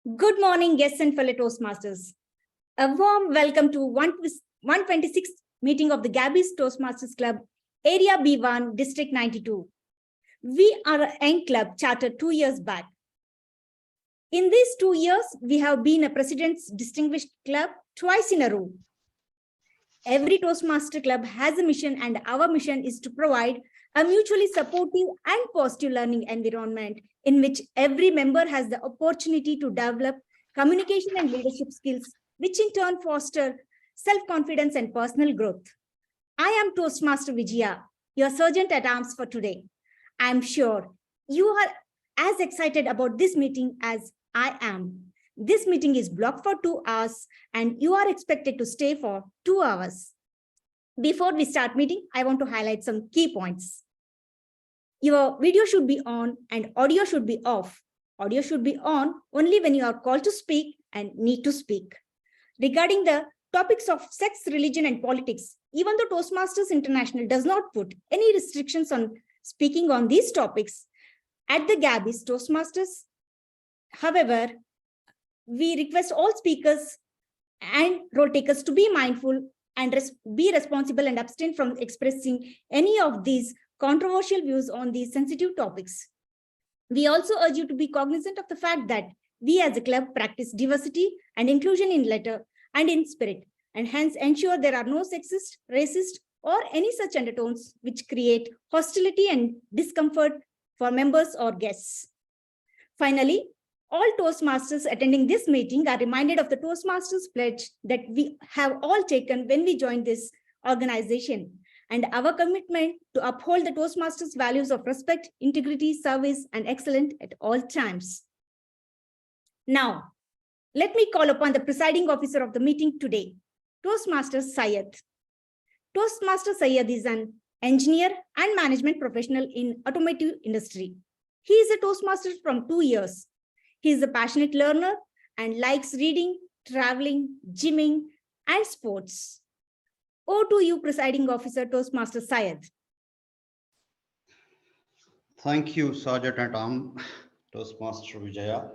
Good morning, guests and fellow Toastmasters. A warm welcome to 126th meeting of the Gabbys Toastmasters Club, Area B1, District 92. We are a young club chartered 2 years back. In these 2 years, we have been a President's Distinguished Club twice in a row. Every Toastmaster Club has a mission, and our mission is to provide a mutually supportive and positive learning environment in which every member has the opportunity to develop communication and leadership skills, which in turn foster self-confidence and personal growth. I am Toastmaster Vijaya, your sergeant at arms for today. I am sure you are as excited about this meeting as I am. This meeting is blocked for 2 hours and you are expected to stay for 2 hours. Before we start meeting, I want to highlight some key points. Your video should be on and audio should be off. Audio should be on only when you are called to speak and need to speak. Regarding the topics of sex, religion, and politics, even though Toastmasters International does not put any restrictions on speaking on these topics, at the Gabbys Toastmasters, however, we request all speakers and role takers to be mindful and be responsible and abstain from expressing any of these controversial views on these sensitive topics. We also urge you to be cognizant of the fact that we as a club practice diversity and inclusion in letter and in spirit, and hence ensure there are no sexist, racist, or any such undertones which create hostility and discomfort for members or guests. Finally, all Toastmasters attending this meeting are reminded of the Toastmasters pledge that we have all taken when we joined this organization, and our commitment to uphold the Toastmasters values of respect, integrity, service, and excellence at all times. Now, let me call upon the presiding officer of the meeting today, Toastmaster Syed. Toastmaster Syed is an engineer and management professional in automotive industry. He is a Toastmaster from 2 years. He is a passionate learner and likes reading, traveling, gymming, and sports. Over to you, Presiding Officer Toastmaster Syed. Thank you, Sergeant at Arms, Toastmaster Vijaya,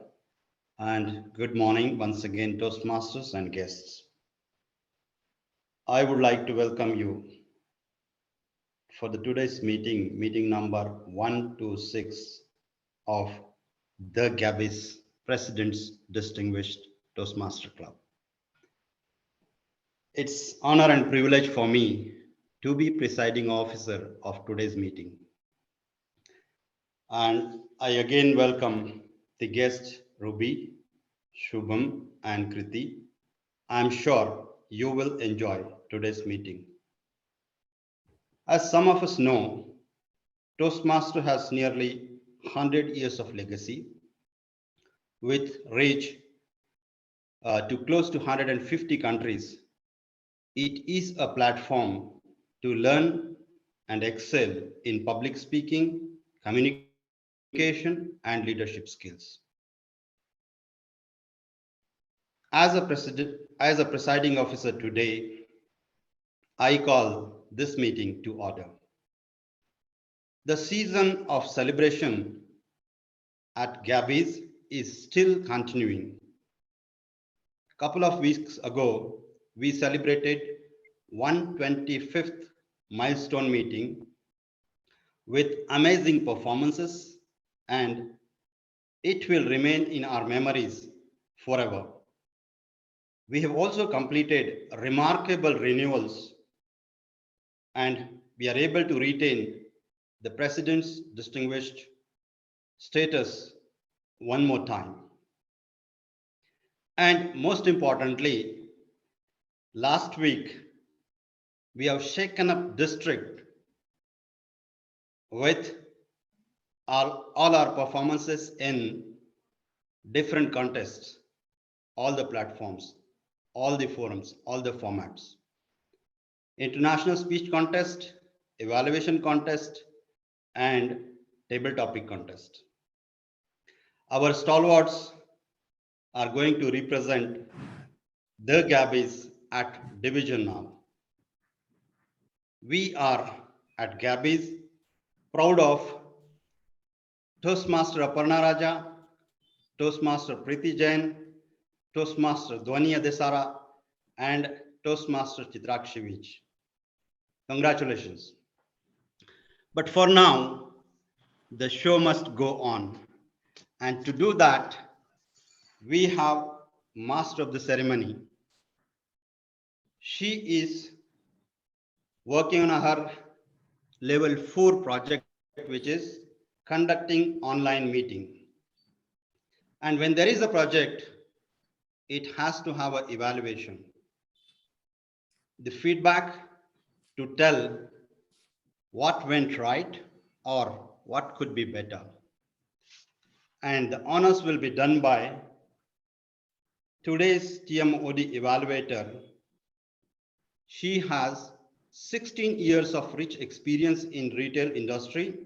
and good morning once again, Toastmasters and guests. I would like to welcome you for today's meeting number 126 of the Gabbys President's Distinguished Toastmaster Club. It's honor and privilege for me to be presiding officer of today's meeting. And I again welcome the guests Ruby, Shubham, and Kriti. I'm sure you will enjoy today's meeting. As some of us know, Toastmaster has nearly 100 years of legacy with reach to close to 150 countries. It is a platform to learn and excel in public speaking, communication, and leadership skills. As a presiding officer today, I call this meeting to order. The season of celebration at Gabbys is still continuing. A couple of weeks ago, we celebrated 125th milestone meeting with amazing performances, and it will remain in our memories forever. We have also completed remarkable renewals, and we are able to retain the President's Distinguished status one more time. And most importantly, last week, we have shaken up district with all our performances in different contests, all the platforms, all the forums, all the formats. International speech contest, evaluation contest, and table topic contest. Our stalwarts are going to represent the Gabbys at division now. We are at Gabbys proud of Toastmaster Aparna Raja, Toastmaster Preeti Jain, Toastmaster Dhwani Adesara, and Toastmaster Chitrakshi Vij. Congratulations. But for now, the show must go on. And to do that, we have Master of the Ceremony. She is working on her level 4 project, which is conducting online meeting. And when there is a project, it has to have an evaluation. The feedback to tell what went right or what could be better. And the honors will be done by today's TMOD evaluator. She has 16 years of rich experience in retail industry.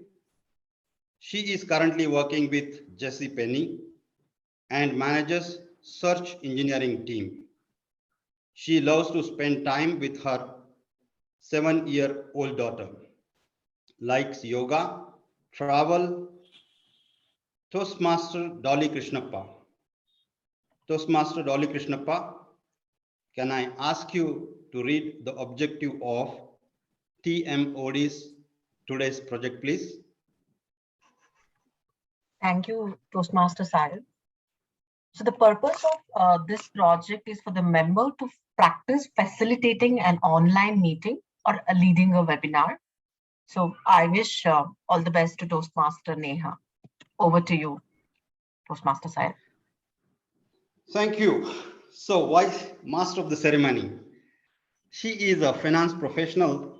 She is currently working with Jesse Penny and manages search engineering team. She loves to spend time with her 7-year-old daughter, likes yoga, travel. Toastmaster Dolly Krishnappa. Toastmaster Dolly Krishnappa, can I ask you to read the objective of TMOD's today's project, please? Thank you, Toastmaster Sahil. So the purpose of this project is for the member to practice facilitating an online meeting or leading a webinar. So I wish all the best to Toastmaster Neha. Over to you, Toastmaster Sahil. Thank you. So why Master of the Ceremony? She is a finance professional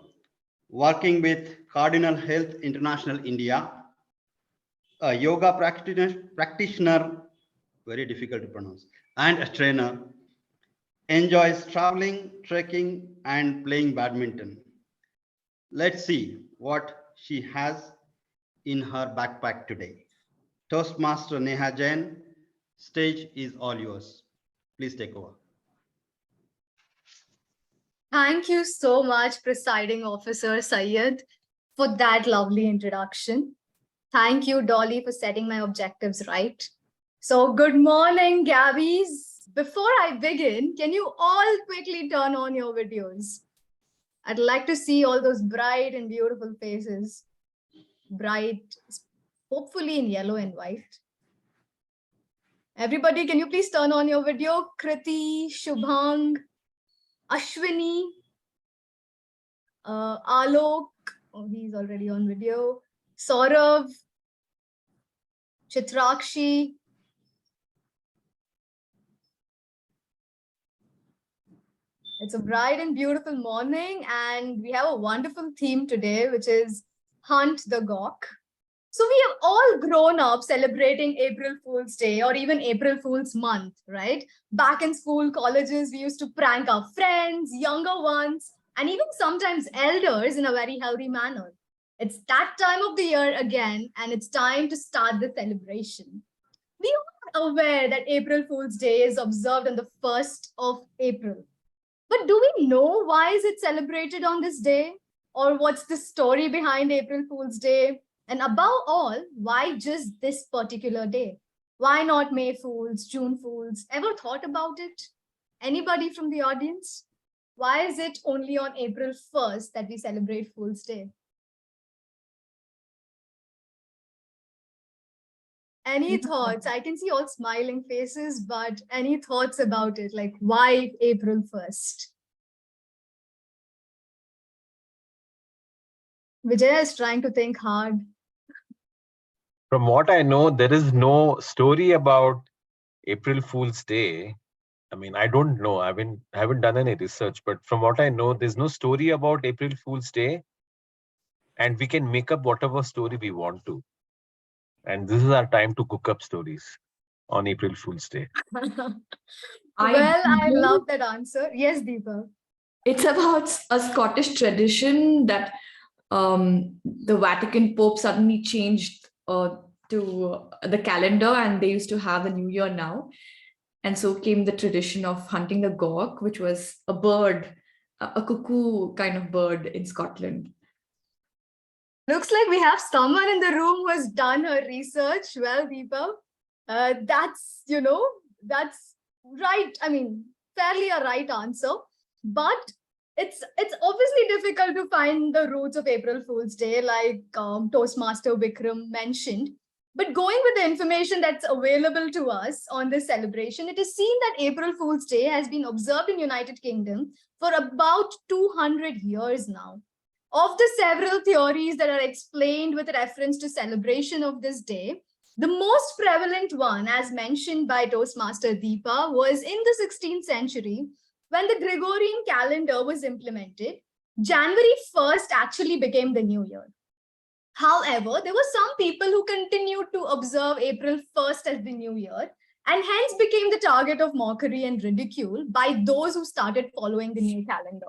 working with Cardinal Health International India, a yoga practitioner, very difficult to pronounce, and a trainer, enjoys traveling, trekking, and playing badminton. Let's see what she has in her backpack today. Toastmaster Neha Jain, stage is all yours. Please take over. Thank you so much, Presiding Officer Syed, for that lovely introduction. Thank you, Dolly, for setting my objectives right. So good morning, Gabbys. Before I begin, can you all quickly turn on your videos? I'd like to see all those bright and beautiful faces. Bright, hopefully in yellow and white. Everybody, can you please turn on your video? Kriti, Shubhang, Ashwini, Alok, oh, he's already on video. Saurav, Chitrakshi. It's a bright and beautiful morning, and we have a wonderful theme today, which is Hunt the Gawk. So we have all grown up celebrating April Fool's Day or even April Fool's Month, right? Back in school, colleges, we used to prank our friends, younger ones, and even sometimes elders in a very healthy manner. It's that time of the year again, and it's time to start the celebration. We are aware that April Fool's Day is observed on the 1st of April. But do we know why is it celebrated on this day? Or what's the story behind April Fool's Day? And above all, why just this particular day? Why not May Fools, June Fools? Ever thought about it? Anybody from the audience? Why is it only on April 1st that we celebrate Fool's Day? Any thoughts? I can see all smiling faces, but any thoughts about it? Like why April 1st? Vijaya is trying to think hard. From what I know, there is no story about April Fool's Day. I mean, I don't know. I haven't done any research, but from what I know, there's no story about April Fool's Day, and we can make up whatever story we want to. And this is our time to cook up stories on April Fool's Day. I love that answer. Yes, Deepa. It's about a Scottish tradition that the Vatican Pope suddenly changed to the calendar, and they used to have a new year now. And so came the tradition of hunting the gawk, which was a bird, a cuckoo kind of bird in Scotland. Looks like we have someone in the room who has done her research. Well, Deepa, That's, that's right. I mean, fairly a right answer, but it's obviously difficult to find the roots of April Fool's Day, like Toastmaster Vikram mentioned. But going with the information that's available to us on this celebration, it is seen that April Fool's Day has been observed in United Kingdom for about 200 years now. Of the several theories that are explained with reference to celebration of this day, the most prevalent one, as mentioned by Toastmaster Deepa, was in the 16th century when the Gregorian calendar was implemented. January 1st actually became the new year. However, there were some people who continued to observe April 1st as the new year and hence became the target of mockery and ridicule by those who started following the new calendar.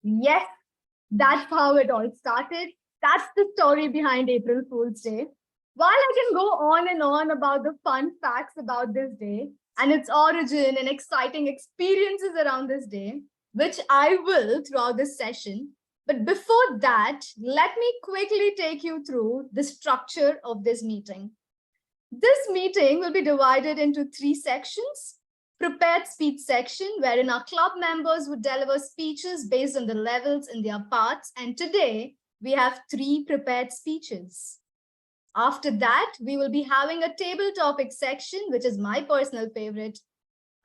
Yes, that's how it all started. That's the story behind April Fool's Day. While I can go on and on about the fun facts about this day and its origin and exciting experiences around this day, which I will throughout this session, but before that, let me quickly take you through the structure of this meeting. This meeting will be divided into 3 sections. Prepared speech section, wherein our club members would deliver speeches based on the levels in their parts. And today we have 3 prepared speeches. After that, we will be having a table topic section, which is my personal favorite,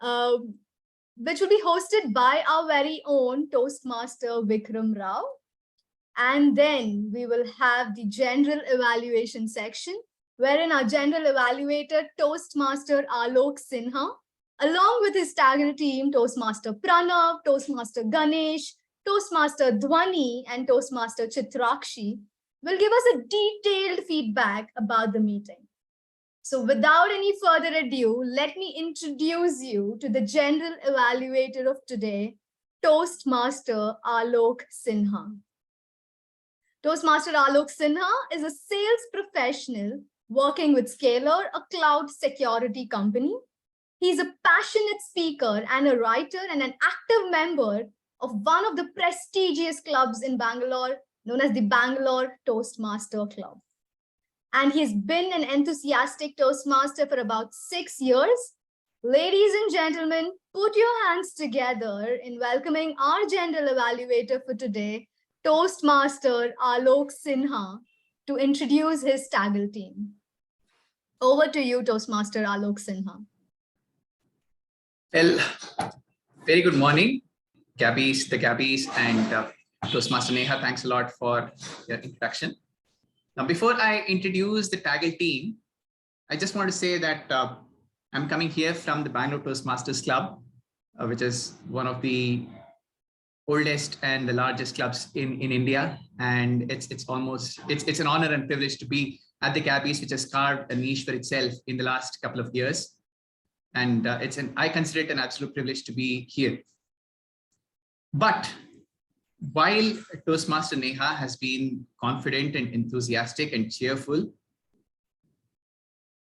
which will be hosted by our very own Toastmaster Vikram Rao. And then we will have the general evaluation section, wherein our general evaluator, Toastmaster Alok Sinha, along with his stagger team, Toastmaster Pranav, Toastmaster Ganesh, Toastmaster Dhwani, and Toastmaster Chitrakshi, will give us a detailed feedback about the meeting. So without any further ado, let me introduce you to the general evaluator of today, Toastmaster Alok Sinha. Toastmaster Alok Sinha is a sales professional working with Scalar, a cloud security company. He's a passionate speaker and a writer and an active member of one of the prestigious clubs in Bangalore, known as the Bangalore Toastmaster Club. And he's been an enthusiastic Toastmaster for about 6 years. Ladies and gentlemen, put your hands together in welcoming our general evaluator for today, Toastmaster Alok Sinha, to introduce his stagger team. Over to you, Toastmaster Alok Sinha. Well, very good morning, Gabbys, the Gabbys, and Toastmaster Neha. Thanks a lot for your introduction. Now, before I introduce the Taggle team, I just want to say that I'm coming here from the Bangalore Toastmasters Club, which is one of the oldest and the largest clubs in India. And it's an honor and privilege to be at the Gabbys, which has carved a niche for itself in the last couple of years. And I consider it an absolute privilege to be here. But while Toastmaster Neha has been confident and enthusiastic and cheerful,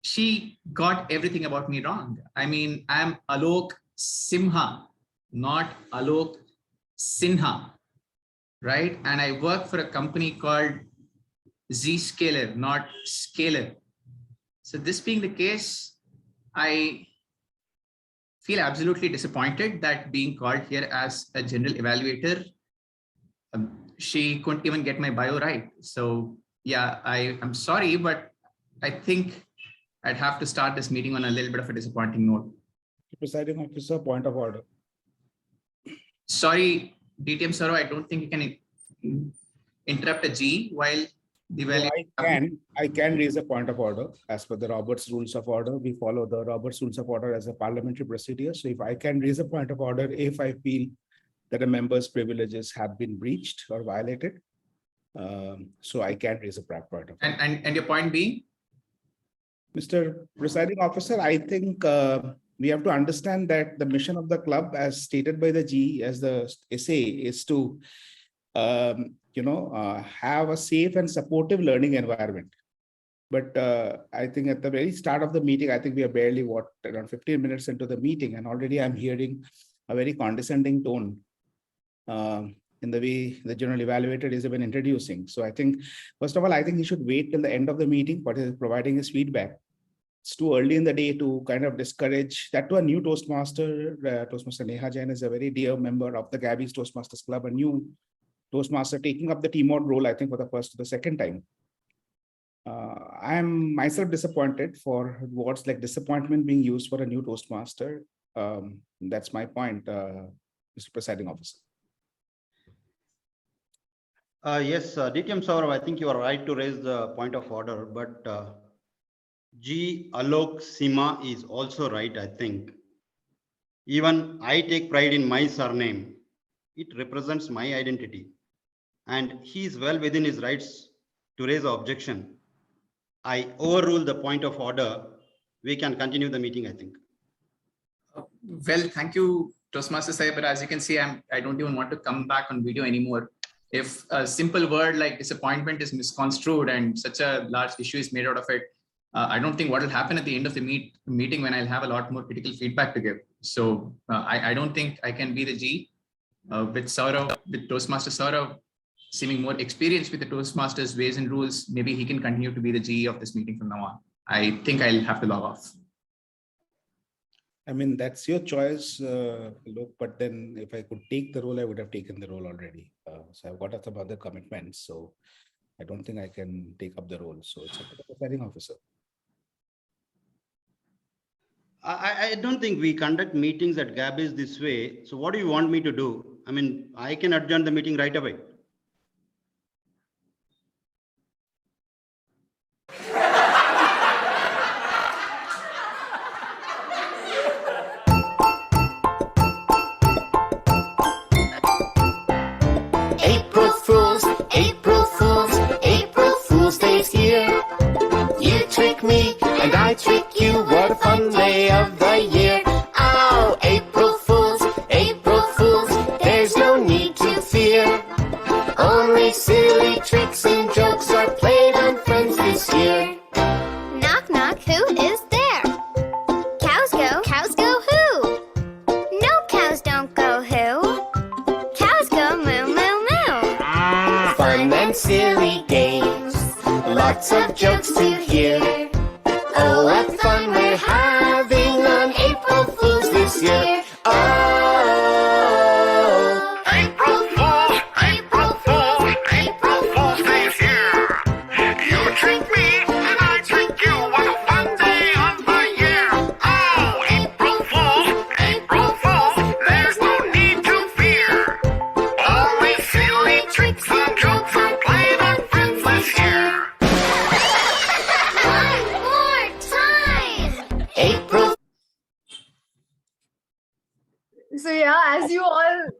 she got everything about me wrong. I mean, I'm Alok Simha, not Alok Sinha, right? And I work for a company called Zscaler, not Scalar. So this being the case, I feel absolutely disappointed that being called here as a general evaluator, she couldn't even get my bio right. So yeah, I'm sorry, but I think I'd have to start this meeting on a little bit of a disappointing note. Presiding officer, point of order. Sorry, DTM Saro, I don't think you can interrupt a G while the No, I can raise a point of order as per the Roberts Rules of Order. We follow the Roberts Rules of Order as a parliamentary procedure. So if I can raise a point of order, if I feel that a member's privileges have been breached or violated, so I can raise a point of order. And your point being? Mr. Presiding Officer, I think we have to understand that the mission of the club, as stated by the G as the essay, is to have a safe and supportive learning environment. But I think at the very start of the meeting, I think we are barely around 15 minutes into the meeting, and already I'm hearing a very condescending tone in the way the general evaluator is even introducing. So I think, first of all, I think he should wait till the end of the meeting for providing his feedback. it's too early in the day to kind of discourage that to a new Toastmaster. Toastmaster Neha Jain is a very dear member of the Gabbys Toastmasters Club, a new Toastmaster taking up the team out role, I think, for the first or the second time. I am myself disappointed for words like disappointment being used for a new Toastmaster. That's my point, Mr. Presiding Officer. Yes, DTM Saurav, I think you are right to raise the point of order, but G. Alok Sima is also right, I think. Even I take pride in my surname. It represents my identity. And he is well within his rights to raise an objection. I overrule the point of order. We can continue the meeting, I think. Well, thank you, Toastmaster Sahib, but as you can see, I don't even want to come back on video anymore. If a simple word like disappointment is misconstrued and such a large issue is made out of it, I don't think what will happen at the end of the meeting when I'll have a lot more critical feedback to give. So I don't think I can be the G. With Saurav, with Toastmaster Saurav seeming more experienced with the Toastmasters ways and rules, maybe he can continue to be the G of this meeting from now on. I think I'll have to log off. I mean, that's your choice, look, but then if I could take the role, I would have taken the role already. So I've got some other commitments, so I don't think I can take up the role. So it's up to the presiding officer. I don't think we conduct meetings at Gabbys this way. So what do you want me to do? I mean, I can adjourn the meeting right away. April Fools, April Fools, April Fools Day's here. You trick me and I trick you, what a fun day of the year. Oh, April Fools, there's no need to fear. Only silly tricks and jokes are played on friends this year. Knock, knock, who is there? Cows go who? No, cows don't go who. Cows go moo, moo, moo. Fun and silly games, lots of jokes to hear. Oh, what fun we're having on April Fools this year. Oh, April Fools, April Fools, April Fools Day's here. You trick me and I trick you, what a fun day of the year. Oh, April Fools, there's no need to fear. Always silly tricks and jokes are played on friends this year. One more time. April. So yeah, as you all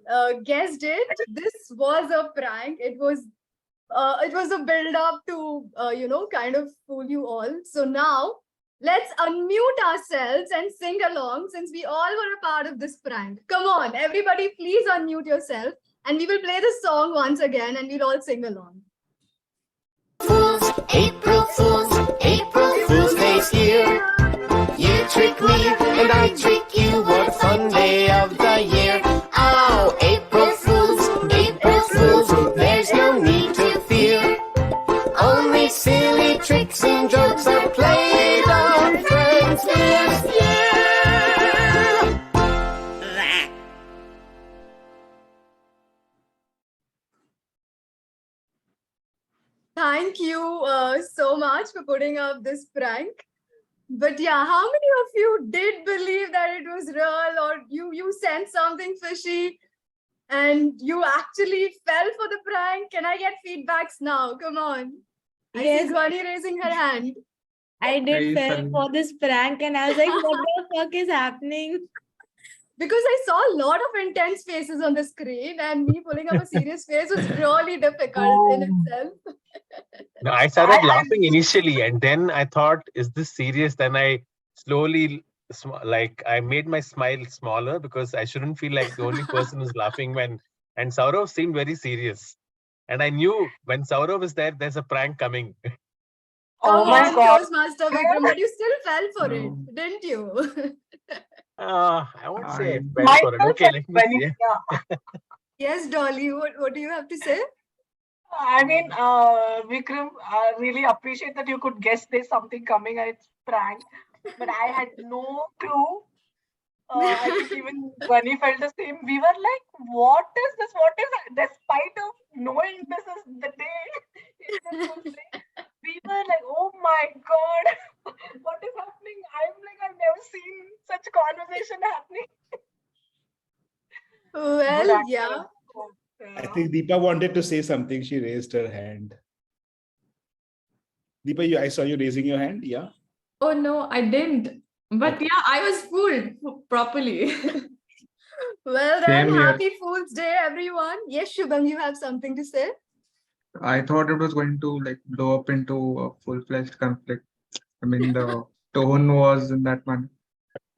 guessed it, this was a prank. It was a build up to kind of fool you all. So now let's unmute ourselves and sing along, since we all were a part of this prank. Come on, everybody, please unmute yourself, and we will play the song once again, and we'll all sing along. Fools, April Fools Day's here. You trick me and I trick you, what a fun day of the year. Oh, April Fools, there's no need to fear. Only silly tricks and jokes are played on friends this year. Thank you so much for putting up this prank. But yeah, how many of you did believe that it was real, or you sent something fishy and you actually fell for the prank? Can I get feedbacks now? Come on. I Yes. see Gwani raising her hand. I did fell for this prank and I was like, what the fuck is happening? Because I saw a lot of intense faces on the screen, and me pulling up a serious face was really difficult in itself. No, I started laughing initially, and then I thought, "Is this serious?" Then I slowly, I made my smile smaller because I shouldn't feel like the only person who's laughing when. And Saurav seemed very serious, and I knew when Saurav is there, there's a prank coming. Oh Come my on, God. Toastmaster Vikram, but you still fell for it, didn't you? I won't say I fell Might for it. not Okay, have let me see. yeah. Yes, Dolly, what do you have to say? I mean, Vikram, I really appreciate that you could guess there's something coming and it's prank. but I had no clue. I think even Bunny felt the same. We were like, what is this? What is it? Despite of knowing this is the day, April Fool's Day, we were like, oh my God, what is happening? I'm like, I've never seen such conversation happening. Good Well, answer. yeah. I think Deepa wanted to say something. She raised her hand. Deepa, I saw you raising your hand. Yeah. Oh no, I didn't. But Okay. yeah, I was fooled properly. Well Same then, here. happy Fool's Day, everyone. Yes, Shubham, you have something to say? I thought it was going to like blow up into a full-fledged conflict. I mean, the tone was in that manner.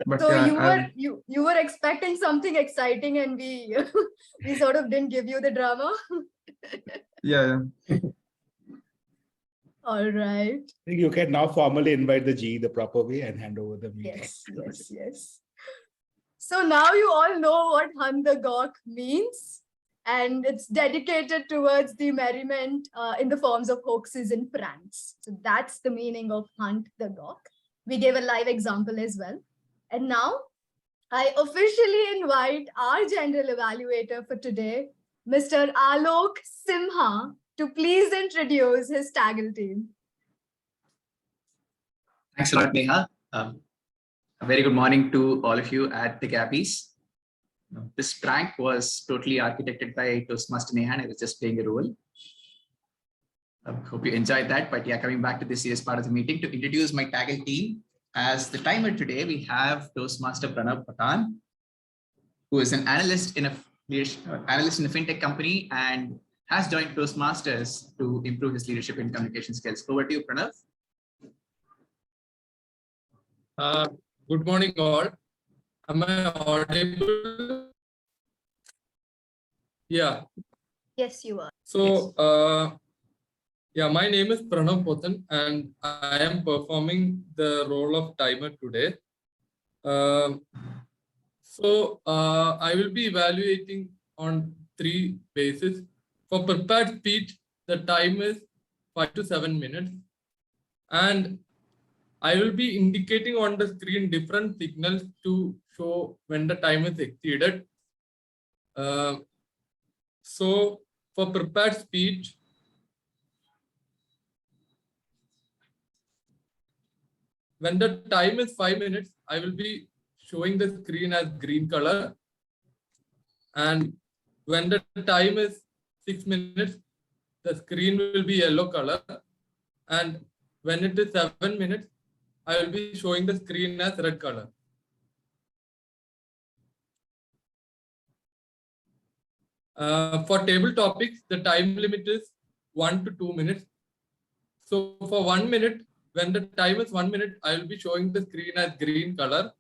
But So yeah, you were expecting something exciting, and we we sort of didn't give you the drama. yeah. All right. I think you can now formally invite the G the proper way and hand over the meeting. Yes. So now you all know what Hunt the Gawk means, and it's dedicated towards the merriment in the forms of hoaxes and pranks. So that's the meaning of Hunt the Gawk. We gave a live example as well. And now I officially invite our general evaluator for today, Mr. Alok Simha, to please introduce his Taggle team. Thanks a lot, Neha. A very good morning to all of you at the Gabbys. This prank was totally architected by Toastmaster Neha, and I was just playing a role. I hope you enjoyed that. But yeah, coming back to this serious part of the meeting, to introduce my Taggle team. As the timer today, we have Toastmaster Pranav Patan, who is an analyst in a fintech company and has joined Toastmasters to improve his leadership and communication skills. Over to you, Pranav. Good morning, all. Am I audible? Yeah. Yes, you are. So, yeah, my name is Pranav Potan, and I am performing the role of timer today. I will be evaluating on 3 bases. For prepared speech, the time is 5 to 7 minutes, and I will be indicating on the screen different signals to show when the time is exceeded. So for prepared speech, when the time is 5 minutes, I will be showing the screen as green color. And when the time is 6 minutes, the screen will be yellow color. And when it is 7 minutes, I will be showing the screen as red color. For table topics, the time limit is 1 to 2 minutes. So for 1 minute, when the time is 1 minute, I will be showing the screen as green color.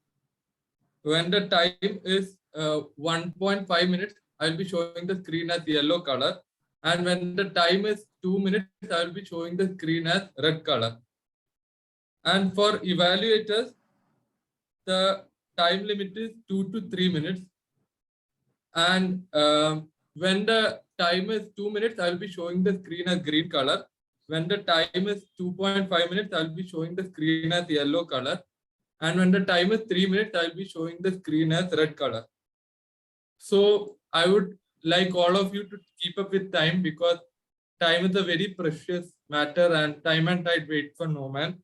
When the time is 1.5 minutes, I will be showing the screen as yellow color. And when the time is 2 minutes, I will be showing the screen as red color. And for evaluators, the time limit is 2 to 3 minutes. And when the time is 2 minutes, I will be showing the screen as green color. When the time is 2.5 minutes, I will be showing the screen as yellow color. And when the time is 3 minutes, I will be showing the screen as red color. So I would like all of you to keep up with time, because time is a very precious matter and time and tide wait for no man.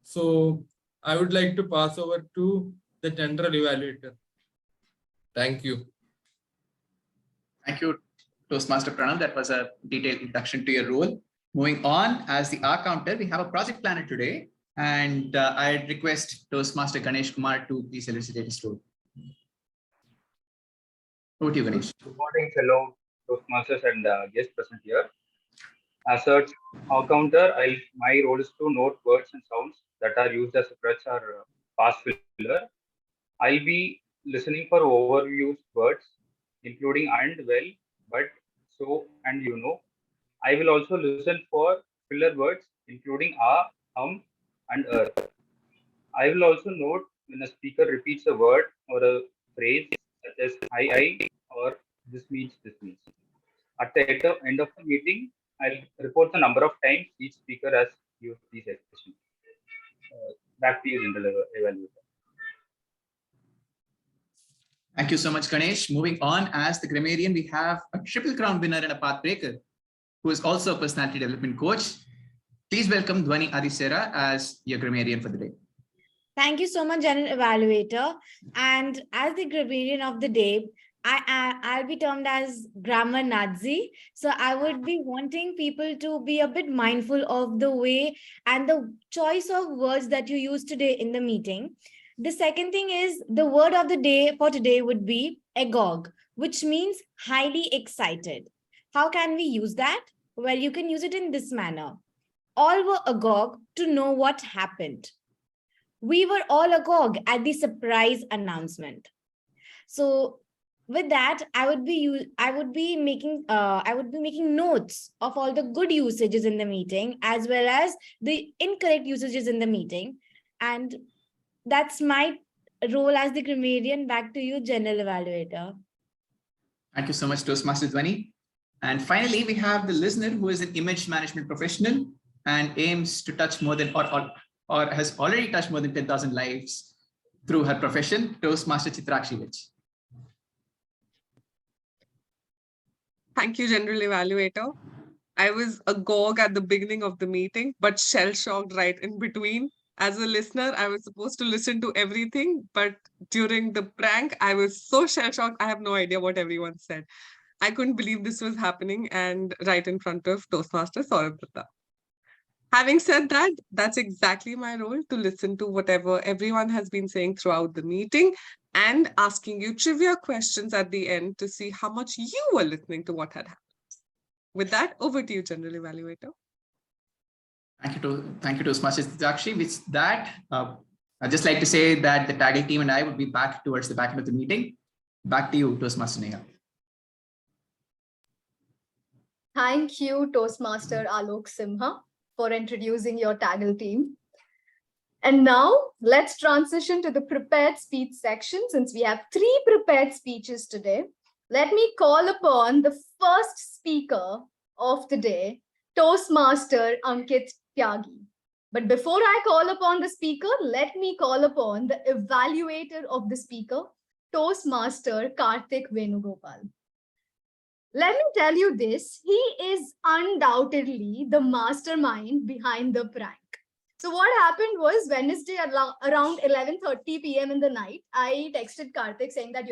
So I would like to pass over to the general evaluator. Thank you. Thank you, Toastmaster Pranav. That was a detailed introduction to your role. Moving on, as the R counter, we have a project planner today, and I request Toastmaster Ganesh Kumar to please elucidate his role. Over to you, Ganesh. Good morning, fellow Toastmasters and guests present here. As a R counter, my role is to note words and sounds that are used as a crutch or fast filler. I'll be listening for overused words, including and, well, but, so, and you know. I will also listen for filler words, including and I will also note when a speaker repeats a word or a phrase such as I, or this means. At the end of the meeting, I'll report the number of times each speaker has used these expressions. Back to you, General Evaluator. Thank you so much, Ganesh. Moving on, as the grammarian, we have a Triple Crown winner and a path breaker, who is also a personality development coach. Please welcome Dhwani Adisera as your grammarian for the day. Thank you so much, General Evaluator. And as the grammarian of the day, I'll be termed as grammar Nazi. So I would be wanting people to be a bit mindful of the way and the choice of words that you use today in the meeting. The second thing is the word of the day for today would be agog, which means highly excited. How can we use that? Well, you can use it in this manner. All were agog to know what happened. We were all agog at the surprise announcement. So with that, I would be making notes of all the good usages in the meeting as well as the incorrect usages in the meeting. And that's my role as the grammarian. Back to you, General Evaluator. Thank you so much, Toastmaster Dhwani. And finally, we have the listener who is an image management professional and aims to touch more than or has already touched more than 10,000 lives through her profession, Toastmaster Chitrakshi Vich. Thank you, General Evaluator. I was agog at the beginning of the meeting, but shell-shocked right in between. As a listener, I was supposed to listen to everything, but during the prank, I was so shell-shocked, I have no idea what everyone said. I couldn't believe this was happening and right in front of Toastmaster Saurabh Pratap. Having said that, that's exactly my role, to listen to whatever everyone has been saying throughout the meeting and asking you trivia questions at the end to see how much you were listening to what had happened. With that, over to you, General Evaluator. Thank you, Toastmaster Chitrakshi. With that, I'd just like to say that the Taggle team and I will be back towards the back end of the meeting. Back to you, Toastmaster Neha. Thank you, Toastmaster Alok Simha, for introducing your Taggle team. And now let's transition to the prepared speech section. Since we have 3 prepared speeches today, let me call upon the first speaker of the day, Toastmaster Ankit Tyagi. But before I call upon the speaker, let me call upon the evaluator of the speaker, Toastmaster Karthik Venugopal. Let me tell you this, he is undoubtedly the mastermind behind the prank. So what happened was Wednesday around 11:30 p.m. in the night, I texted Karthik saying that,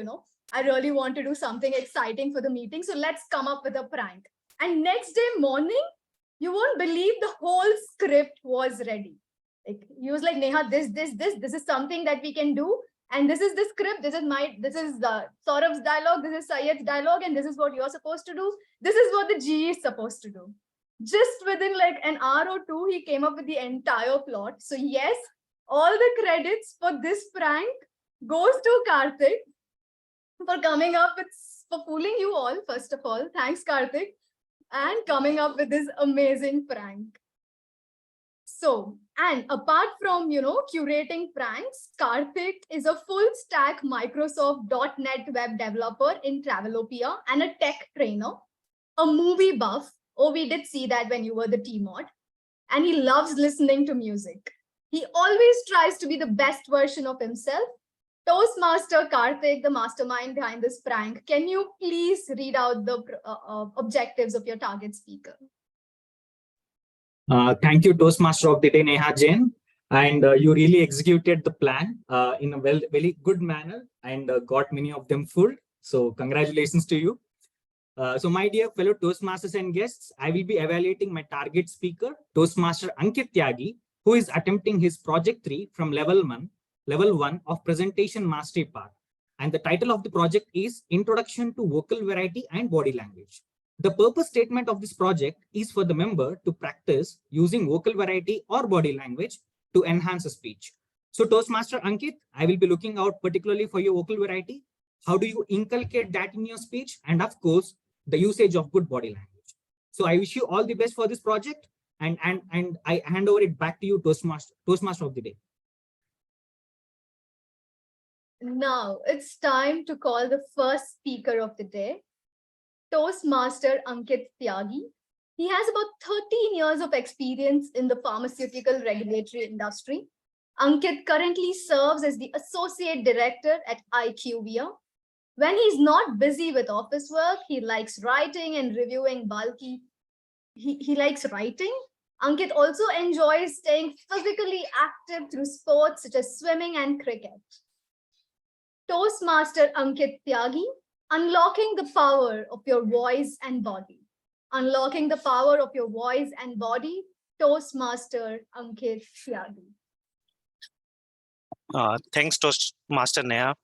I really want to do something exciting for the meeting. So let's come up with a prank. And next day morning, you won't believe the whole script was ready. Like, he was like, Neha, this is something that we can do. And this is the script. This is Saurabh's dialogue. This is Syed's dialogue. And this is what you're supposed to do. This is what the GE is supposed to do. Just within like an hour or two, he came up with the entire plot. So yes, all the credits for this prank goes to Karthik for coming up with, for fooling you all, first of all. Thanks, Karthik. And coming up with this amazing prank. So, and apart from, curating pranks, Karthik is a full stack Microsoft .NET web developer in Travelopia and a tech trainer, a movie buff. Oh, we did see that when you were the T-Mod. And he loves listening to music. He always tries to be the best version of himself. Toastmaster Karthik, the mastermind behind this prank, can you please read out the objectives of your target speaker? Thank you, Toastmaster of the day, Neha Jain. And you really executed the plan in a very good manner and got many of them fooled. So congratulations to you. So my dear fellow Toastmasters and guests, I will be evaluating my target speaker, Toastmaster Ankit Tyagi, who is attempting his project 3 from level 1 of presentation mastery part. And the title of the project is Introduction to Vocal Variety and Body Language. The purpose statement of this project is for the member to practice using vocal variety or body language to enhance a speech. So Toastmaster Ankit, I will be looking out particularly for your vocal variety. How do you inculcate that in your speech? And of course, the usage of good body language. So I wish you all the best for this project, and I hand over it back to you, Toastmaster of the day. Now it's time to call the first speaker of the day, Toastmaster Ankit Tyagi. He has about 13 years of experience in the pharmaceutical regulatory industry. Ankit currently serves as the Associate Director at IQVIA. When he's not busy with office work, he likes writing and reviewing bulky. He likes writing. Ankit also enjoys staying physically active through sports such as swimming and cricket. Toastmaster Ankit Tyagi, unlocking the power of your voice and body. Unlocking the power of your voice and body, Toastmaster Ankit Tyagi. Thanks, Toastmaster Neha.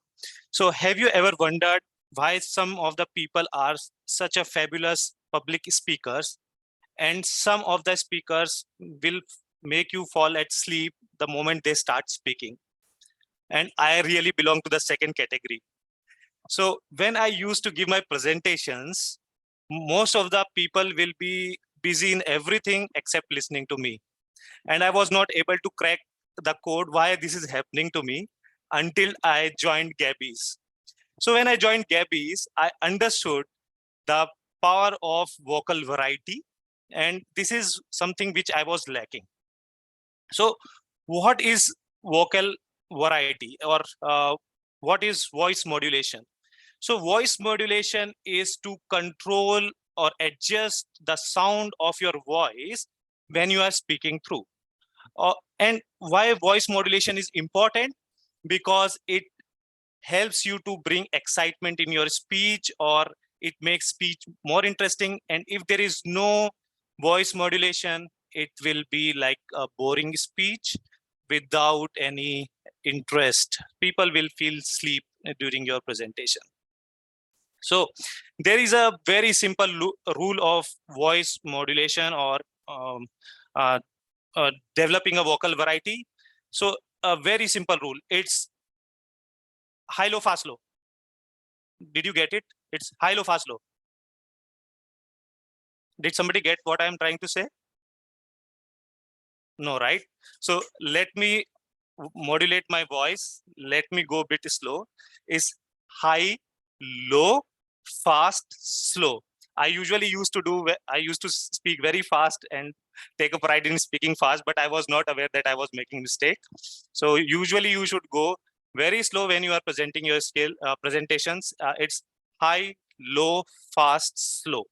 So have you ever wondered why some of the people are such a fabulous public speakers and some of the speakers will make you fall asleep the moment they start speaking? And I really belong to the second category. So when I used to give my presentations, most of the people will be busy in everything except listening to me. And I was not able to crack the code why this is happening to me until I joined Gabbys. So when I joined Gabbys, I understood the power of vocal variety. And this is something which I was lacking. So what is vocal variety, or what is voice modulation? So voice modulation is to control or adjust the sound of your voice when you are speaking through. And why voice modulation is important? Because it helps you to bring excitement in your speech, or it makes speech more interesting. And if there is no voice modulation, it will be like a boring speech without any interest. People will feel sleep during your presentation. So there is a very simple rule of voice modulation, or developing a vocal variety. So a very simple rule. It's high, low, fast, low. Did you get it? It's high, low, fast, low. Did somebody get what I'm trying to say? No, right? So let me modulate my voice. Let me go a bit slow. Is high, low, fast, slow. I usually used to speak very fast and take a pride in speaking fast, but I was not aware that I was making a mistake. So usually you should go very slow when you are presenting your presentations. It's high, low, fast, slow.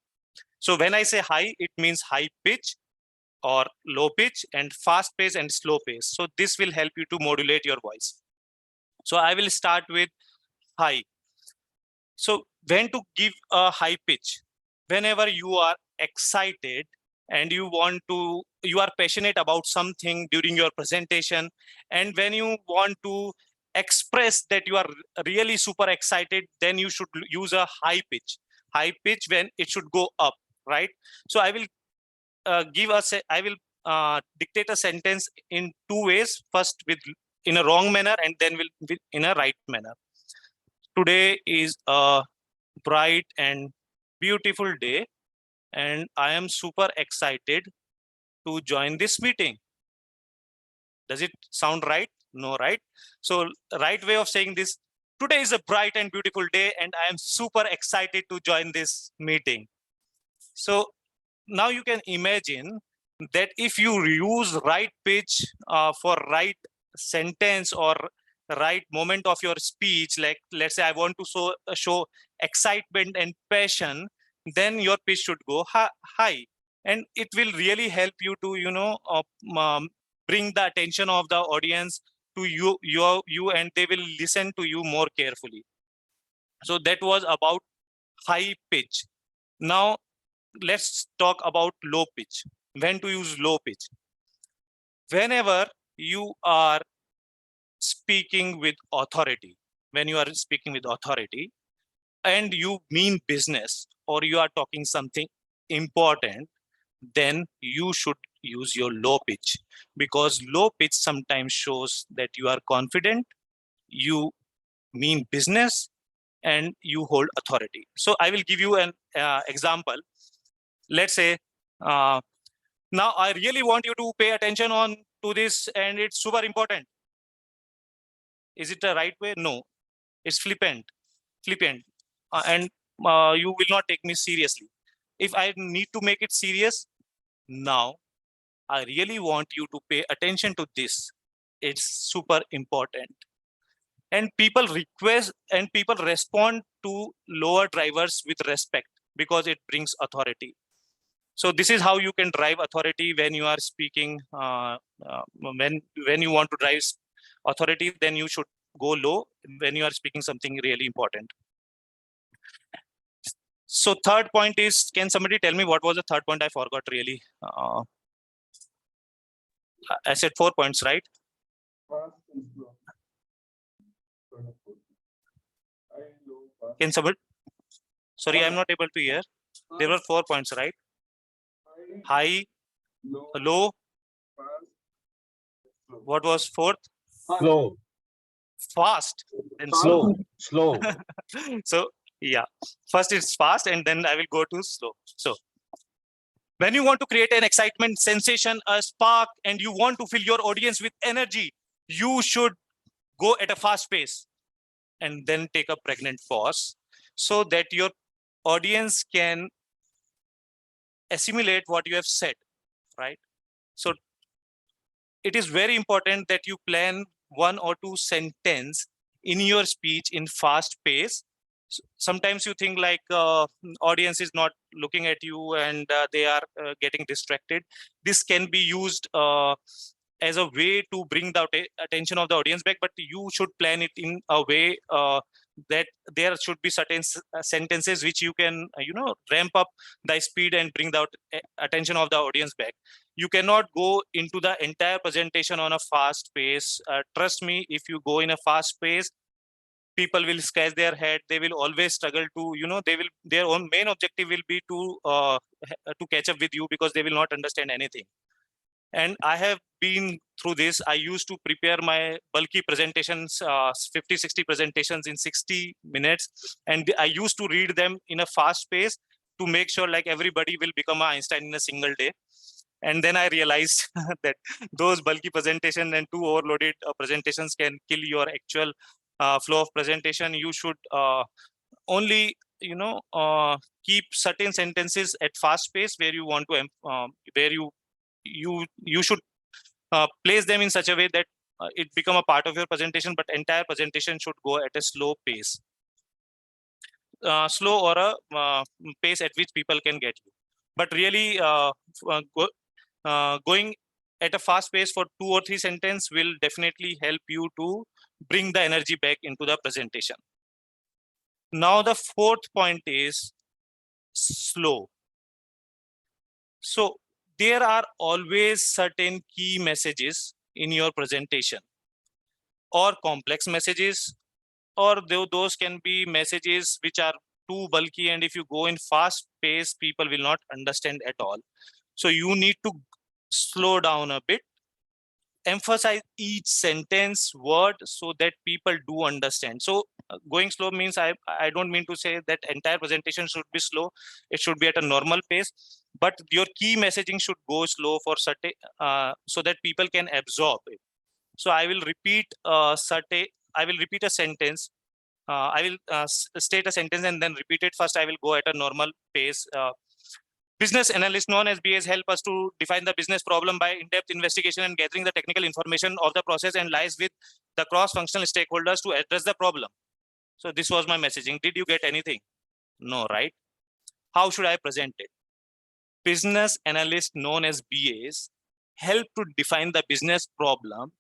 So when I say high, it means high pitch or low pitch, and fast pace and slow pace. So this will help you to modulate your voice. So I will start with high. So when to give a high pitch? Whenever you are excited and you are passionate about something during your presentation, and when you want to express that you are really super excited, then you should use a high pitch. High pitch when it should go up, right? So I will dictate a sentence in two ways. First in a wrong manner, and then in a right manner. Today is a bright and beautiful day, and I am super excited to join this meeting. Does it sound right? No, right? So right way of saying this: today is a bright and beautiful day, and I am super excited to join this meeting. So now you can imagine that if you use right pitch for right sentence or right moment of your speech, like let's say I want to show excitement and passion, then your pitch should go high, and it will really help you to bring the attention of the audience to you, and they will listen to you more carefully. So that was about high pitch. Now let's talk about low pitch. When to use low pitch? Whenever you are speaking with authority, and you mean business, or you are talking something important, then you should use your low pitch, because low pitch sometimes shows that you are confident, you mean business, and you hold authority. So I will give you an example. Let's say, now I really want you to pay attention to this, and it's super important. Is it the right way? No, it's flippant, and you will not take me seriously. If I need to make it serious, now I really want you to pay attention to this. It's super important. And people request and people respond to lower drivers with respect because it brings authority. So this is how you can drive authority when you are speaking. When you want to drive authority, then you should go low when you are speaking something really important. So third point is, can somebody tell me what was the third point? I forgot really. I said 4 points, right? Can somebody? Sorry, I'm not able to hear. There were 4 points, right? High, low. What was fourth? Slow. Fast. Then Slow. Slow. So yeah, first it's fast and then I will go to slow. So when you want to create an excitement, sensation, a spark, and you want to fill your audience with energy, you should go at a fast pace and then take a pregnant pause so that your audience can assimilate what you have said, right? So it is very important that you plan 1 or 2 sentences in your speech in fast pace. Sometimes you think like audience is not looking at you and they are getting distracted. This can be used as a way to bring the attention of the audience back, but you should plan it in a way that there should be certain sentences which you can ramp up the speed and bring the attention of the audience back. You cannot go into the entire presentation on a fast pace. Trust me, if you go in a fast pace, people will scratch their head. They will always struggle to, their own main objective will be to catch up with you because they will not understand anything. And I have been through this. I used to prepare my bulky presentations, 50, 60 presentations in 60 minutes. And I used to read them in a fast pace to make sure like everybody will become an Einstein in a single day. And then I realized that those bulky presentation and too overloaded presentations can kill your actual flow of presentation. You should only, keep certain sentences at fast pace where you want to, where you should place them in such a way that it become a part of your presentation, but entire presentation should go at a slow pace. Slow or a pace at which people can get you. But really going at a fast pace for 2 or 3 sentences will definitely help you to bring the energy back into the presentation. Now the fourth point is slow. So there are always certain key messages in your presentation or complex messages, or those can be messages which are too bulky, and if you go in fast pace, people will not understand at all. So you need to slow down a bit, emphasize each sentence word so that people do understand. So going slow means I don't mean to say that entire presentation should be slow. It should be at a normal pace, but your key messaging should go slow for certain so that people can absorb it. So I will repeat a sentence. I will state a sentence and then repeat it. First, I will go at a normal pace. Business analyst known as BAs help us to define the business problem by in-depth investigation and gathering the technical information of the process, and lies with the cross-functional stakeholders to address the problem. So this was my messaging. Did you get anything? No, right? How should I present it? Business analysts known as BAs help to define the business problem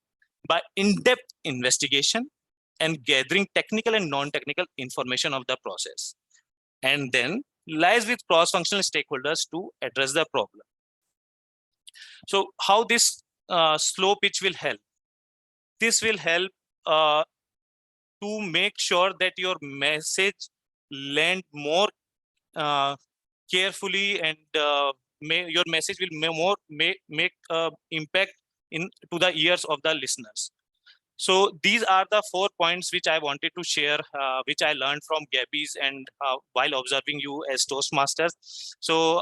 by in-depth investigation and gathering technical and non-technical information of the process, and then lies with cross-functional stakeholders to address the problem. So how this slow pitch will help? This will help to make sure that your message land more carefully, and your message will make impact to the ears of the listeners. So these are the 4 points which I wanted to share, which I learned from Gabbys and while observing you as Toastmasters. So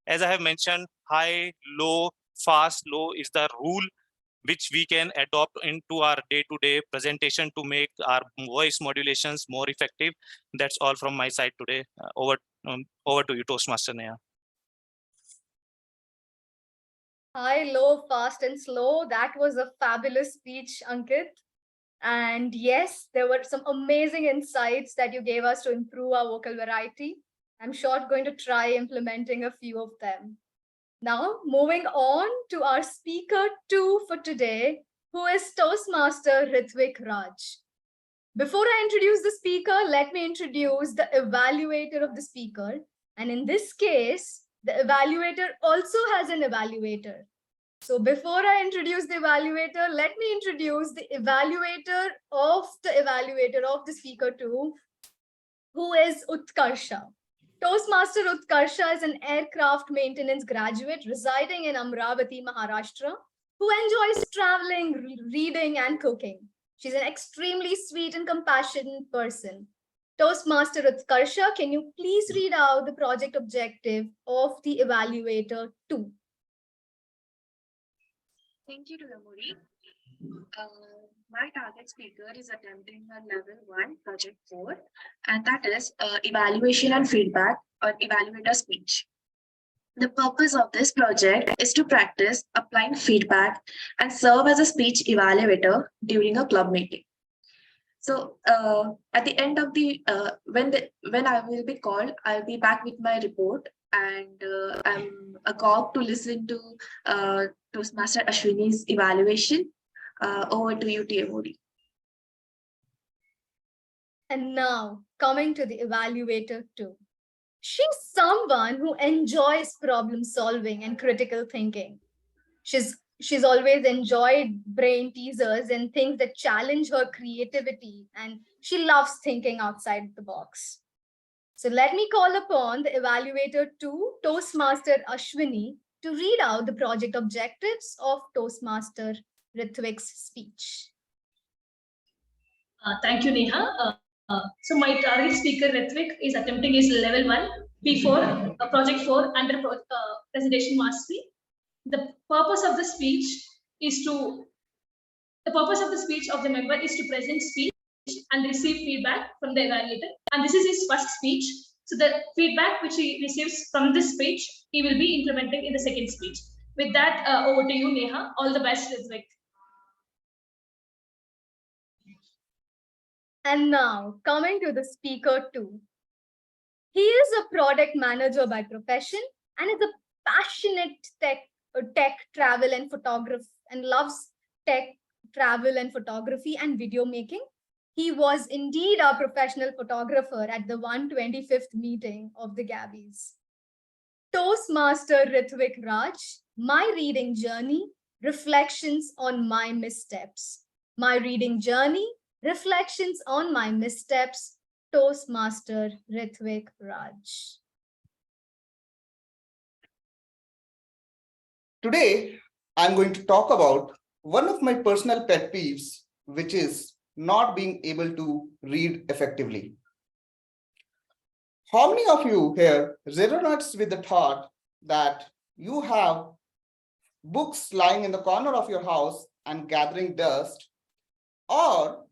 as I have mentioned, high, low, fast, low is the rule which we can adopt into our day-to-day presentation to make our voice modulations more effective. That's all from my side today. Over to you, Toastmaster Neha. High, low, fast and slow. That was a fabulous speech, Ankit. And yes, there were some amazing insights that you gave us to improve our vocal variety. I'm sure going to try implementing a few of them. Now, moving on to our speaker 2 for today, who is Toastmaster Ritvik Raj. Before I introduce the speaker, let me introduce the evaluator of the speaker. And in this case, the evaluator also has an evaluator. So before I introduce the evaluator, let me introduce the evaluator of the speaker 2, who is Utkarsha. Toastmaster Utkarsha is an aircraft maintenance graduate residing in Amravati, Maharashtra, who enjoys traveling, reading, and cooking. She's an extremely sweet and compassionate person. Toastmaster Utkarsha, can you please read out the project objective of the evaluator 2? Thank you, Ramuri. My target speaker is attempting a level 1 project 4, and that is evaluation and feedback or evaluator speech. The purpose of this project is to practice applying feedback and serve as a speech evaluator during a club meeting. So at the end of the when I will be called, I'll be back with my report, and I'm agog to listen to Toastmaster Ashwini's evaluation. Over to you, TMOD. And now, coming to the evaluator 2. She's someone who enjoys problem solving and critical thinking. She's always enjoyed brain teasers and things that challenge her creativity, and she loves thinking outside the box. So let me call upon the evaluator 2, Toastmaster Ashwini, to read out the project objectives of Toastmaster Ritvik's speech. Thank you, Neha. So my target speaker Ritvik is attempting his level 1 P4 project 4 under presentation mastery. The purpose of the speech of the member is to present speech and receive feedback from the evaluator. And this is his first speech. So the feedback which he receives from this speech, he will be implementing in the second speech. With that, over to you, Neha. All the best, Ritvik. And now, coming to the speaker 2. He is a product manager by profession and is a passionate tech travel and photography, and loves tech travel and photography and video making. He was indeed a professional photographer at the 125th meeting of the Gabbys. Toastmaster Ritvik Raj, my reading journey, reflections on my missteps. My reading journey, reflections on my missteps, Toastmaster Ritvik Raj. Today, I'm going to talk about one of my personal pet peeves, which is not being able to read effectively. How many of you here resonates with the thought that you have books lying in the corner of your house and gathering dust, or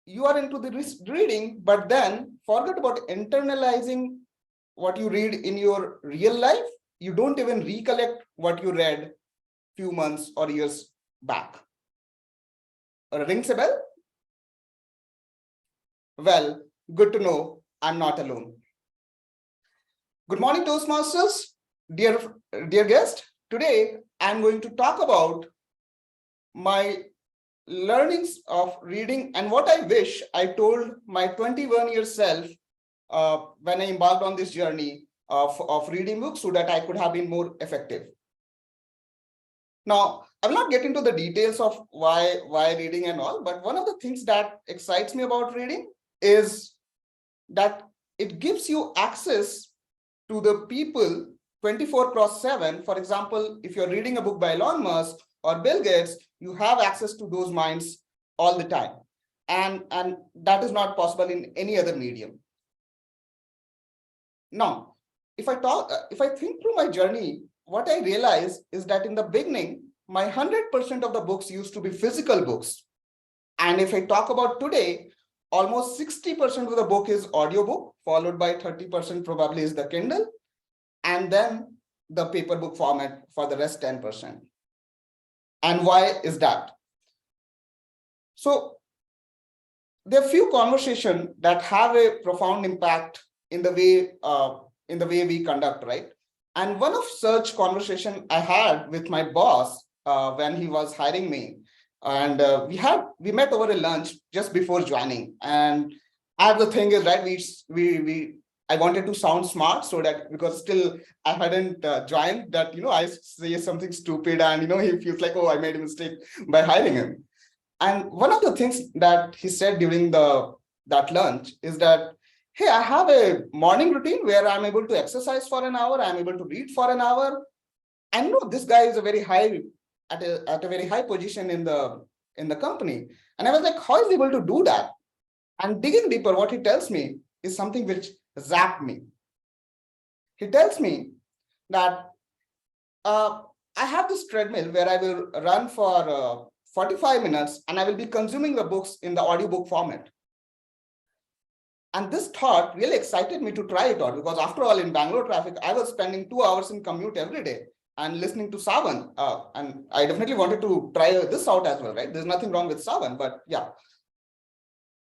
you are into the reading, but then forget about internalizing what you read in your real life? You don't even recollect what you read few months or years back. Rings a bell? Well, good to know I'm not alone. Good morning, Toastmasters. Dear guest, today I'm going to talk about my learnings of reading and what I wish I told my 21-year self when I embarked on this journey of reading books so that I could have been more effective. Now, I will not get into the details of why reading and all, but one of the things that excites me about reading is that it gives you access to the people 24/7. For example, if you're reading a book by Elon Musk or Bill Gates, you have access to those minds all the time. And that is not possible in any other medium. Now, if I think through my journey, what I realize is that in the beginning, my 100% of the books used to be physical books. And if I talk about today, almost 60% of the book is audiobook, followed by 30% probably is the Kindle. And then the paper book format for the rest 10%. And why is that? So there are few conversations that have a profound impact in the way we conduct, right? And one of such conversation I had with my boss when he was hiring me, and we met over a lunch just before joining. And as the thing is, right, I wanted to sound smart, so that because still I hadn't joined, that I say something stupid, and he feels like, oh, I made a mistake by hiring him. And one of the things that he said during that lunch is that, hey, I have a morning routine where I'm able to exercise for an hour, I'm able to read for an hour. I know this guy is a very high at a very high position in the company. And I was like, how is he able to do that? And digging deeper, what he tells me is something which zapped me. He tells me that I have this treadmill where I will run for 45 minutes and I will be consuming the books in the audiobook format. And this thought really excited me to try it out, because after all, in Bangalore traffic, I was spending 2 hours in commute every day and listening to Savan. And I definitely wanted to try this out as well, right? There's nothing wrong with Savan, but yeah.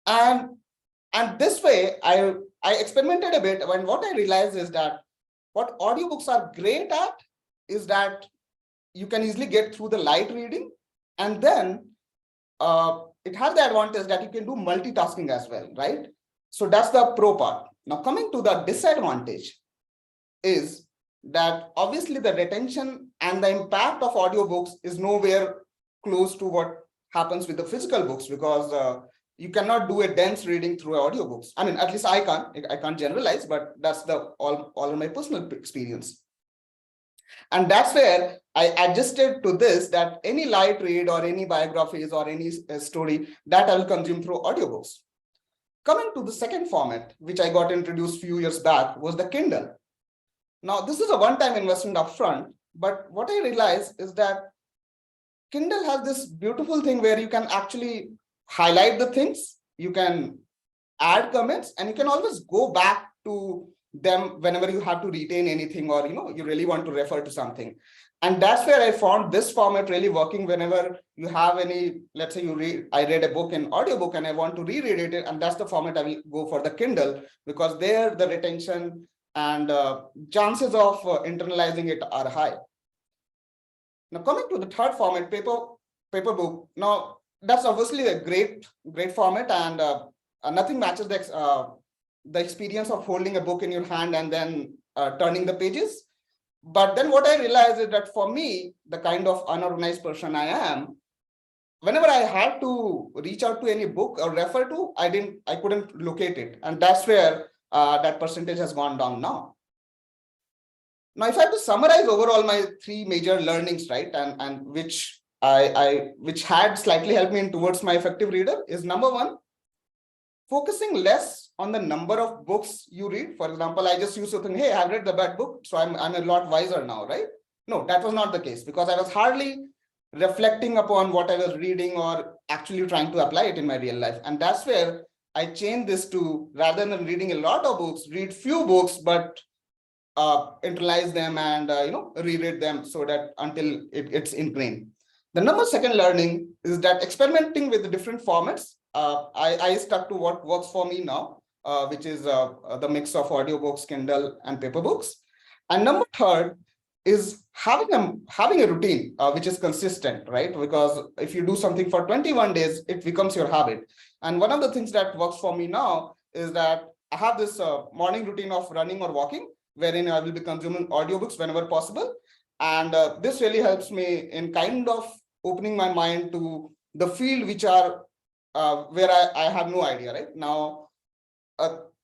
And this way, I experimented a bit, and what I realized is that what audiobooks are great at is that you can easily get through the light reading, and then it has the advantage that you can do multitasking as well, right? So that's the pro part. Now coming to the disadvantage is that obviously the retention and the impact of audiobooks is nowhere close to what happens with the physical books, because you cannot do a dense reading through audiobooks. I mean, at least I can't generalize, but that's all of my personal experience. And that's where I adjusted to this, that any light read or any biographies or any story that I will consume through audiobooks. Coming to the second format, which I got introduced a few years back, was the Kindle. Now, this is a one-time investment upfront, but what I realized is that Kindle has this beautiful thing where you can actually highlight the things, you can add comments, and you can always go back to them whenever you have to retain anything, or you really want to refer to something. And that's where I found this format really working whenever you have any, let's say I read a book in audiobook and I want to reread it, and that's the format I will go for the Kindle, because there the retention and chances of internalizing it are high. Now coming to the third format, paper book. Now that's obviously a great format, and nothing matches the experience of holding a book in your hand and then turning the pages. But then what I realized is that for me, the kind of unorganized person I am, whenever I had to reach out to any book or refer to, I couldn't locate it. And that's where that percentage has gone down now. Now, if I have to summarize overall my 3 major learnings, right, and which had slightly helped me in towards my effective reader, is number 1, focusing less on the number of books you read. For example, I just used to think, hey, I've read the bad book, so I'm a lot wiser now, right? No, that was not the case, because I was hardly reflecting upon what I was reading or actually trying to apply it in my real life. And that's where I changed this to, rather than reading a lot of books, read few books, but internalize them and reread them, so that until it's ingrained. The number 2nd learning is that experimenting with the different formats, I stuck to what works for me now, which is the mix of audiobooks, Kindle, and paper books. And number 3rd is having a routine which is consistent, right? Because if you do something for 21 days, it becomes your habit. And one of the things that works for me now is that I have this morning routine of running or walking, wherein I will be consuming audiobooks whenever possible. And this really helps me in kind of opening my mind to the field which are where I have no idea, right? Now,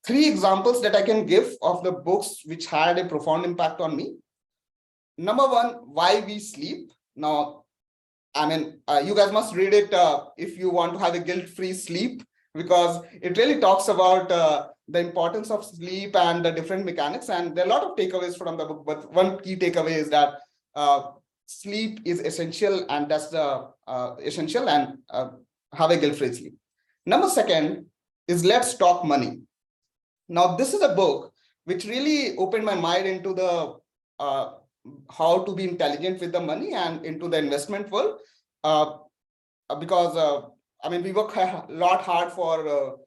3 examples that I can give of the books which had a profound impact on me. Number 1, Why We Sleep. Now, I mean, you guys must read it if you want to have a guilt-free sleep, because it really talks about the importance of sleep and the different mechanics. And there are a lot of takeaways from the book, but one key takeaway is that sleep is essential, and that's the essential, and have a guilt-free sleep. Number 2nd is Let's Talk Money. Now, this is a book which really opened my mind into the how to be intelligent with the money and into the investment world. Because I mean, we work a lot hard for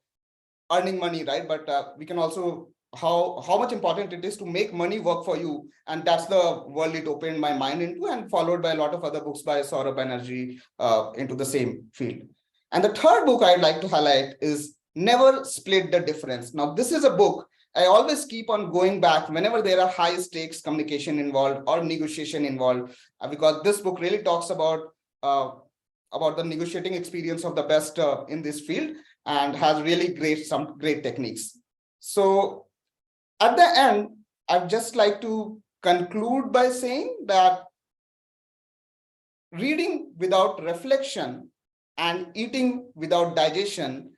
earning money, right? But we can also how much important it is to make money work for you, and that's the world it opened my mind into, and followed by a lot of other books by Saurabh Banerjee into the same field. And the third book I'd like to highlight is Never Split the Difference. Now, this is a book I always keep on going back whenever there are high stakes communication involved or negotiation involved, because this book really talks about the negotiating experience of the best in this field, and has really some great techniques. So at the end, I'd just like to conclude by saying that reading without reflection and eating without digestion,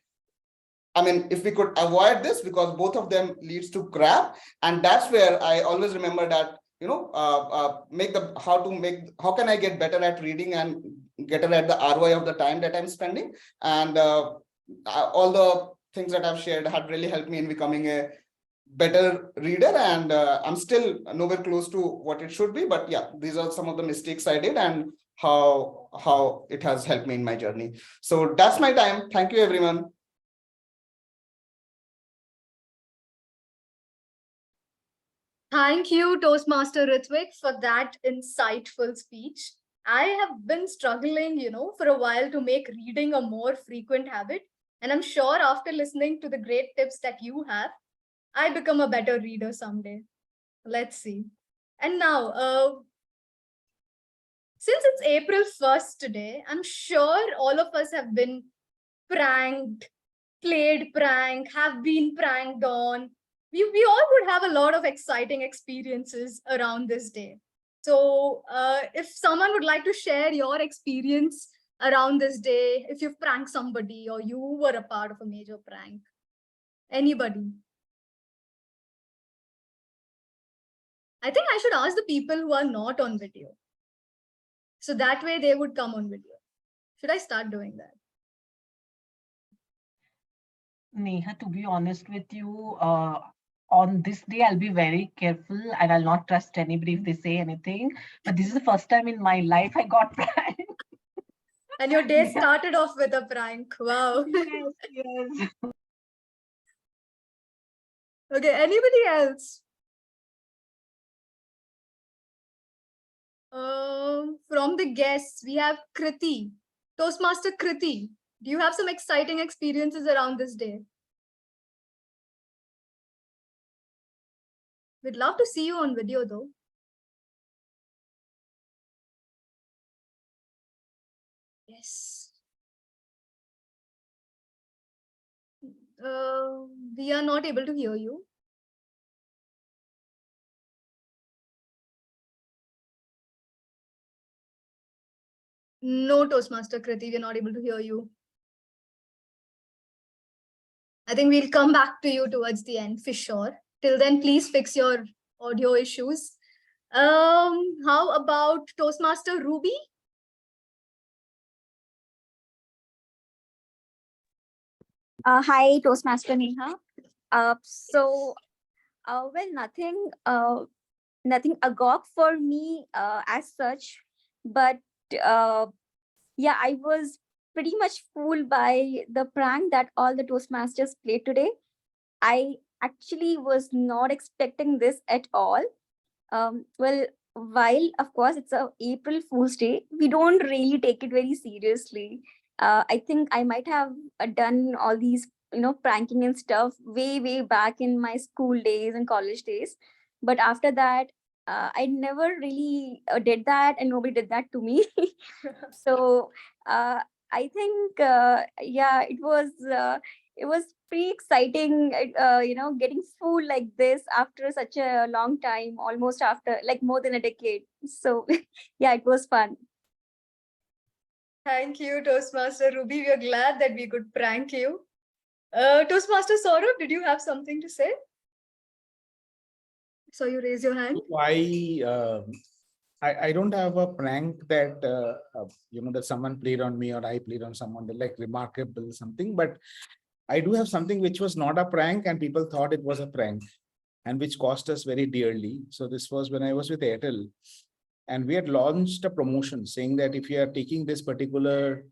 I mean, if we could avoid this, because both of them leads to crap, and that's where I always remember that, you know, how can I get better at reading and better at the ROI of the time that I'm spending, and all the things that I've shared had really helped me in becoming a better reader, and I'm still nowhere close to what it should be, but yeah, these are some of the mistakes I did and how it has helped me in my journey. So that's my time. Thank you, everyone. Thank you, Toastmaster Ritvik, for that insightful speech. I have been struggling, for a while to make reading a more frequent habit. And I'm sure after listening to the great tips that you have, I become a better reader someday. Let's see. And now, since it's April 1st today, I'm sure all of us have been pranked, played prank, have been pranked on. We all would have a lot of exciting experiences around this day. So if someone would like to share your experience around this day, if you've pranked somebody or you were a part of a major prank, anybody? I think I should ask the people who are not on video. So that way they would come on video. Should I start doing that? Neha, to be honest with you, on this day, I'll be very careful and I'll not trust anybody if they say anything. But this is the first time in my life I got pranked. And your day started off with a prank. Wow. Yes, yes. Okay, anybody else? From the guests, we have Kriti. Toastmaster Kriti, do you have some exciting experiences around this day? We'd love to see you on video though. Yes. We are not able to hear you. No, Toastmaster Kriti, we're not able to hear you. I think we'll come back to you towards the end for sure. Till then, please fix your audio issues. How about Toastmaster Ruby? Hi, Toastmaster Neha. Well, nothing agog for me as such, but yeah, I was pretty much fooled by the prank that all the Toastmasters played today. I actually was not expecting this at all. Well, while of course it's a April Fool's Day, we don't really take it very seriously. I think I might have done all these, pranking and stuff way back in my school days and college days. But after that, I never really did that, and nobody did that to me. So I think, yeah, it was pretty exciting, getting fooled like this after such a long time, almost after like more than a decade. So yeah, it was fun. Thank you, Toastmaster Ruby. We are glad that we could prank you. Toastmaster Saurabh, did you have something to say? So you raise your hand. I don't have a prank that that someone played on me or I played on someone, like remarkable something, but I do have something which was not a prank and people thought it was a prank. and which cost us very dearly. So this was when I was with Airtel, and we had launched a promotion saying that if you are taking this particular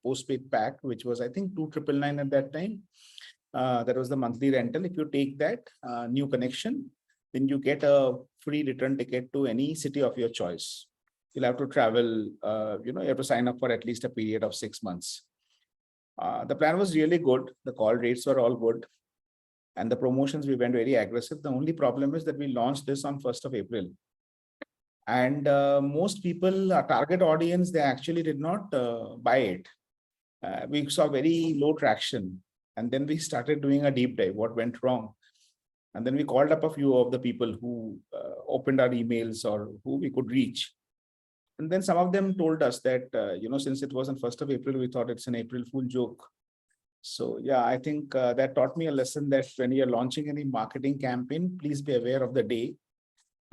postpaid pack, which was I think 2,999 at that time, that was the monthly rental. If you take that new connection, then you get a free return ticket to any city of your choice. You'll have to travel, you have to sign up for at least a period of 6 months. The plan was really good. The call rates were all good. And the promotions, we went very aggressive. The only problem is that we launched this on 1st of April. And most people, our target audience, they actually did not buy it. We saw very low traction. And then we started doing a deep dive, what went wrong. And then we called up a few of the people who opened our emails or who we could reach. And then some of them told us that, since it was on 1st of April, we thought it's an April Fool joke. So yeah, I think that taught me a lesson that when you're launching any marketing campaign, please be aware of the day.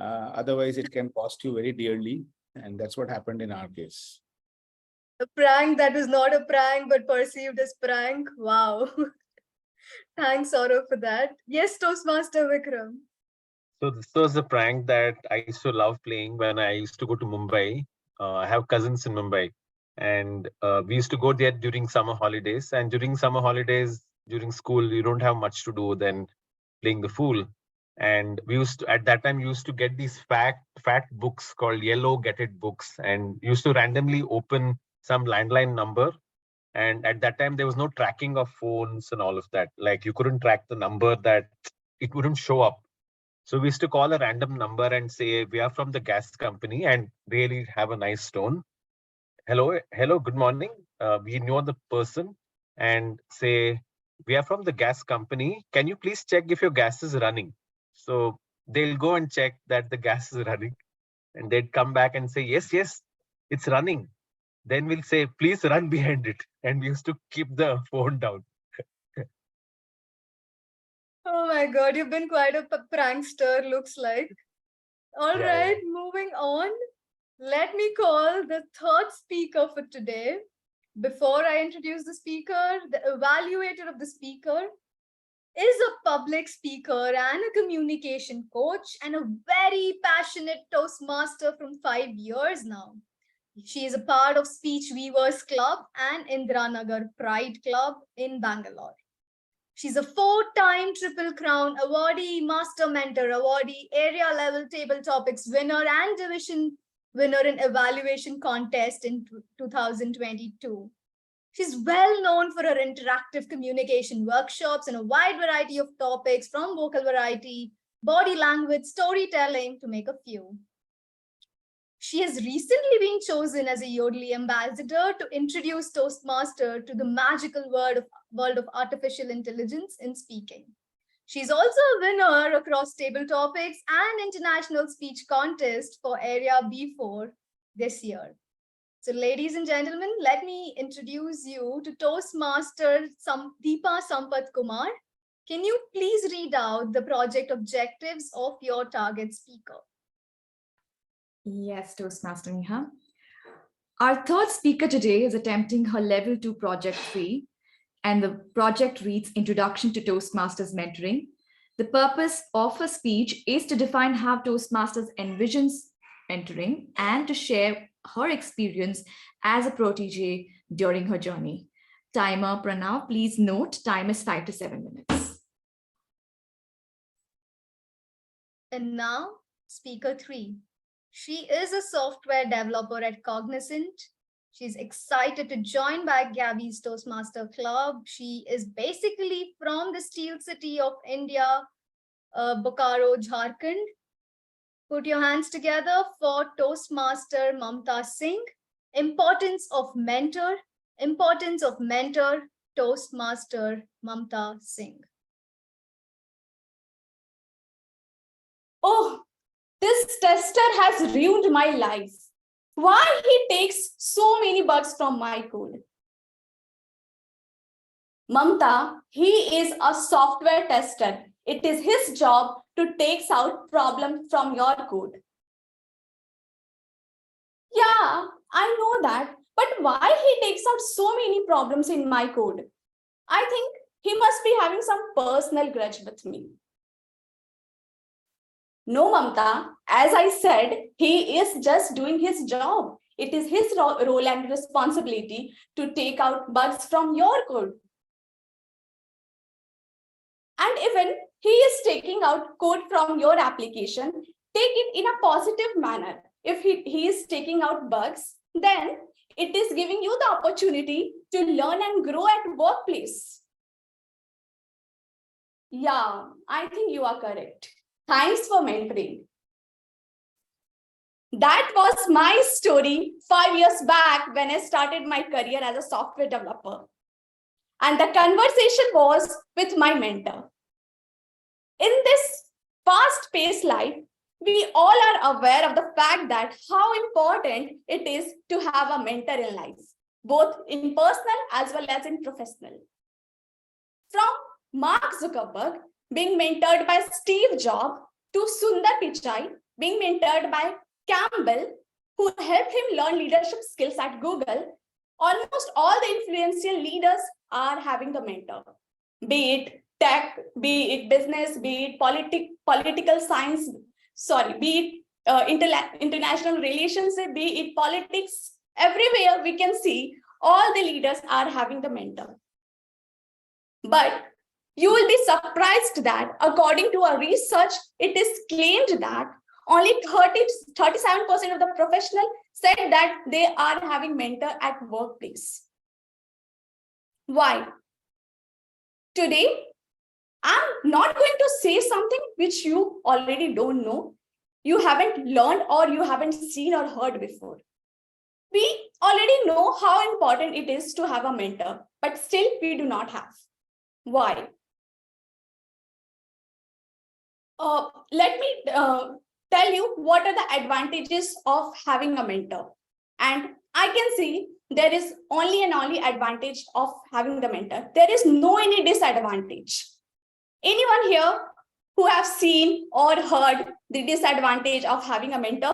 Otherwise, it can cost you very dearly. And that's what happened in our case. A prank that was not a prank, but perceived as prank. Wow. Thanks, Saurav, for that. Yes, Toastmaster Vikram. So this was a prank that I used to love playing when I used to go to Mumbai. I have cousins in Mumbai, and we used to go there during summer holidays. And during summer holidays, during school, you don't have much to do than playing the fool. And we used to, at that time, used to get these fat books called yellow get it books, and used to randomly open some landline number. And at that time, there was no tracking of phones and all of that. Like you couldn't track the number, that it wouldn't show up. So we used to call a random number and say, we are from the gas company, and really have a nice tone. Hello, good morning. We know the person and say, we are from the gas company. Can you please check if your gas is running? So they'll go and check that the gas is running, and they'd come back and say, yes, it's running. Then we'll say, please run behind it. And we used to keep the phone down. Oh my God, you've been quite a prankster, looks like. All right, moving on. Let me call the third speaker for today. Before I introduce the speaker, the evaluator of the speaker is a public speaker and a communication coach and a very passionate Toastmaster from 5 years now. She is a part of Speech Weavers Club and Indiranagar Pride Club in Bangalore. She's a 4-time Triple Crown awardee, Master Mentor awardee, area level table topics winner, and division winner in evaluation contest in 2022. She's well known for her interactive communication workshops and a wide variety of topics from vocal variety, body language, storytelling, to make a few. She has recently been chosen as a Yodlee ambassador to introduce Toastmaster to the magical world of artificial intelligence in speaking. She's also a winner across table topics and international speech contest for Area B4 this year. So ladies and gentlemen, let me introduce you to Toastmaster Deepa Sampath Kumar. Can you please read out the project objectives of your target speaker? Yes, Toastmaster Neha. Our third speaker today is attempting her level 2 project 3, and the project reads Introduction to Toastmasters Mentoring. The purpose of her speech is to define how Toastmasters envisions mentoring and to share her experience as a protege during her journey. Timer, Pranav, please note, time is 5 to 7 minutes. And now, speaker 3. She is a software developer at Cognizant. She's excited to join by Gabbys Toastmaster Club. She is basically from the Steel City of India, Bokaro, Jharkhand. Put your hands together for Toastmaster Mamta Singh. Importance of mentor, Toastmaster Mamta Singh. Oh, this tester has ruined my life. Why he takes so many bugs from my code? Mamta, he is a software tester. It is his job to take out problems from your code. Yeah, I know that. But why he takes out so many problems in my code? I think he must be having some personal grudge with me. No, Mamta, as I said, he is just doing his job. It is his role and responsibility to take out bugs from your code. And even he is taking out code from your application, take it in a positive manner. If he is taking out bugs, then it is giving you the opportunity to learn and grow at workplace. Yeah, I think you are correct. Thanks for mentoring. That was my story 5 years back when I started my career as a software developer. And the conversation was with my mentor. In this fast-paced life, we all are aware of the fact that how important it is to have a mentor in life, both in personal as well as in professional. From Mark Zuckerberg being mentored by Steve Jobs to Sundar Pichai being mentored by Campbell, who helped him learn leadership skills at Google, almost all the influential leaders are having a mentor, be it tech, be it business, be it political science, be it international relations, be it politics. Everywhere we can see all the leaders are having the mentor. But you will be surprised that according to our research, it is claimed that only 37% of the professionals said that they are having mentor at workplace. Why? Today, I'm not going to say something which you already don't know, you haven't learned or you haven't seen or heard before. We already know how important it is to have a mentor, but still we do not have. Why? Let me tell you what are the advantages of having a mentor. And I can see there is only and only advantage of having the mentor. There is no any disadvantage. Anyone here who have seen or heard the disadvantage of having a mentor?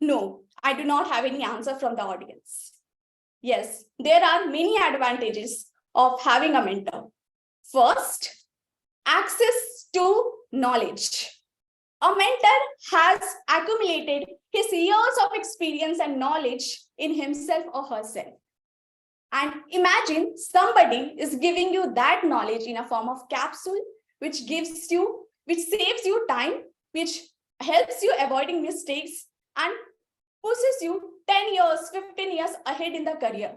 No, I do not have any answer from the audience. Yes, there are many advantages of having a mentor. First, access to knowledge. A mentor has accumulated his years of experience and knowledge in himself or herself. And imagine somebody is giving you that knowledge in a form of capsule, which saves you time, which helps you avoiding mistakes and pushes you 10 years, 15 years ahead in the career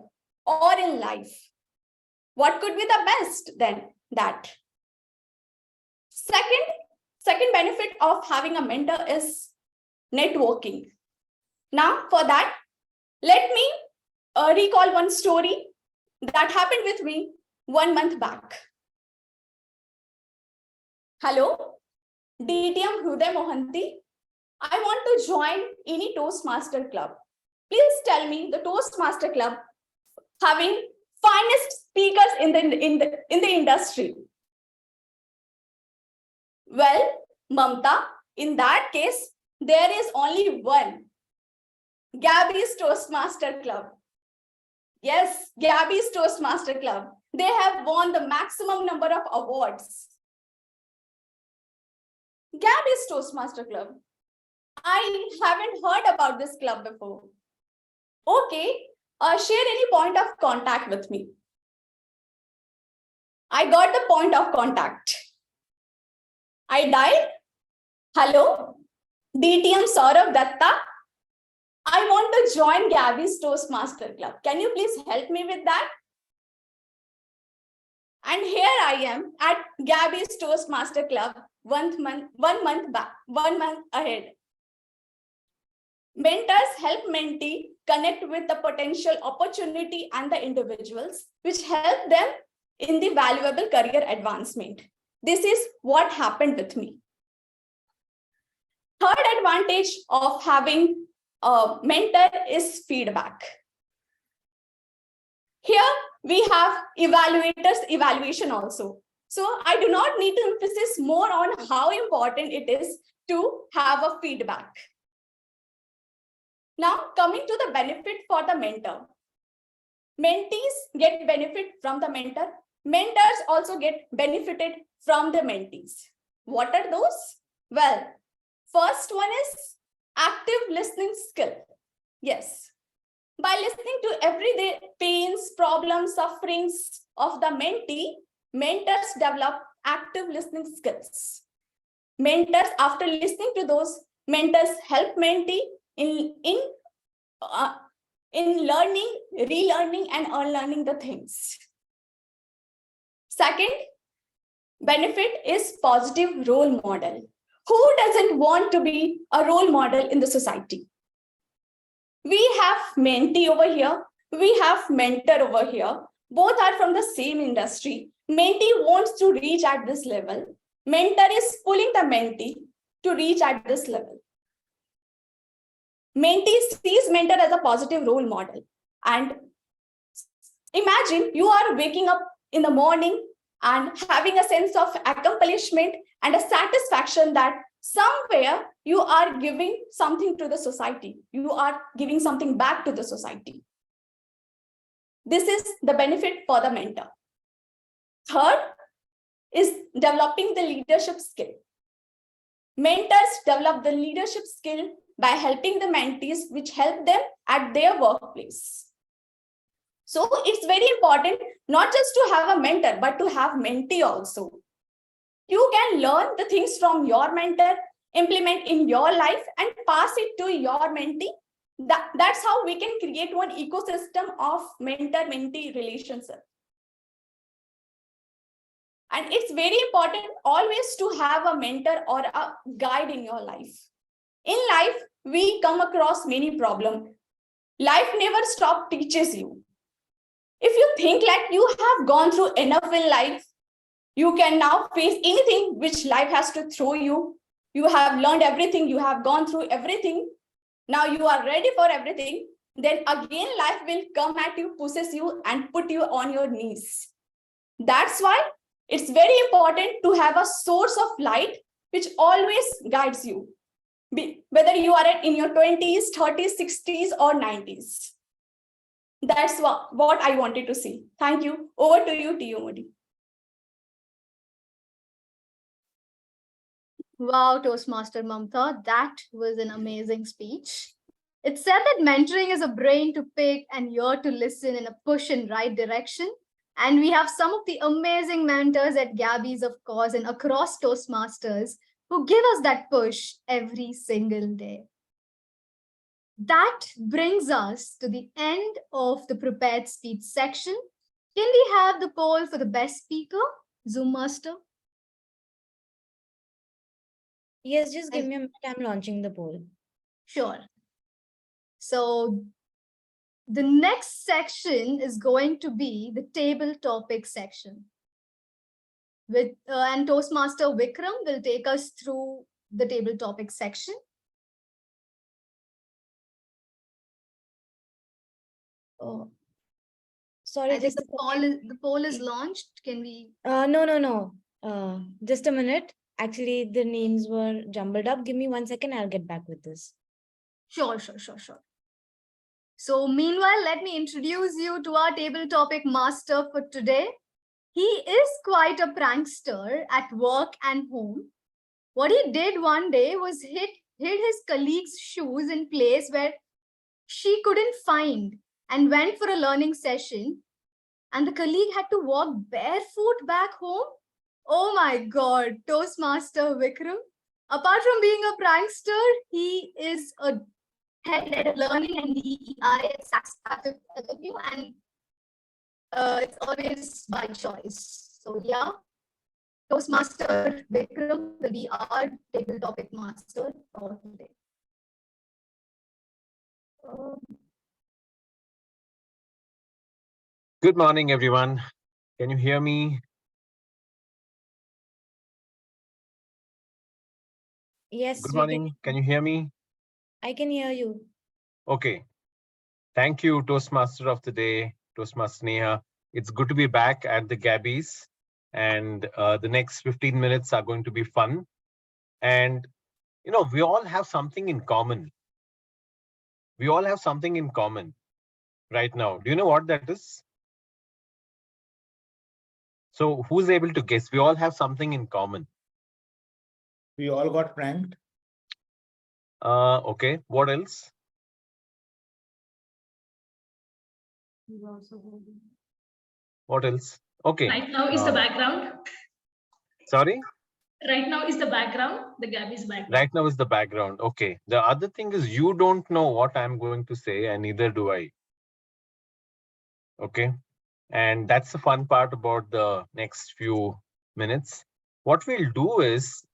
or in life. What could be the best then? That. Second benefit of having a mentor is networking. Now, for that, let me recall one story that happened with me 1 month back. Hello, DTM Hruday Mohanty. I want to join any Toastmaster club. Please tell me the Toastmaster club having finest speakers in the industry. Well, Mamta, in that case, there is only one. Gabbys Toastmaster Club. Yes, Gabbys Toastmaster Club. They have won the maximum number of awards. Gabbys Toastmaster Club. I haven't heard about this club before. Okay, share any point of contact with me. I got the point of contact. I dialed. Hello, DTM Saurabh Datta. I want to join Gabbys Toastmaster Club. Can you please help me with that? And here I am at Gabbys Toastmaster Club 1 month back, 1 month ahead. Mentors help mentee connect with the potential opportunity and the individuals, which help them in the valuable career advancement. This is what happened with me. Third advantage of having a mentor is feedback. Here we have evaluators evaluation also. So I do not need to emphasize more on how important it is to have a feedback. Now coming to the benefit for the mentor. Mentees get benefit from the mentor. Mentors also get benefited from the mentees. What are those? Well, first one is active listening skill. Yes. By listening to everyday pains, problems, sufferings of the mentee, mentors develop active listening skills. Mentors, after listening to those, mentors help mentee in learning, relearning, and unlearning the things. Second benefit is positive role model. Who doesn't want to be a role model in the society? We have mentee over here. We have mentor over here. Both are from the same industry. Mentee wants to reach at this level. Mentor is pulling the mentee to reach at this level. Mentee sees mentor as a positive role model. And imagine you are waking up in the morning and having a sense of accomplishment and a satisfaction that somewhere you are giving something to the society. You are giving something back to the society. This is the benefit for the mentor. Third is developing the leadership skill. Mentors develop the leadership skill by helping the mentees, which help them at their workplace. So it's very important not just to have a mentor, but to have mentee also. You can learn the things from your mentor, implement in your life, and pass it to your mentee. That's how we can create one ecosystem of mentor-mentee relationship. And it's very important always to have a mentor or a guide in your life. In life, we come across many problems. Life never stops teaches you. If you think like you have gone through enough in life, you can now face anything which life has to throw you. You have learned everything, you have gone through everything. Now you are ready for everything. Then again, life will come at you, pushes you, and put you on your knees. That's why it's very important to have a source of light which always guides you. Whether you are in your 20s, 30s, 60s, or 90s. That's what I wanted to see. Thank you. Over to you, T.U. Modi. Wow, Toastmaster Mamta, that was an amazing speech. It said that mentoring is a brain to pick and ear to listen in a push in right direction. And we have some of the amazing mentors at Gabbys, of course, and across Toastmasters who give us that push every single day. That brings us to the end of the prepared speech section. Can we have the poll for the best speaker, Zoom Master? Yes, just give me a minute. I'm launching the poll. Sure. So the next section is going to be the table topic section. And Toastmaster Vikram will take us through the table topic section. Oh, sorry. I think the poll is launched. Can we? No. Just a minute. Actually, the names were jumbled up. Give me 1 second. I'll get back with this. Sure. So meanwhile, let me introduce you to our table topic master for today. He is quite a prankster at work and home. What he did one day was hid his colleague's shoes in place where she couldn't find and went for a learning session. And the colleague had to walk barefoot back home. Oh my God, Toastmaster Vikram. Apart from being a prankster, he is a head at learning and DEI at Saxative Academy, and it's always by choice. So yeah, Toastmaster Vikram will be our table topic master for today. Good morning, everyone. Can you hear me? Yes. Good morning. Can you hear me? I can hear you. Okay. Thank you, Toastmaster of the Day, Toastmaster Neha. It's good to be back at the Gabbys. And the next 15 minutes are going to be fun. And, you know, we all have something in common. We all have something in common right now. Do you know what that is? So who's able to guess? We all have something in common. We all got pranked. Okay, what else? What else? Okay. Right now is the background. Sorry? Right now is the background, the Gabbys background. Right now is the background. Okay. The other thing is you don't know what I'm going to say, and neither do I. Okay. And that's the fun part about the next few minutes. What we'll do is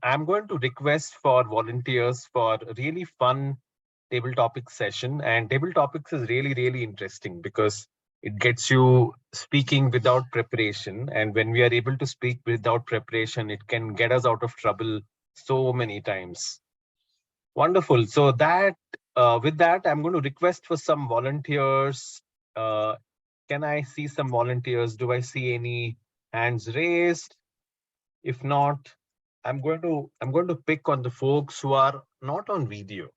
I'm going to request for volunteers for a really fun table topics session. And table topics is really, really interesting because it gets you speaking without preparation. And when we are able to speak without preparation, it can get us out of trouble so many times. Wonderful. So that with that, I'm going to request for some volunteers. Can I see some volunteers? Do I see any hands raised? If not, I'm going to pick on the folks who are not on video.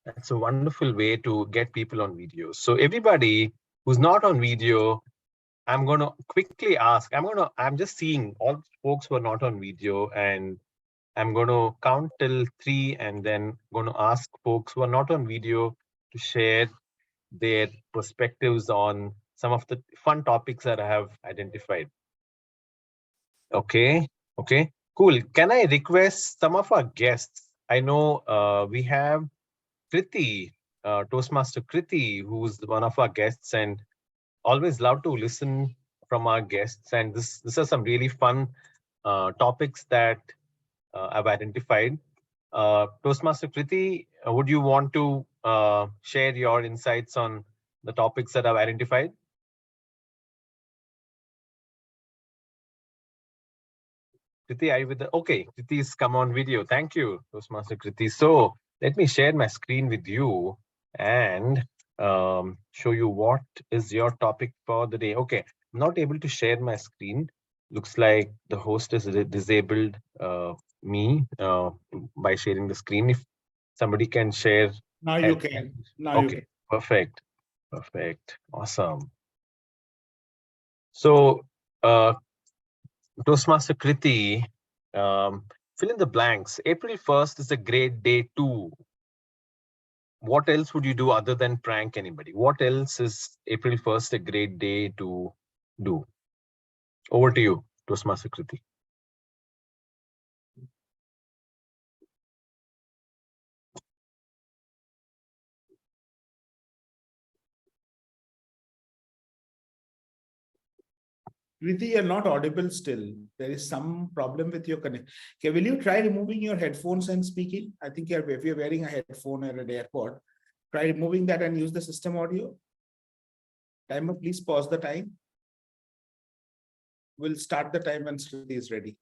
That's a wonderful way to get people on video. So everybody who's not on video, I'm going to quickly ask. I'm just seeing all folks who are not on video, and I'm going to count till 3 and then going to ask folks who are not on video to share their perspectives on some of the fun topics that I have identified. Okay, cool. Can I request some of our guests? I know we have Kriti, Toastmaster Kriti, who's one of our guests, and always love to listen from our guests. And this are some really fun topics that I've identified. Toastmaster Kriti, would you want to share your insights on the topics that I've identified? Kriti, are you with the? Okay, Kriti's come on video. Thank you, Toastmaster Kriti. So let me share my screen with you and show you what is your topic for the day. Okay, I'm not able to share my screen. Looks like the host has disabled me by sharing the screen. If somebody can share. Now you can. Now you can. Perfect. Awesome. So Toastmaster Kriti, fill in the blanks. April 1st is a great day too. What else would you do other than prank anybody? What else is April 1st a great day to do? Over to you, Toastmaster Kriti. Kriti, you're not audible still. There is some problem with your connection. Okay, will you try removing your headphones and speaking? I think if you're wearing a headphone at an airport, try removing that and use the system audio. Timer, please pause the time. We'll start the time when Kriti is ready.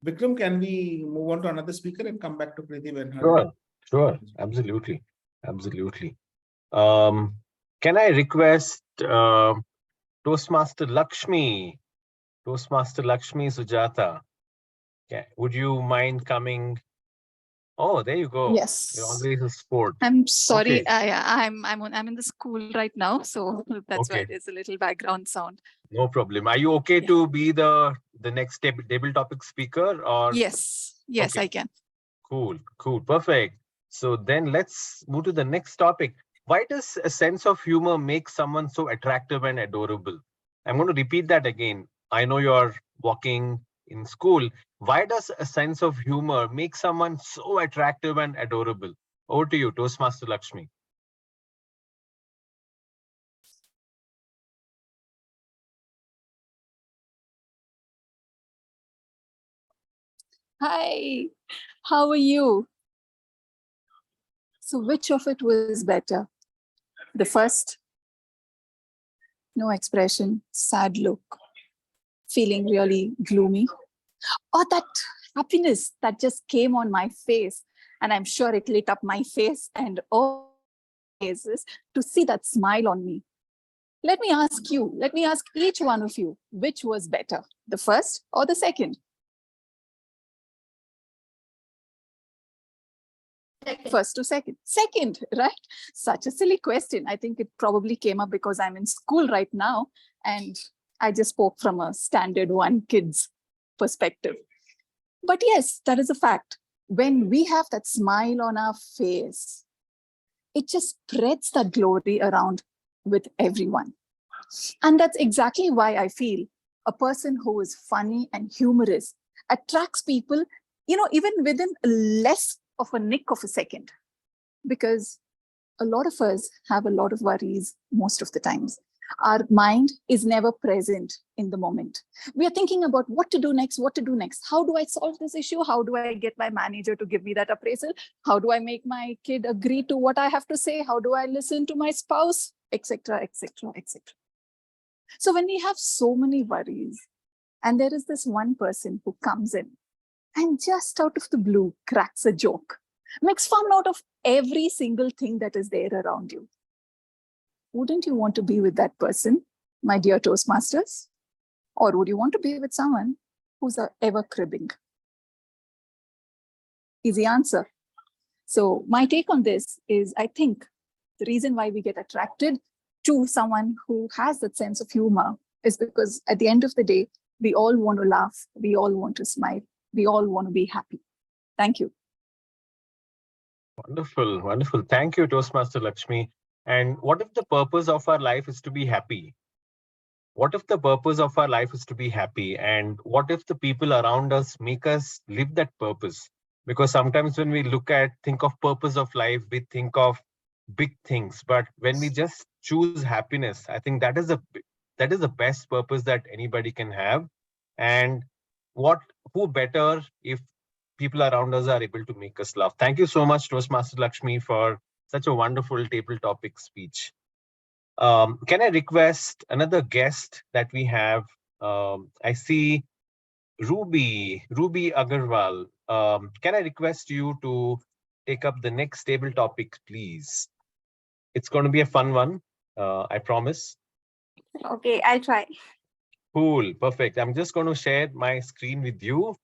Vikram, can we move on to another speaker and come back to Kriti when her? Sure, absolutely. Can I request Toastmaster Lakshmi? Toastmaster Lakshmi Sujata. Okay. Would you mind coming? Oh, there you go. Yes. You're always a sport. I'm sorry. Okay. I'm in the school right now, so that's why Okay. there's a little background sound. No problem. Are you okay to be the next table topic speaker? Or Yes, Okay. I can. Cool, perfect. So then let's move to the next topic. Why does a sense of humor make someone so attractive and adorable? I'm going to repeat that again. I know you're walking in school. Why does a sense of humor make someone so attractive and adorable? Over to you, Toastmaster Lakshmi. Hi, how are you? So which of it was better? The first? No expression, sad look, feeling really gloomy. Or that happiness that just came on my face, and I'm sure it lit up my face and all faces to see that smile on me. Let me ask each one of you, which was better, the first or the second? First to second. Second, right? Such a silly question. I think it probably came up because I'm in school right now and I just spoke from a standard one kid's perspective. But yes, that is a fact. When we have that smile on our face, it just spreads that glory around with everyone. And that's exactly why I feel a person who is funny and humorous attracts people, even within less of a nick of a second. Because a lot of us have a lot of worries most of the times. Our mind is never present in the moment. We are thinking about what to do next. How do I solve this issue? How do I get my manager to give me that appraisal? How do I make my kid agree to what I have to say? How do I listen to my spouse? Etc., etc., etc. So when we have so many worries, and there is this one person who comes in and just out of the blue cracks a joke, makes fun out of every single thing that is there around you. Wouldn't you want to be with that person, my dear Toastmasters? Or would you want to be with someone who's ever cribbing? Easy answer. So my take on this is, I think the reason why we get attracted to someone who has that sense of humor is because at the end of the day, we all want to laugh, we all want to smile, we all want to be happy. Thank you. Wonderful, wonderful. Thank you, Toastmaster Lakshmi. And what if the purpose of our life is to be happy? What if the purpose of our life is to be happy? And what if the people around us make us live that purpose? Because sometimes when we think of purpose of life, we think of big things. But when we just choose happiness, I think that is the best purpose that anybody can have. And who better if people around us are able to make us laugh? Thank you so much, Toastmaster Lakshmi, for such a wonderful table topic speech. Can I request another guest that we have? I see Ruby Agarwal. Can I request you to take up the next table topic, please? It's going to be a fun one, I promise. Okay, I'll try. Cool, perfect. I'm just going to share my screen with you,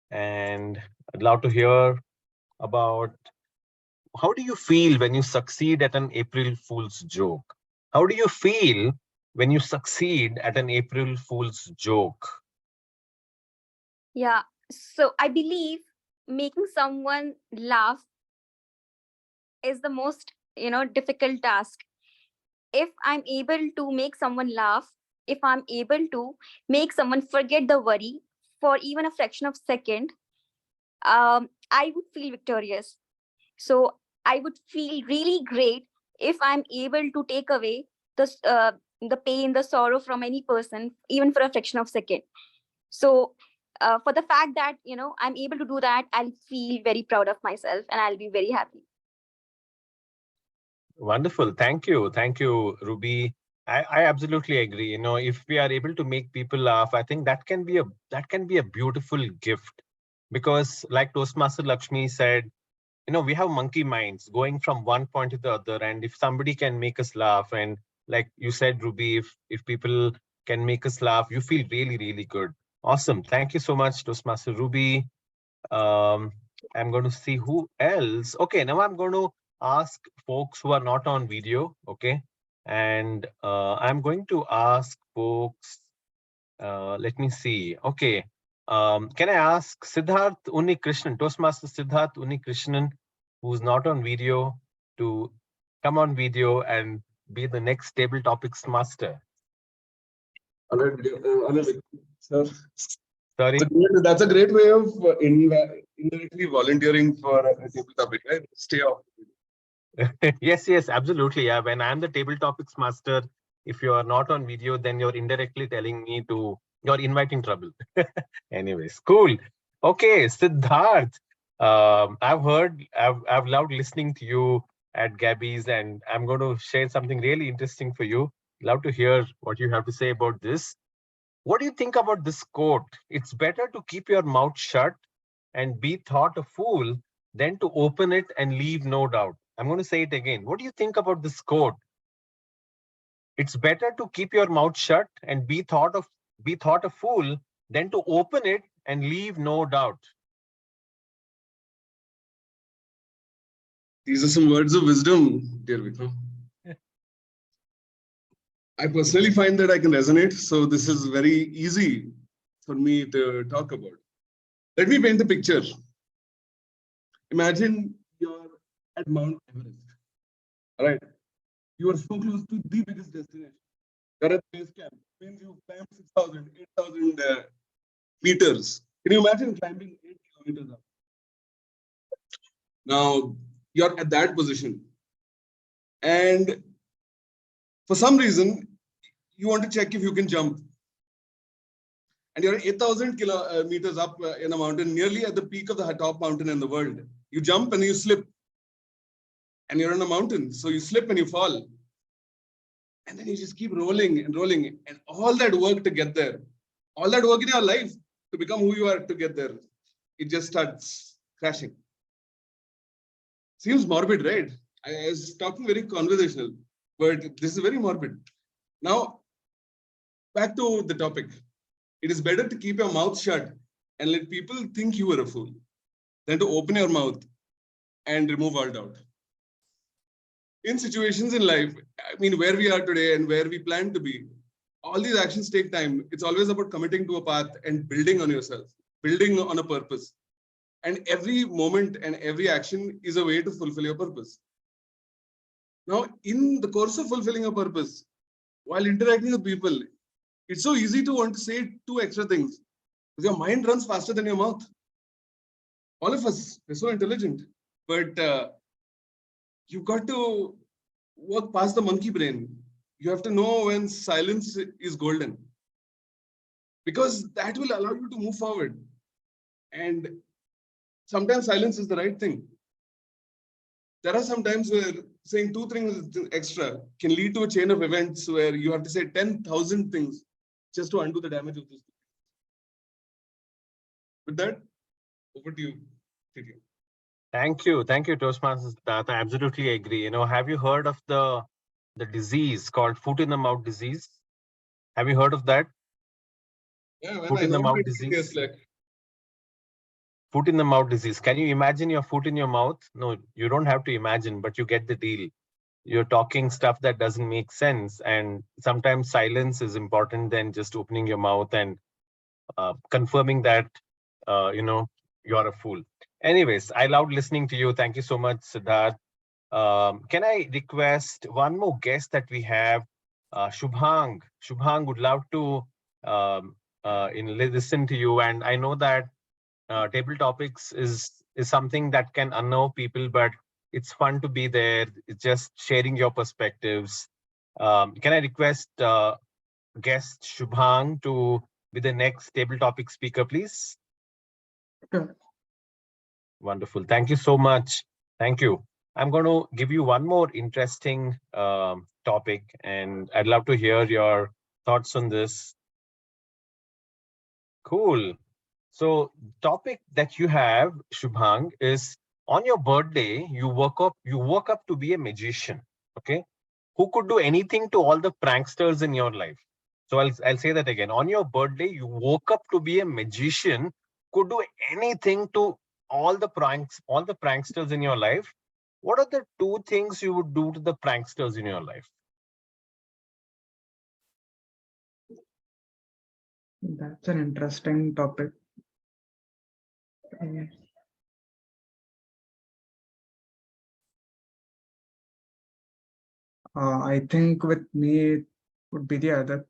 and I'd love to hear about how do you feel when you succeed at an April Fool's joke? How do you feel when you succeed at an April Fool's joke? Yeah, so I believe making someone laugh is the most, difficult task. If I'm able to make someone laugh, if I'm able to make someone forget the worry for even a fraction of a second, I would feel victorious. So I would feel really great if I'm able to take away the pain, the sorrow from any person, even for a fraction of a second. So for the fact that, I'm able to do that, I'll feel very proud of myself and I'll be very happy. Wonderful. Thank you. Thank you, Ruby. I absolutely agree. If we are able to make people laugh, I think that can be a beautiful gift. Because like Toastmaster Lakshmi said, we have monkey minds going from one point to the other. And if somebody can make us laugh, and like you said, Ruby, if people can make us laugh, you feel really, really good. Awesome. Thank you so much, Toastmaster Ruby. I'm going to see who else. Okay, now I'm going to ask folks who are not on video. Okay. And I'm going to ask folks, let me see. Okay. Can I ask Siddharth Unikrishnan, Toastmaster Siddharth Unikrishnan, who's not on video, to come on video and be the next table topics master? Sir. Sorry. That's a great way of indirectly volunteering for a table topic, right? Stay off. Yes, absolutely. Yeah. When I'm the table topics master, if you are not on video, then you're indirectly telling me you're inviting trouble. Anyways, cool. Okay, Siddharth. I've loved listening to you at Gabbys, and I'm going to share something really interesting for you. Love to hear what you have to say about this. What do you think about this quote? It's better to keep your mouth shut and be thought a fool than to open it and leave no doubt. I'm going to say it again. What do you think about this quote? It's better to keep your mouth shut and be thought a fool than to open it and leave no doubt. These are some words of wisdom, dear Vikram. I personally find that I can resonate. So this is very easy for me to talk about. Let me paint the picture. Imagine you're at Mount Everest. All right. You are so close to the biggest destination. You're at base camp. Means you climb 6,000, 8,000 meters. Can you imagine climbing 8 kilometers up? Now you're at that position. And for some reason, you want to check if you can jump. And you're 8,000 meters up in a mountain, nearly at the peak of the top mountain in the world. You jump and you slip. And you're on a mountain, so you slip and you fall. And then you just keep rolling and rolling. And all that work to get there, all that work in your life to become who you are to get there, it just starts crashing. Seems morbid, right? I was talking very conversational, but this is very morbid. Now, back to the topic. It is better to keep your mouth shut and let people think you were a fool than to open your mouth and remove all doubt. In situations in life, I mean, where we are today and where we plan to be, all these actions take time. It's always about committing to a path and building on yourself, building on a purpose. And every moment and every action is a way to fulfill your purpose. Now, in the course of fulfilling a purpose, while interacting with people, it's so easy to want to say 2 extra things because your mind runs faster than your mouth. All of us, we're so intelligent, but you've got to work past the monkey brain. You have to know when silence is golden, because that will allow you to move forward. And sometimes silence is the right thing. There are some times where saying 2 things extra can lead to a chain of events where you have to say 10,000 things just to undo the damage of this. With that, over to you, Titi. Thank you, Toastmasters. That I absolutely agree. You know, have you heard of the disease called foot in the mouth disease? Have you heard of that? Yeah, Foot in the mouth disease. Foot in the mouth disease. Can you imagine your foot in your mouth? No, you don't have to imagine, but you get the deal. You're talking stuff that doesn't make sense, and sometimes silence is important than just opening your mouth and confirming that you know, you're a fool. Anyways, I loved listening to you. Thank you so much, Siddharth. Can I request one more guest that we have? Shubhang. Shubhang would love to listen to you, and I know that table topics is something that can unnerve people, but it's fun to be there. It's just sharing your perspectives. Can I request guest Shubhang to be the next table topic speaker, please? Sure. Wonderful. Thank you so much. Thank you. I'm going to give you one more interesting topic, and I'd love to hear your thoughts on this. Cool. So, topic that you have, Shubhang, is on your birthday, you woke up to be a magician. Okay, who could do anything to all the pranksters in your life. So I'll say that again. On your birthday, you woke up to be a magician, could do anything to all the pranksters in your life. What are the 2 things you would do to the pranksters in your life? That's an interesting topic. I think with me it would be the other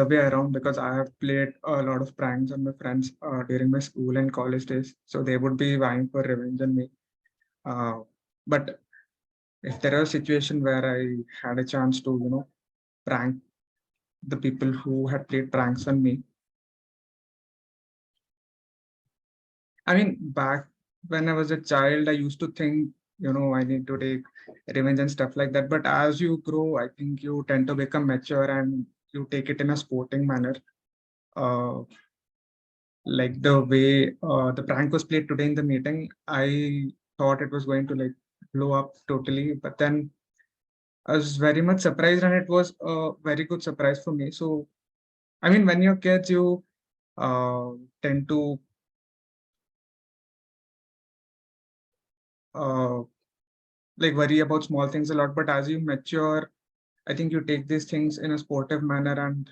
way around, because I have played a lot of pranks on my friends during my school and college days. So they would be vying for revenge on me. But if there was a situation where I had a chance to, you know, prank the people who had played pranks on me, I mean, back when I was a child, I used to think, you know, I need to take revenge and stuff like that. But as you grow, I think you tend to become mature and you take it in a sporting manner. Like the way the prank was played today in the meeting, I thought it was going to like blow up totally. But then I was very much surprised, and it was a very good surprise for me. So, I mean, when you're kids, you tend to like worry about small things a lot, but as you mature, I think you take these things in a sportive manner, and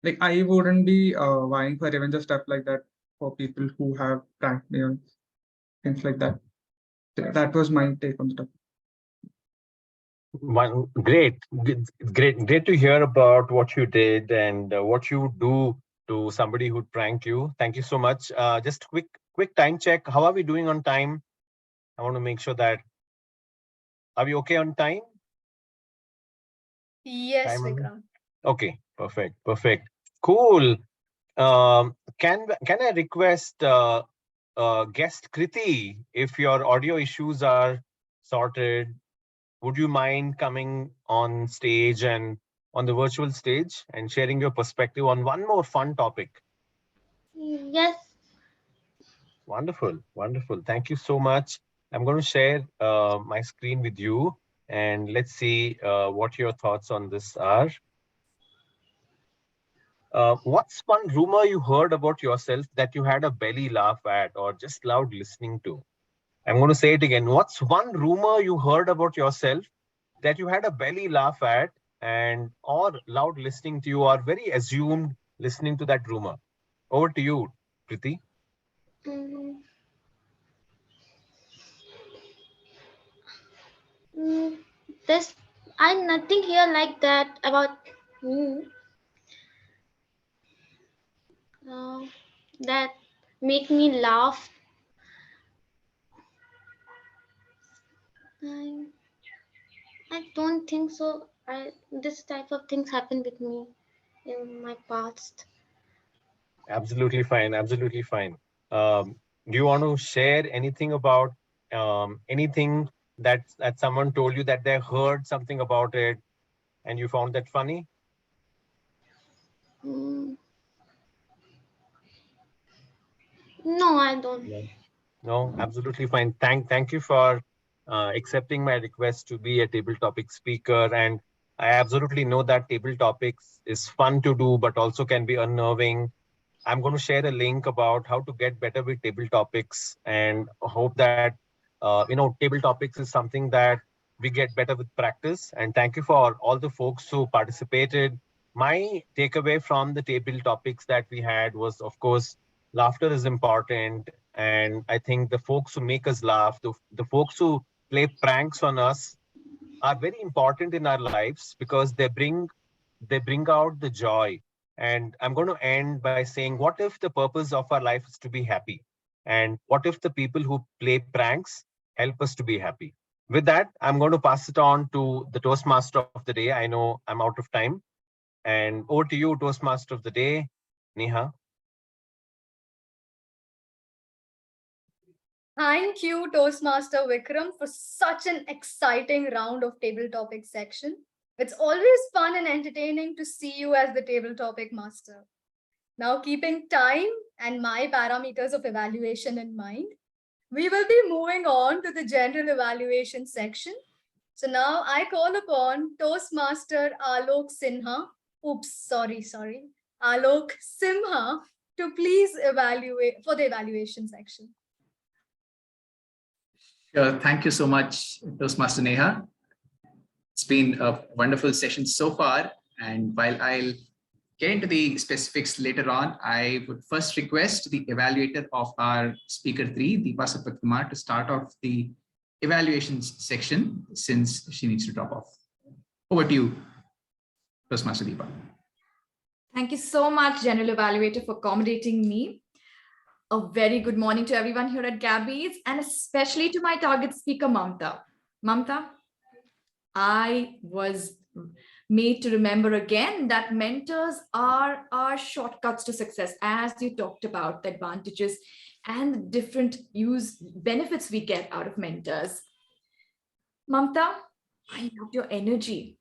like I wouldn't be vying for revenge or stuff like that for people who have pranked me or things like that. That was my take on stuff. Great, great to hear about what you did and what you do to somebody who'd prank you. Thank you so much. Just quick time check. How are we doing on time? I want to make sure that, are we okay on time? Yes, Time? Vikram. Okay, perfect. Cool. Can I request guest Kriti, if your audio issues are sorted, would you mind coming on stage and on the virtual stage and sharing your perspective on one more fun topic? Yes. Wonderful. Thank you so much. I'm going to share my screen with you, and let's see what your thoughts on this are. What's one rumor you heard about yourself that you had a belly laugh at or just loved listening to? I'm going to say it again. What's one rumor you heard about yourself that you had a belly laugh at and or loud listening to you, or very assumed listening to that rumor? Over to you, Priti. Mm, there's nothing here like that about me uh, that make me laugh. I don't think so. This type of things happen with me in my past. Absolutely fine. Do you want to share anything about anything that someone told you that they heard something about it and you found that funny? Mm, no, I don't. No, absolutely fine. Thank you for accepting my request to be a table topic speaker. And I absolutely know that table topics is fun to do, but also can be unnerving. I'm going to share a link about how to get better with table topics, and hope that table topics is something that we get better with practice. And thank you for all the folks who participated. My takeaway from the table topics that we had was, of course, laughter is important. And I think the folks who make us laugh, the folks who play pranks on us, are very important in our lives because they bring out the joy. And I'm going to end by saying, what if the purpose of our life is to be happy? And what if the people who play pranks help us to be happy? With that, I'm going to pass it on to the Toastmaster of the day. I know I'm out of time. And over to you, Toastmaster of the day, Neha. Thank you, Toastmaster Vikram, for such an exciting round of table topic section. It's always fun and entertaining to see you as the table topic master. Now, keeping time and my parameters of evaluation in mind, we will be moving on to the general evaluation section. So now I call upon Toastmaster Alok Sinha. Alok Simha, to please evaluate for the evaluation section. Sure. Thank you so much, Toastmaster Neha. It's been a wonderful session so far. And while I'll get into the specifics later on, I would first request the evaluator of our speaker 3, Deepa Sapatkumar, to start off the evaluations section since she needs to drop off. Over to you, Toastmaster Deepa. Thank you so much, General Evaluator, for accommodating me. A very good morning to everyone here at Gabbys, and especially to my target speaker, Mamta. Mamta, I was made to remember again that mentors are our shortcuts to success, as you talked about the advantages and the different benefits we get out of mentors. Mamta, I love your energy.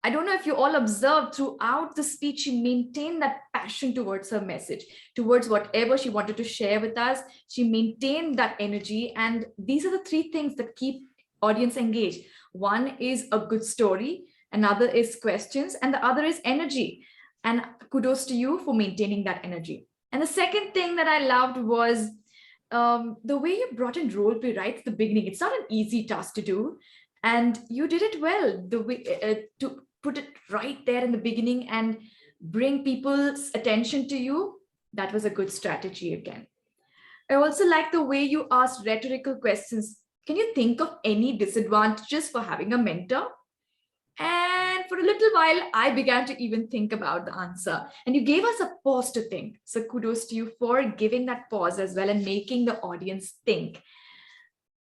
I don't know if you all observed throughout the speech, she maintained that passion towards her message, towards whatever she wanted to share with us. She maintained that energy. And these are the 3 things that keep audience engaged. One is a good story, another is questions, and the other is energy. And kudos to you for maintaining that energy. And the second thing that I loved was the way you brought in role play right at the beginning. It's not an easy task to do. And you did it well, the way to put it right there in the beginning and bring people's attention to you. That was a good strategy again. I also like the way you asked rhetorical questions. Can you think of any disadvantages for having a mentor? And for a little while, I began to even think about the answer. And you gave us a pause to think. So kudos to you for giving that pause as well and making the audience think.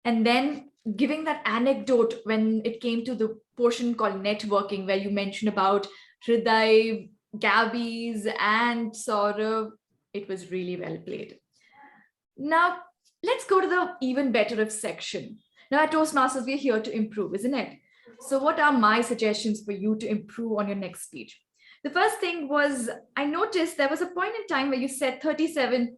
And then giving that anecdote when it came to the portion called networking, where you mentioned about Hriday, Gabbys, and Saurav. It was really well played. Now, let's go to the even better if section. Now, at Toastmasters, we're here to improve, isn't it? So what are my suggestions for you to improve on your next speech? The first thing was, I noticed there was a point in time where you said 37%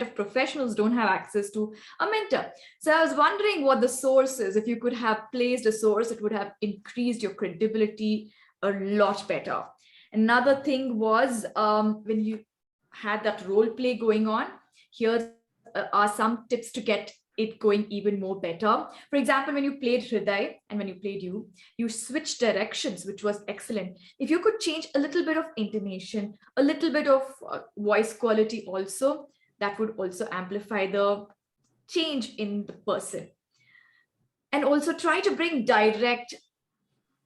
of professionals don't have access to a mentor. So I was wondering what the source is. If you could have placed a source, it would have increased your credibility a lot better. Another thing was when you had that role play going on, here are some tips to get it going even more better. For example, when you played Hriday and when you played you switched directions, which was excellent. If you could change a little bit of intonation, a little bit of voice quality also, that would also amplify the change in the person. And also try to bring direct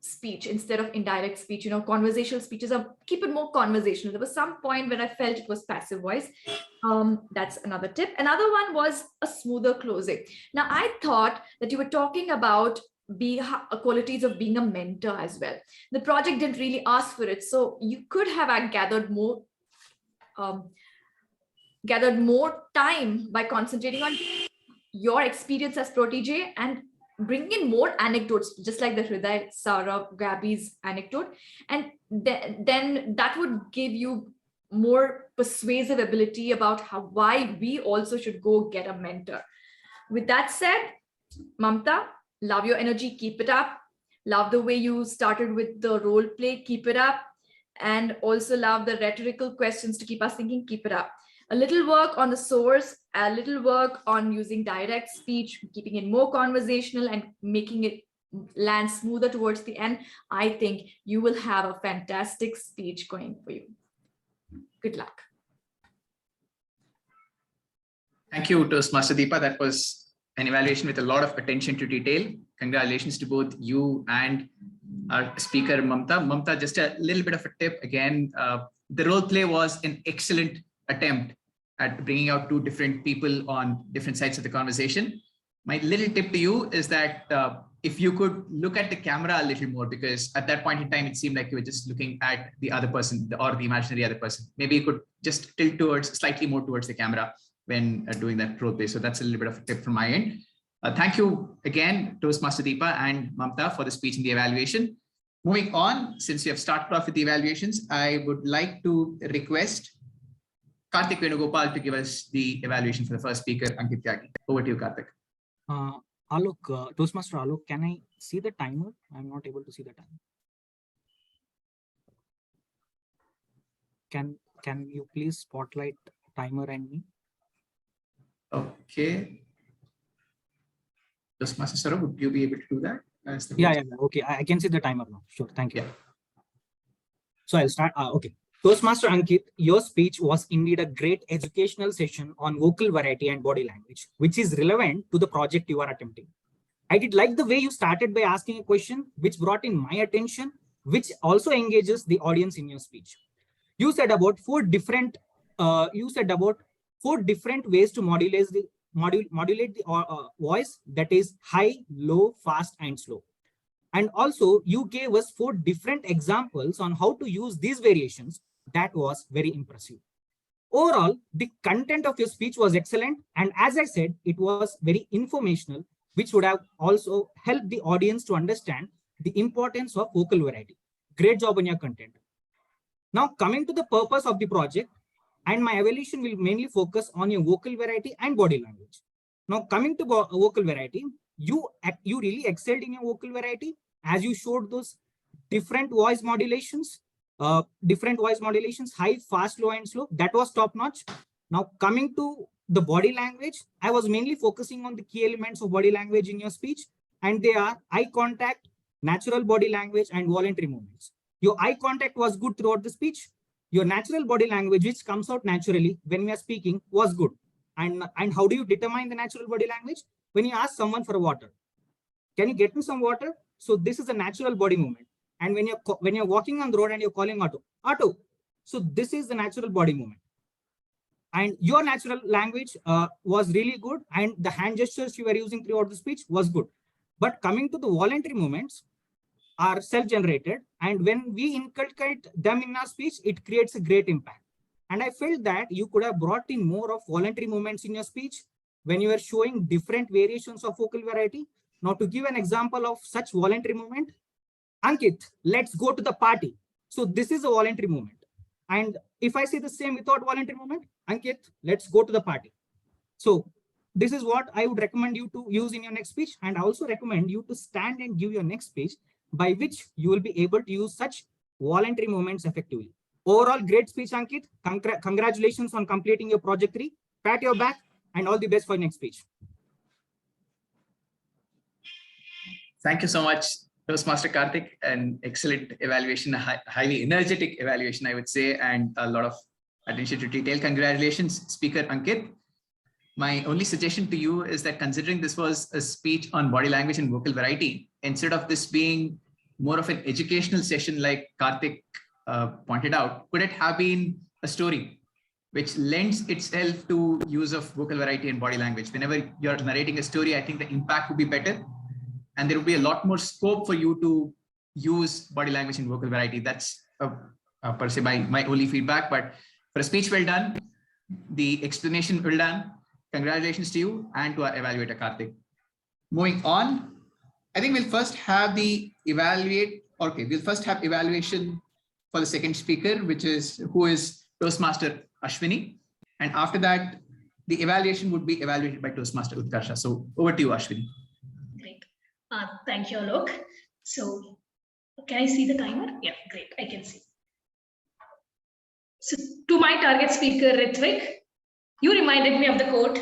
speech instead of indirect speech. You know, conversational speeches are, keep it more conversational. There was some point when I felt it was passive voice. That's another tip. Another one was a smoother closing. Now, I thought that you were talking about qualities of being a mentor as well. The project didn't really ask for it, so you could have gathered more time by concentrating on your experience as protege and bring in more anecdotes, just like the Hriday, Saurav, Gabbys anecdote. And then that would give you more persuasive ability about why we also should go get a mentor. With that said, Mamta, love your energy, keep it up. Love the way you started with the role play, keep it up. And also love the rhetorical questions to keep us thinking, keep it up. A little work on the source, a little work on using direct speech, keeping it more conversational and making it land smoother towards the end. I think you will have a fantastic speech going for you. Good luck. Thank you, Toastmaster Deepa. That was an evaluation with a lot of attention to detail. Congratulations to both you and our speaker, Mamta. Mamta, just a little bit of a tip. Again, the role play was an excellent attempt at bringing out two different people on different sides of the conversation. My little tip to you is that if you could look at the camera a little more, because at that point in time, it seemed like you were just looking at the other person or the imaginary other person. Maybe you could just tilt slightly more towards the camera when doing that role play. So that's a little bit of a tip from my end. Thank you again, Toastmaster Deepa and Mamta, for the speech and the evaluation. Moving on, since you have started off with the evaluations, I would like to request Karthik Venugopal to give us the evaluation for the first speaker, Ankit Tyagi. Over to you, Karthik. Alok, Toastmaster Alok, can I see the timer? I'm not able to see the timer. Can you please spotlight timer and me? Okay. Toastmaster Sarah, would you be able to do that? Yeah. Okay, I can see the timer now. Sure, thank you. Yeah. So I'll start. Okay. Toastmaster Ankit, your speech was indeed a great educational session on vocal variety and body language, which is relevant to the project you are attempting. I did like the way you started by asking a question which brought in my attention, which also engages the audience in your speech. You said about four different ways to modulate the voice, that is high, low, fast, and slow. And also you gave us 4 different examples on how to use these variations. That was very impressive. Overall, the content of your speech was excellent. And as I said, it was very informational, which would have also helped the audience to understand the importance of vocal variety. Great job on your content. Now coming to the purpose of the project, and my evaluation will mainly focus on your vocal variety and body language. Now coming to vocal variety, you really excelled in your vocal variety as you showed those different voice modulations, high, fast, low, and slow. That was top notch. Now coming to the body language, I was mainly focusing on the key elements of body language in your speech. and they are eye contact, natural body language, and voluntary movements. Your eye contact was good throughout the speech. Your natural body language, which comes out naturally when we are speaking, was good. And how do you determine the natural body language? When you ask someone for water, can you get me some water? So this is a natural body movement. And when you're walking on the road and you're calling auto, so this is the natural body movement. And your natural language was really good, and the hand gestures you were using throughout the speech was good. But coming to the voluntary movements are self-generated, and when we inculcate them in our speech, it creates a great impact. And I felt that you could have brought in more of voluntary movements in your speech when you were showing different variations of vocal variety. Now, to give an example of such voluntary movement, Ankit, let's go to the party. So this is a voluntary movement. And if I say the same without voluntary movement, Ankit, let's go to the party. So this is what I would recommend you to use in your next speech. And I also recommend you to stand and give your next speech, by which you will be able to use such voluntary movements effectively. Overall, great speech, Ankit. Congratulations on completing your project 3. Pat your back, and all the best for your next speech. Thank you so much, Toastmaster Karthik. An excellent evaluation, a highly energetic evaluation, I would say, and a lot of attention to detail. Congratulations, Speaker Ankit. My only suggestion to you is that, considering this was a speech on body language and vocal variety, instead of this being more of an educational session like Karthik pointed out, could it have been a story which lends itself to use of vocal variety and body language? Whenever you're narrating a story, I think the impact would be better, and there will be a lot more scope for you to use body language and vocal variety. That's per se my only feedback. But for a speech well done, the explanation well done, congratulations to you and to our evaluator, Karthik. Moving on, I think we'll first have we'll first have evaluation for the second speaker, who is Toastmaster Ashwini. And after that, the evaluation would be evaluated by Toastmaster Utkarsha. So over to you, Ashwini. Great. Thank you, Alok. So can I see the timer? Yeah, great. I can see. So to my target speaker, Ritvik, you reminded me of the quote,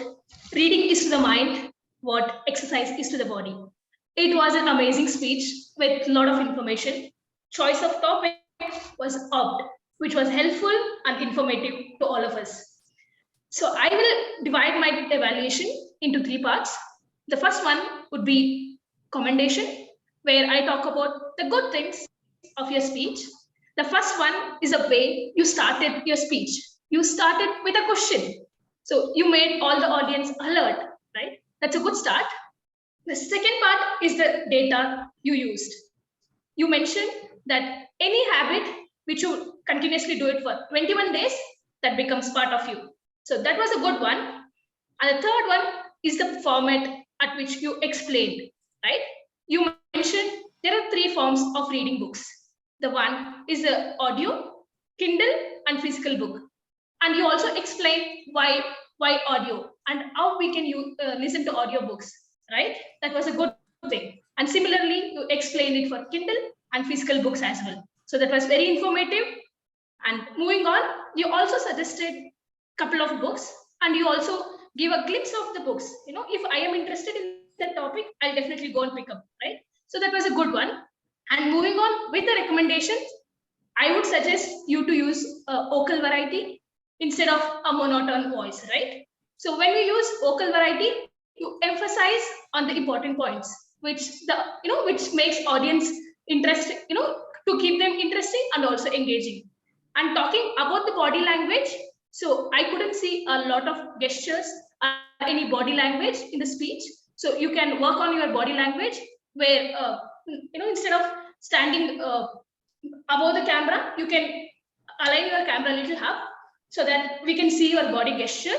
"Reading is to the mind what exercise is to the body." It was an amazing speech with a lot of information. Choice of topic was opt, which was helpful and informative to all of us. So I will divide my evaluation into 3 parts. The first one would be commendation, where I talk about the good things of your speech. The first one is the way you started your speech. You started with a question. So you made all the audience alert, right? That's a good start. The second part is the data you used. You mentioned that any habit which you continuously do it for 21 days, that becomes part of you. So that was a good one. And the third one is the format at which you explained, right? You mentioned there are 3 forms of reading books. The one is the audio, Kindle, and physical book. And you also explained why audio and how we can listen to audiobooks, right? That was a good thing. And similarly, you explained it for Kindle and physical books as well. So that was very informative. And moving on, you also suggested a couple of books, and you also give a glimpse of the books. You know, if I am interested in that topic, I'll definitely go and pick up, right? So that was a good one. And moving on with the recommendations, I would suggest you to use a vocal variety instead of a monotone voice, right? So when we use vocal variety, you emphasize on the important points, which makes audience interested, to keep them interesting and also engaging. And talking about the body language, so I couldn't see a lot of gestures or any body language in the speech. So you can work on your body language where, instead of standing above the camera, you can align your camera a little up so that we can see your body gesture,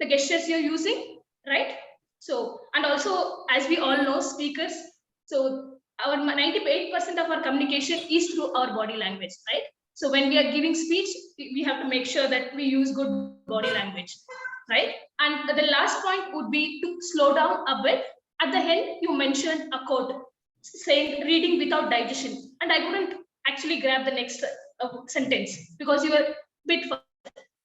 the gestures you're using, right? So, and also, as we all know, speakers, so our 98% of our communication is through our body language, right? So when we are giving speech, we have to make sure that we use good body language, right? And the last point would be to slow down a bit. At the end, you mentioned a quote saying "reading without digestion," and I couldn't actually grab the next sentence because you were a bit fast.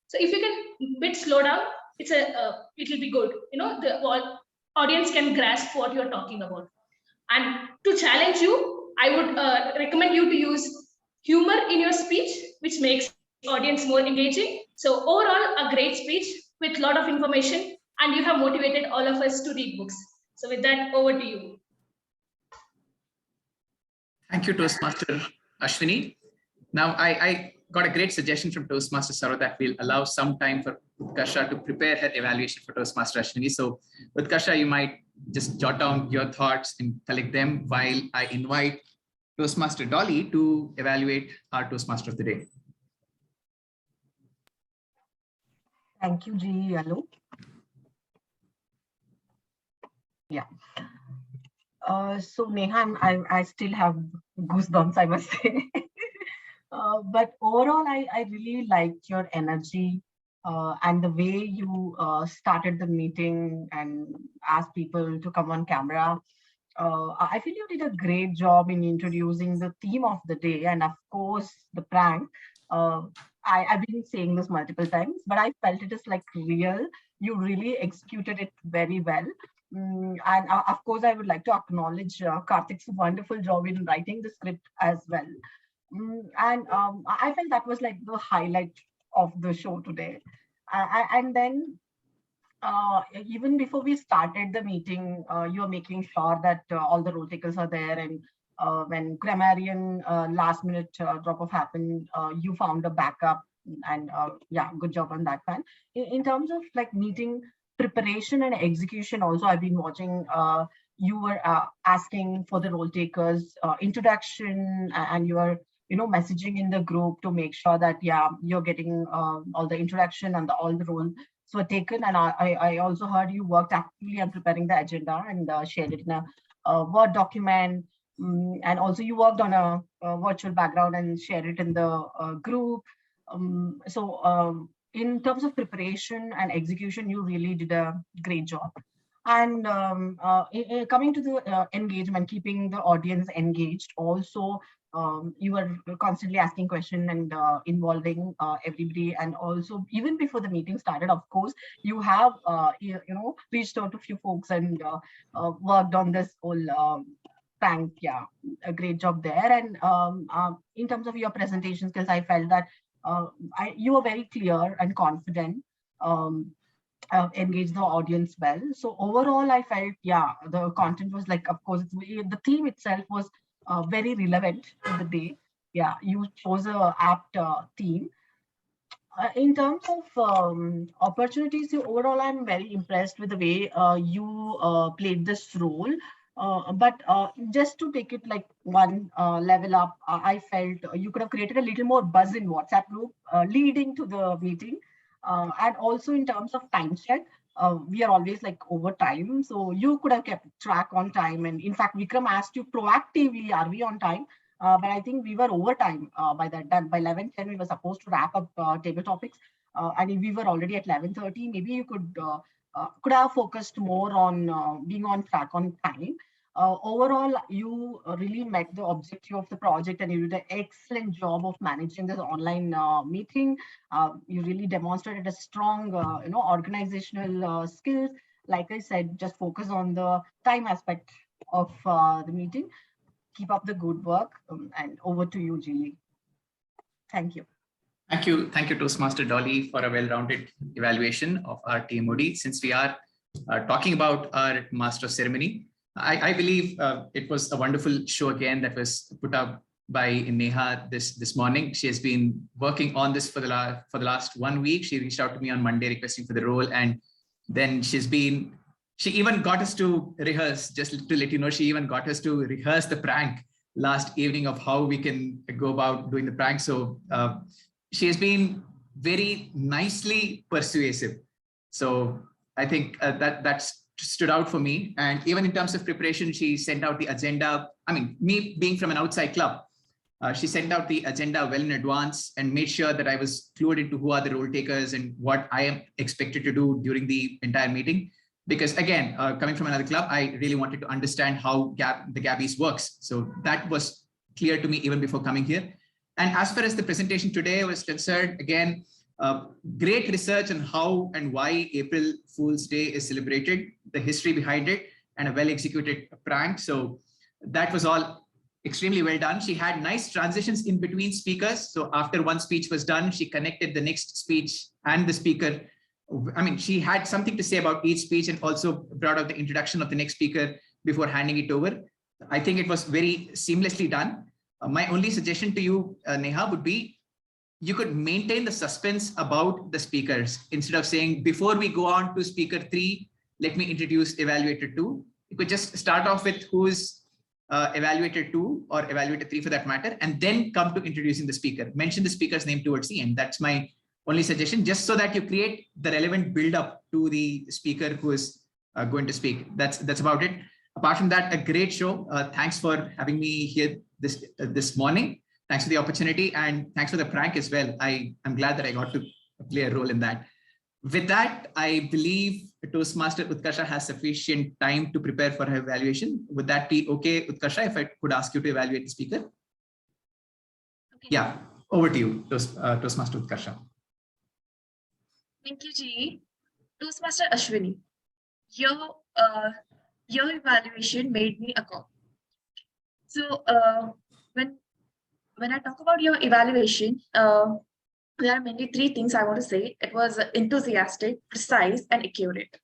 So if you can bit slow down, it will be good. The audience can grasp what you're talking about. And to challenge you, I would recommend you to use humor in your speech, which makes audience more engaging. So overall, a great speech with a lot of information, and you have motivated all of us to read books. So with that, over to you. Thank you, Toastmaster Ashwini. Now, I got a great suggestion from Toastmaster Sarah that we'll allow some time for Utkarsha to prepare her evaluation for Toastmaster Ashwini. So, Utkarsha, you might just jot down your thoughts and collect them while I invite Toastmaster Dolly to evaluate our Toastmaster of the day. Thank you, G. Hello. Yeah. So Neha, I still have goosebumps, I must say. But overall, I really liked your energy and the way you started the meeting and asked people to come on camera. I feel you did a great job in introducing the theme of the day and of course the prank. I've been saying this multiple times, but I felt it is like real. You really executed it very well. And of course, I would like to acknowledge Karthik's wonderful job in writing the script as well. And I felt that was like the highlight of the show today. And then even before we started the meeting, you are making sure that all the role takers are there. And when grammarian last minute drop off happened, you found a backup. And yeah, good job on that one. In terms of like meeting preparation and execution, also I've been watching. You were asking for the role takers introduction, and you were messaging in the group to make sure that you're getting all the introduction and all the roles were taken. And I also heard you worked actively on preparing the agenda and shared it in a Word document. And also you worked on a virtual background and shared it in the group. In terms of preparation and execution, you really did a great job. And coming to the engagement, keeping the audience engaged, also you were constantly asking questions and involving everybody. And also even before the meeting started, of course, you have reached out to a few folks and worked on this whole prank. Yeah, a great job there. And in terms of your presentation skills, I felt that you were very clear and confident. Engage the audience well. So overall, I felt, the content was like, of course, the theme itself was very relevant to the day. Yeah, you chose a apt theme. In terms of opportunities, overall, I'm very impressed with the way you played this role. But just to take it like one level up, I felt you could have created a little more buzz in WhatsApp group leading to the meeting. And also in terms of time check, we are always like over time. So you could have kept track on time. And in fact, Vikram asked you proactively, are we on time? But I think we were over time by that time. By 11:10, we were supposed to wrap up table topics. And if we were already at 11:30, maybe you could have focused more on being on track on time. Overall, you really met the objective of the project and you did an excellent job of managing this online meeting. You really demonstrated a strong, organizational skills. Like I said, just focus on the time aspect of the meeting. Keep up the good work, and over to you, Julie. Thank you. Thank you, Toastmaster Dolly, for a well-rounded evaluation of our TMOD. Since we are talking about our Master of Ceremony, I believe it was a wonderful show again that was put up by Neha this morning. She has been working on this for the last 1 week. She reached out to me on Monday requesting for the role, and then she even got us to rehearse, just to let you know, she even got us to rehearse the prank last evening of how we can go about doing the prank. So she has been very nicely persuasive. So I think that stood out for me. And even in terms of preparation, she sent out the agenda. I mean, me being from an outside club, she sent out the agenda well in advance and made sure that I was clued into who are the role takers and what I am expected to do during the entire meeting. Because again, coming from another club, I really wanted to understand how the Gabbys works. So that was clear to me even before coming here. And as far as the presentation today was concerned, again, great research on how and why April Fool's Day is celebrated, the history behind it, and a well-executed prank. So That was all extremely well done. She had nice transitions in between speakers. So after one speech was done, she connected the next speech and the speaker. I mean, she had something to say about each speech and also brought out the introduction of the next speaker before handing it over. I think it was very seamlessly done. My only suggestion to you, Neha, would be you could maintain the suspense about the speakers instead of saying, before we go on to speaker 3, let me introduce evaluator 2. You could just start off with who's evaluator 2 or evaluator 3 for that matter, and then come to introducing the speaker. Mention the speaker's name towards the end. That's my only suggestion, just so that you create the relevant build up to the speaker who is going to speak. That's about it. Apart from that, a great show. Thanks for having me here this morning. Thanks for the opportunity, and thanks for the prank as well. I'm glad that I got to play a role in that. With that, I believe Toastmaster Utkarsha has sufficient time to prepare for her evaluation. Would that be okay, Utkarsha, if I could ask you to evaluate the speaker? Okay. Yeah, over to you, Toastmaster Utkarsha. Thank you, G. Toastmaster Ashwini, your evaluation made me a call. So when I talk about your evaluation, there are mainly 3 things I want to say. It was enthusiastic, precise, and accurate.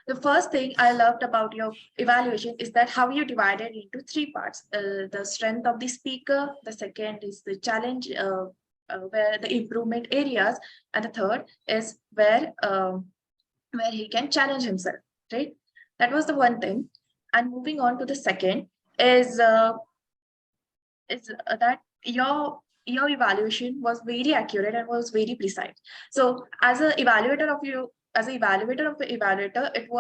The first thing I loved about your evaluation is that how you divided into 3 parts. The strength of the speaker, the second is the challenge, where the improvement areas, and the third is where he can challenge himself, right? That was the one thing. And moving on to the second is that your evaluation was very accurate and was very precise. So as an evaluator of the evaluator, it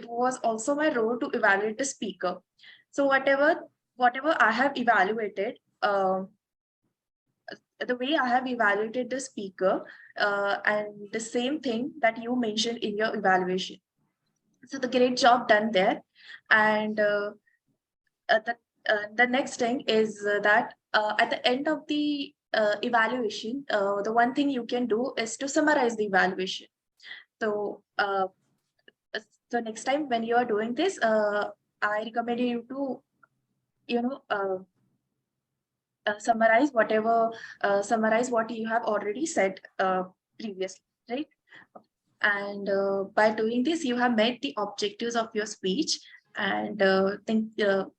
was also my role to evaluate the speaker. So whatever I have evaluated, the way I have evaluated the speaker, and the same thing that you mentioned in your evaluation. So the great job done there. And the next thing is that at the end of the evaluation, the one thing you can do is to summarize the evaluation. So next time when you are doing this, I recommend you to, summarize what you have already said previously, right? And by doing this, you have met the objectives of your speech. And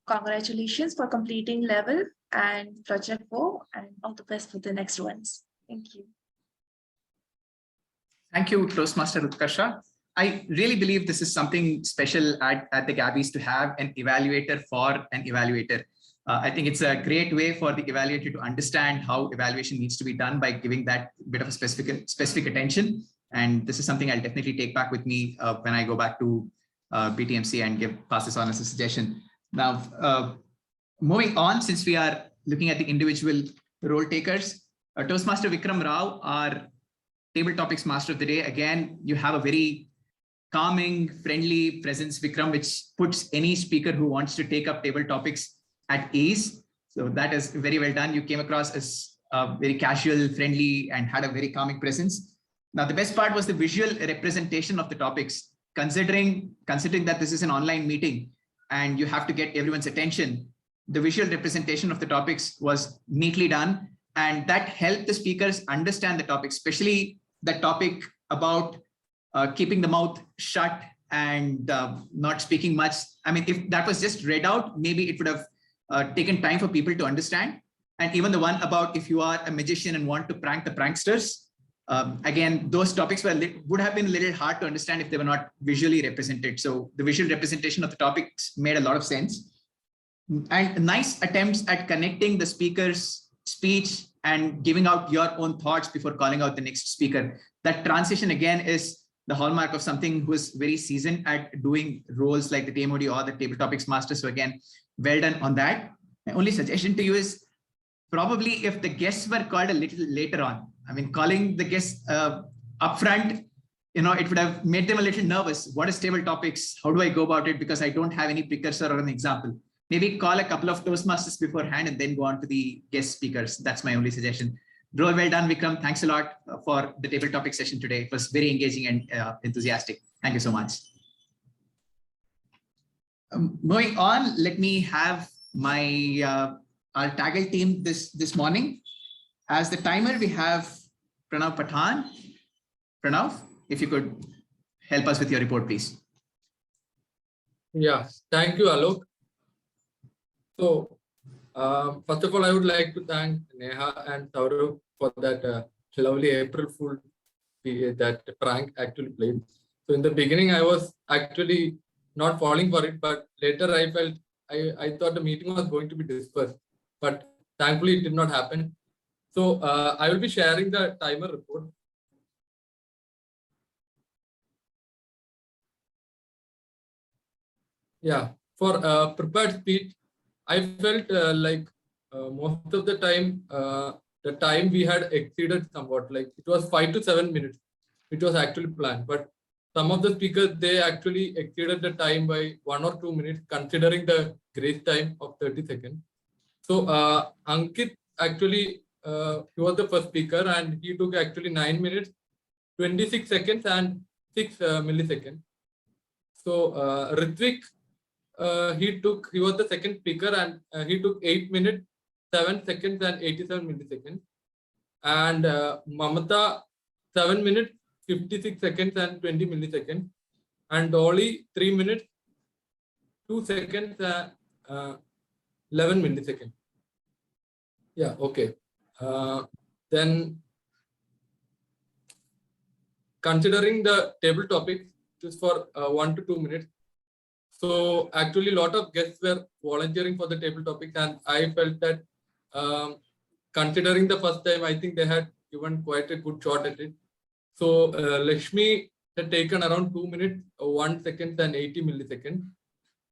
congratulations for completing level and project 4, and all the best for the next ones. Thank you. Thank you, Toastmaster Utkarsha. I really believe this is something special at the Gabbys to have an evaluator for an evaluator. I think it's a great way for the evaluator to understand how evaluation needs to be done by giving that bit of a specific attention. And this is something I'll definitely take back with me when I go back to BTMC and pass this on as a suggestion. Now, moving on, since we are looking at the individual role takers, Toastmaster Vikram Rao, our table topics master of the day. Again, you have a very calming, friendly presence, Vikram, which puts any speaker who wants to take up table topics at ease. So that is very well done. You came across as very casual, friendly, and had a very calming presence. Now, the best part was the visual representation of the topics. Considering that this is an online meeting and you have to get everyone's attention, the visual representation of the topics was neatly done, and that helped the speakers understand the topic, especially the topic about keeping the mouth shut and not speaking much. I mean, if that was just read out, maybe it would have taken time for people to understand. And even the one about if you are a magician and want to prank the pranksters, again, those topics would have been a little hard to understand if they were not visually represented. So the visual representation of the topics made a lot of sense. And nice attempts at connecting the speaker's speech and giving out your own thoughts before calling out the next speaker. That transition, again, is the hallmark of something who is very seasoned at doing roles like the TMOD or the table topics master. So again, well done on that. My only suggestion to you is probably if the guests were called a little later on, I mean, calling the guests upfront, it would have made them a little nervous. What is table topics? How do I go about it? Because I don't have any precursor or an example. Maybe call a couple of Toastmasters beforehand and then go on to the guest speakers. That's my only suggestion. Well done, Vikram. Thanks a lot for the table topic session today. It was very engaging and enthusiastic. Thank you so much. Moving on, let me have our Taggle team this morning. As the timer, we have Pranav Pathan. Pranav, if you could help us with your report, please. Yeah, thank you, Alok. So, first of all, I would like to thank Neha and Saurav for that lovely April Fool that prank actually played. So in the beginning, I was actually not falling for it, but later I felt I thought the meeting was going to be dispersed, but thankfully it did not happen. So I will be sharing the timer report. Yeah, for prepared speech, I felt like most of the time we had exceeded somewhat. Like it was 5 to 7 minutes, which was actually planned. But some of the speakers, they actually exceeded the time by 1 or 2 minutes, considering the grace time of 30 seconds. So Ankit actually, he was the first speaker and he took actually 9 minutes, 26 seconds and 6 milliseconds. So Ritvik, he was the second speaker and he took 8 minutes, 7 seconds and 87 milliseconds. And Mamata, 7 minutes, 56 seconds and 20 milliseconds. And Dolly, 3 minutes, 2 seconds and 11 milliseconds. Yeah, okay. Then considering the table topics, it is for 1 to 2 minutes. So actually a lot of guests were volunteering for the table topics and I felt that considering the first time, I think they had given quite a good shot at it. So Lakshmi had taken around 2 minutes, 1 second and 80 milliseconds.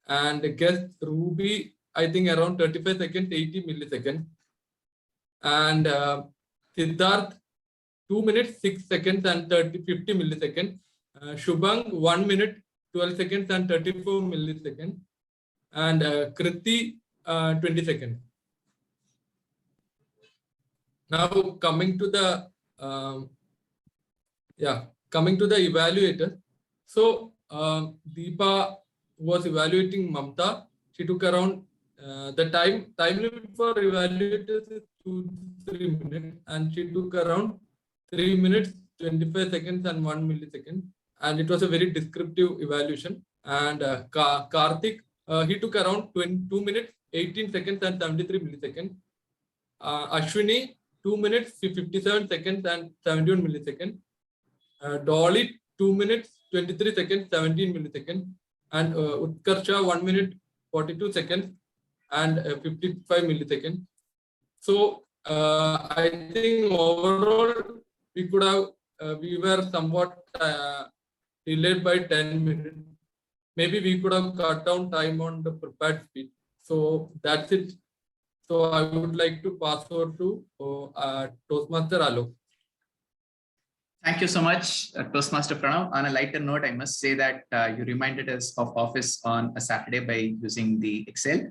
And the guest Ruby, I think around 35 seconds, 80 milliseconds. And Siddharth, 2 minutes, 6 seconds and 50 milliseconds. Shubhang, 1 minute, 12 seconds and 34 milliseconds. And Kriti, 20 seconds. Now coming to the evaluator. So Deepa was evaluating Mamta. She took around the time limit for evaluators is 2-3 minutes, and she took around 3 minutes, 25 seconds and 1 millisecond. And it was a very descriptive evaluation. And Karthik, he took around 2 minutes, 18 seconds and 73 milliseconds. Ashwini, 2 minutes, 57 seconds and 71 milliseconds. Dolly, 2 minutes, 23 seconds, 17 milliseconds. And Utkarsha, 1 minute, 42 seconds and 55 milliseconds. So I think overall we could have, we were somewhat delayed by 10 minutes. Maybe we could have cut down time on the prepared speech. So that's it. So I would like to pass over to Toastmaster Alok. Thank you so much, Toastmaster Pranav. On a lighter note, I must say that you reminded us of Office on a Saturday by using the Excel.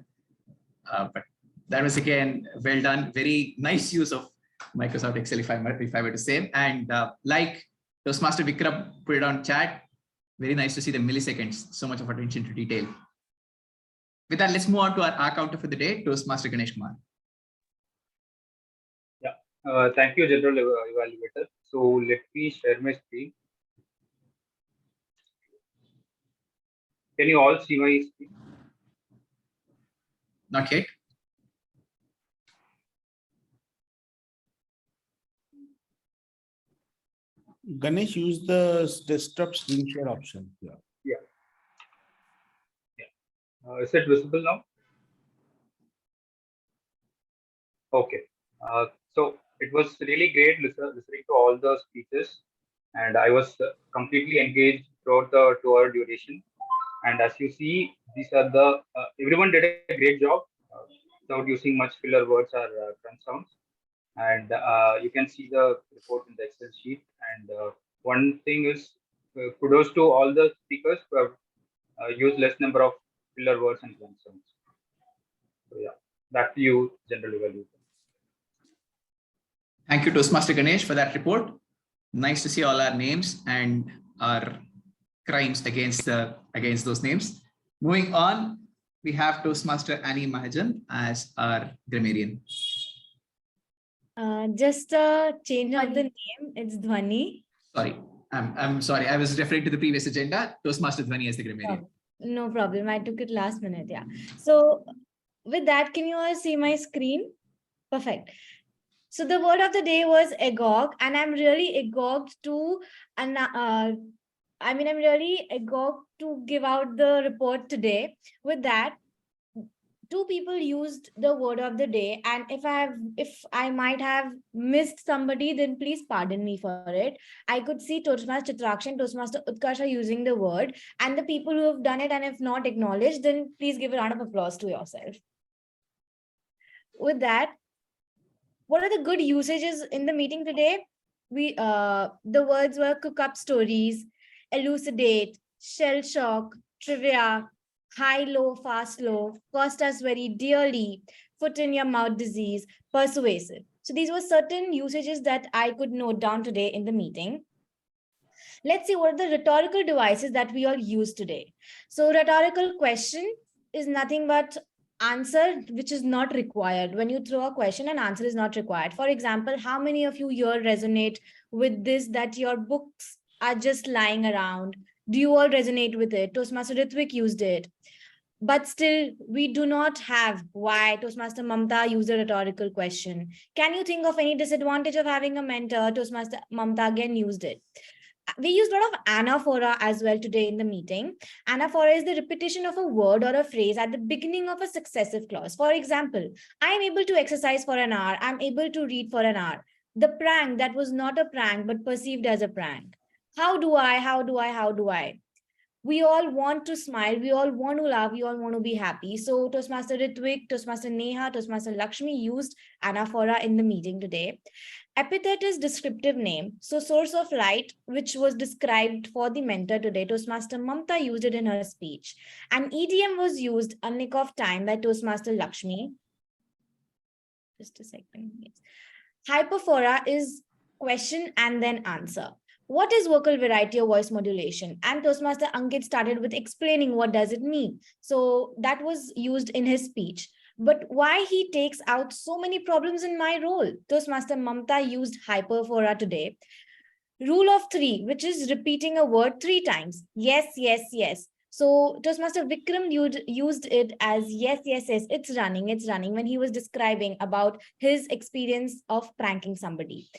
But that was again well done. Very nice use of Microsoft Excel, if I were to say. And like Toastmaster Vikram put it on chat, very nice to see the milliseconds. So much of attention to detail. With that, let's move on to our R counter for the day. Toastmaster Ganesh Kumar. Yeah, thank you, General Evaluator. So let me share my screen. Can you all see my screen? Not yet. Ganesh, use the desktop screen share option. Yeah. Is it visible now? Okay. So it was really great listening to all the speeches, and I was completely engaged throughout the 2-hour duration. And as you see, these are the everyone did a great job without using much filler words or crunch sounds. And you can see the report in the Excel sheet. And one thing is kudos to all the speakers who have used less number of filler words and crunch sounds. So yeah, back to you, General Evaluator. Thank you, Toastmaster Ganesh, for that report. Nice to see all our names and our crimes against those names. Moving on, we have Toastmaster Annie Mahajan as our grammarian. Just a change of the name. It's Dhwani. Sorry, I'm sorry. I was referring to the previous agenda. Toastmaster Dhwani as the grammarian. No problem. I took it last minute. Yeah. So with that, can you all see my screen? Perfect. So the word of the day was agog, and I'm really agog to, and I'm really agog to give out the report today. With that, two people used the word of the day, and if I might have missed somebody, then please pardon me for it. I could see Toastmaster Chitrakshi and Toastmaster Utkarsha using the word, and the people who have done it and if not acknowledged, then please give a round of applause to yourself. With that, what are the good usages in the meeting today? The words were cook up stories, elucidate, shell shock, trivia, high, low, fast, low, cost us very dearly, foot in your mouth disease, persuasive. So these were certain usages that I could note down today in the meeting. Let's see what are the rhetorical devices that we all use today. So rhetorical question is nothing but answer which is not required. When you throw a question, an answer is not required. For example, how many of you here resonate with this, that your books are just lying around? Do you all resonate with it? Toastmaster Ritvik used it. But still, we do not have why. Toastmaster Mamta used a rhetorical question. Can you think of any disadvantage of having a mentor? Toastmaster Mamta again used it. We used a lot of anaphora as well today in the meeting. Anaphora is the repetition of a word or a phrase at the beginning of a successive clause. For example, I'm able to exercise for an hour. I'm able to read for an hour. The prank that was not a prank, but perceived as a prank. How do I? We all want to smile. We all want to laugh. We all want to be happy. So Toastmaster Ritvik, Toastmaster Neha, Toastmaster Lakshmi used anaphora in the meeting today. Epithet is descriptive name. So source of light, which was described for the mentor today, Toastmaster Mamta used it in her speech. And idiom was used a nick of time by Toastmaster Lakshmi. Just a second. Yes. Hyperphora is question and then answer. What is vocal variety or voice modulation? And Toastmaster Ankit started with explaining what does it mean. So that was used in his speech. But why he takes out so many problems in my role? Toastmaster Mamta used hyperphora today. Rule of 3, which is repeating a word 3 times. Yes, yes, yes. So Toastmaster Vikram used it as yes, yes, yes, it's running, when he was describing about his experience of pranking somebody.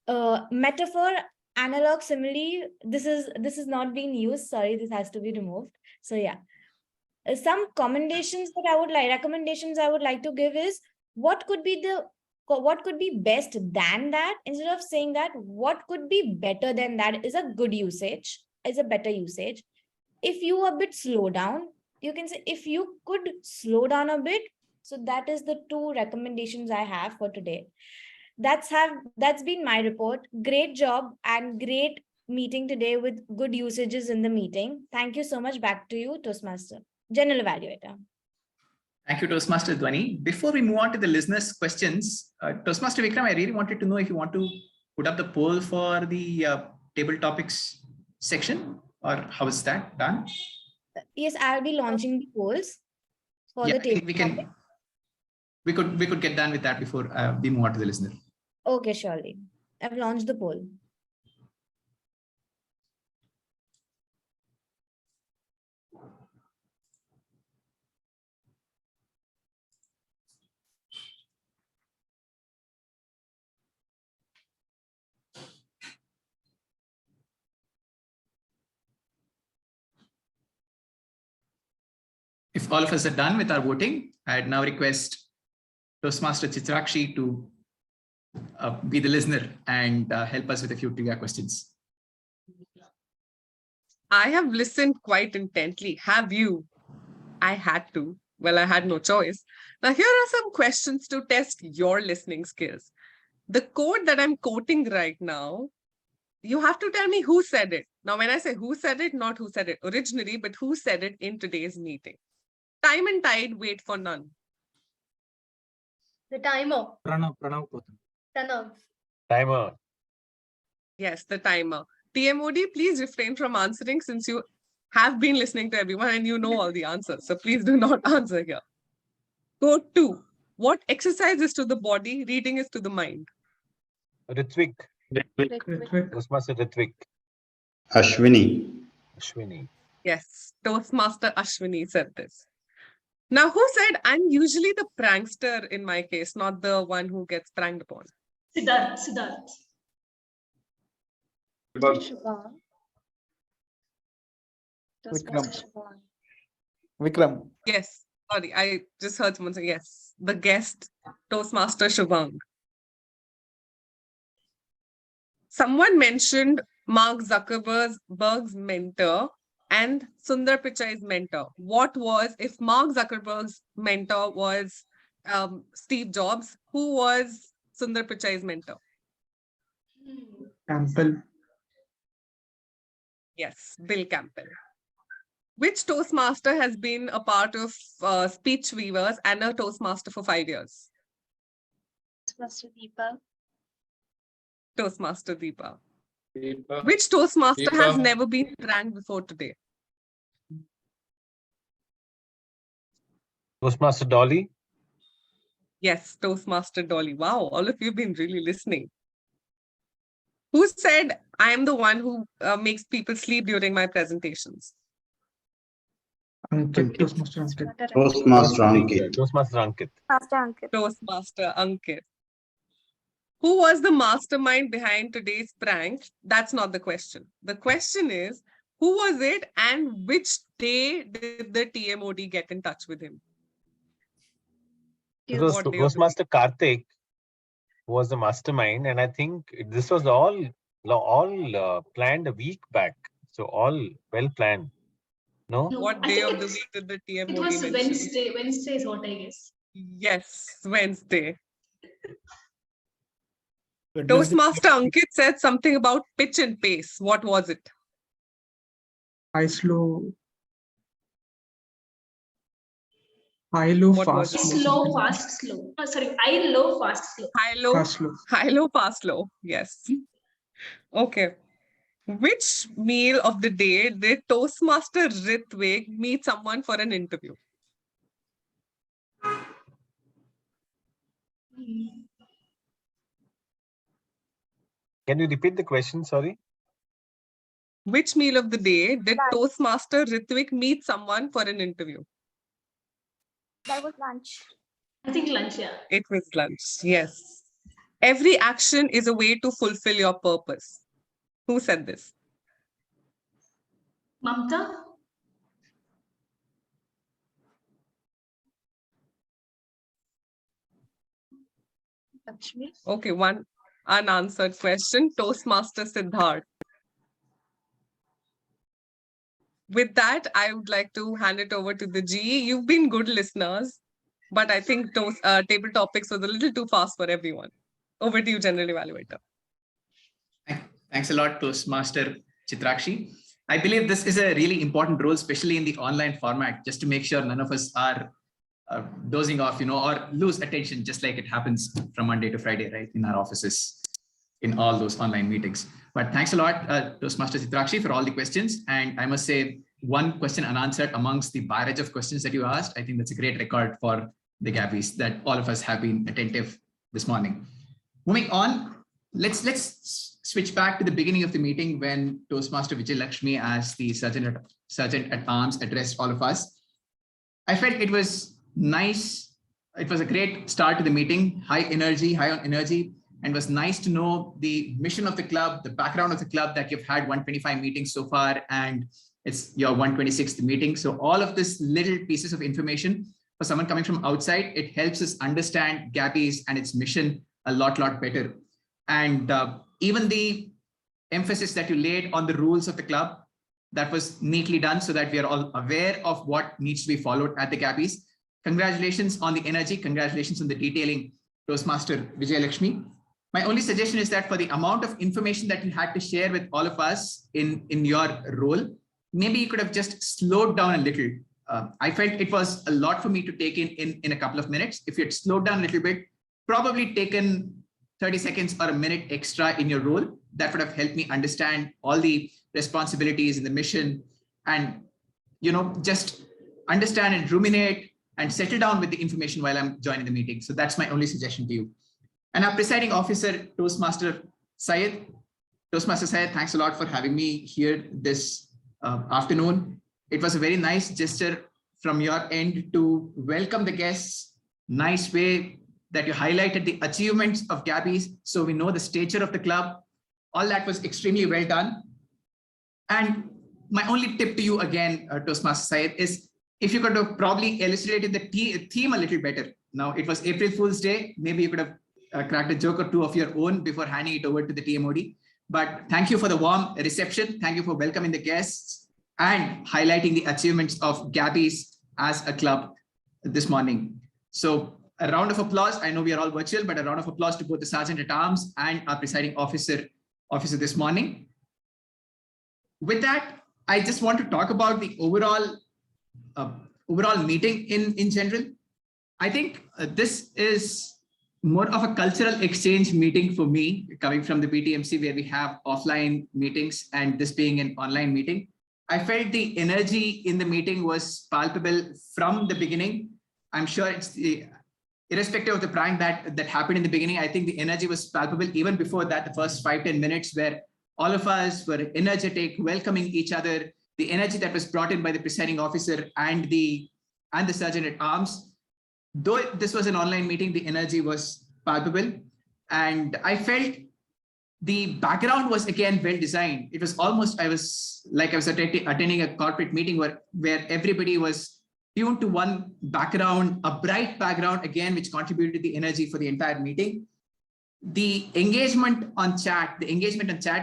Metaphor, analog, simile, this is not being used. Sorry, this has to be removed. So yeah. Some recommendations I would like to give is what could be best than that. Instead of saying that, what could be better than that is a good usage, is a better usage. If you a bit slow down, you can say if you could slow down a bit. So that is the 2 recommendations I have for today. That's been my report. Great job and great meeting today with good usages in the meeting. Thank you so much. Back to you, Toastmaster. General Evaluator. Thank you, Toastmaster Dhwani. Before we move on to the listeners' questions, Toastmaster Vikram, I really wanted to know if you want to put up the poll for the table topics section, or how is that done? Yes, I'll be launching the polls for the table. We could get done with that before we move on to the listener. Okay, surely. I've launched the poll. If all of us are done with our voting, I'd now request Toastmaster Chitrakshi to be the listener and help us with a few trivia questions. I have listened quite intently. Have you? I had to. Well, I had no choice. Now, here are some questions to test your listening skills. The quote that I'm quoting right now, you have to tell me who said it. Now, when I say who said it, not who said it originally, but who said it in today's meeting. Time and tide wait for none. The timer. Pranav. Timer. Yes, the timer. TMOD, please refrain from answering since you have been listening to everyone and you know all the answers. So please do not answer here. Code 2. What exercise is to the body, reading is to the mind? Ritvik. Ritvik. Toastmaster Ritvik. Ashwini. Yes, Toastmaster Ashwini said this. Now, who said I'm usually the prankster in my case, not the one who gets pranked upon? Siddharth. Vikram. Yes, sorry, I just heard someone say yes. The guest, Toastmaster Shubhang. Someone mentioned Mark Zuckerberg's mentor and Sundar Pichai's mentor. What was, if Mark Zuckerberg's mentor was Steve Jobs, who was Sundar Pichai's mentor? Campbell. Yes, Bill Campbell. Which Toastmaster has been a part of Speech Weavers and a Toastmaster for 5 years? Toastmaster Deepa. Toastmaster Deepa. Which Toastmaster has never been pranked before today? Toastmaster Dolly. Yes, Toastmaster Dolly. Wow, all of you have been really listening. Who said I am the one who makes people sleep during my presentations? Ankit. Toastmaster Ankit. Toastmaster Ankit. Toastmaster Ankit. Toastmaster Ankit. Who was the mastermind behind today's prank? That's not the question. The question is, who was it and which day did the TMOD get in touch with him? It was Toastmaster Karthik who was the mastermind, and I think this was all planned a week back. So all well planned. No? What day of the week did the TMOD It was mention? Wednesday. Wednesday is what I guess. Yes, Wednesday. Toastmaster Ankit said something about pitch and pace. What was it? High, low, fast, Slow, fast, slow. Oh, sorry, high, low, fast, slow. High, low, Fast, slow. high, low, fast, low. Yes. Okay. Which meal of the day did Toastmaster Ritvik meet someone for an interview? Can you repeat the question? Sorry. Which meal of the day did Toastmaster Ritvik meet someone for an interview? That was lunch. I think lunch, yeah. It was lunch. Yes. Every action is a way to fulfill your purpose. Who said this? Mamta? Lakshmi. Okay, one unanswered question. Toastmaster Siddharth. With that, I would like to hand it over to the GE. You've been good listeners, but I think those table topics was a little too fast for everyone. Over to you, General Evaluator. Thanks a lot, Toastmaster Chitrakshi. I believe this is a really important role, especially in the online format, just to make sure none of us are dozing off, or lose attention, just like it happens from Monday to Friday, right, in our offices, in all those online meetings. But thanks a lot, Toastmaster Chitrakshi, for all the questions. And I must say, one question unanswered amongst the barrage of questions that you asked. I think that's a great record for the Gabbys that all of us have been attentive this morning. Moving on, let's switch back to the beginning of the meeting when Toastmaster Vijay Lakshmi, as the Sergeant at Arms, addressed all of us. I felt it was nice. It was a great start to the meeting, high on energy, and was nice to know the mission of the club, the background of the club, that you've had 125 meetings so far, and it's your 126th meeting. So all of this little pieces of information for someone coming from outside, it helps us understand Gabbys and its mission a lot better. And even the emphasis that you laid on the rules of the club, that was neatly done so that we are all aware of what needs to be followed at the Gabbys. Congratulations on the energy. Congratulations on the detailing, Toastmaster Vijay Lakshmi. My only suggestion is that for the amount of information that you had to share with all of us in your role, maybe you could have just slowed down a little. I felt it was a lot for me to take in a couple of minutes. If you had slowed down a little bit, probably taken 30 seconds or a minute extra in your role, that would have helped me understand all the responsibilities and the mission and, just understand and ruminate and settle down with the information while I'm joining the meeting. So that's my only suggestion to you. And our presiding officer, Toastmaster Syed. Toastmaster Syed, thanks a lot for having me here this afternoon. It was a very nice gesture from your end to welcome the guests. Nice way that you highlighted the achievements of Gabbys, so we know the stature of the club. All that was extremely well done. And my only tip to you again, Toastmaster Syed, is if you could have probably illustrated the theme a little better. Now, it was April Fool's Day. Maybe you could have cracked a joke or two of your own before handing it over to the TMOD. But thank you for the warm reception. Thank you for welcoming the guests and highlighting the achievements of Gabbys as a club this morning. So a round of applause. I know we are all virtual, but a round of applause to both the Sergeant at Arms and our presiding officer this morning. With that, I just want to talk about the overall meeting in general. I think this is more of a cultural exchange meeting for me, coming from the BTMC, where we have offline meetings and this being an online meeting. I felt the energy in the meeting was palpable from the beginning. I'm sure it's irrespective of the prank that happened in the beginning. I think the energy was palpable even before that, the first 5-10 minutes, where all of us were energetic, welcoming each other. The energy that was brought in by the presiding officer and the Sergeant at Arms. Though this was an online meeting, the energy was palpable. And I felt the background was again well designed. It was almost, I was attending a corporate meeting where everybody was tuned to one background, a bright background again, which contributed to the energy for the entire meeting. The engagement on chat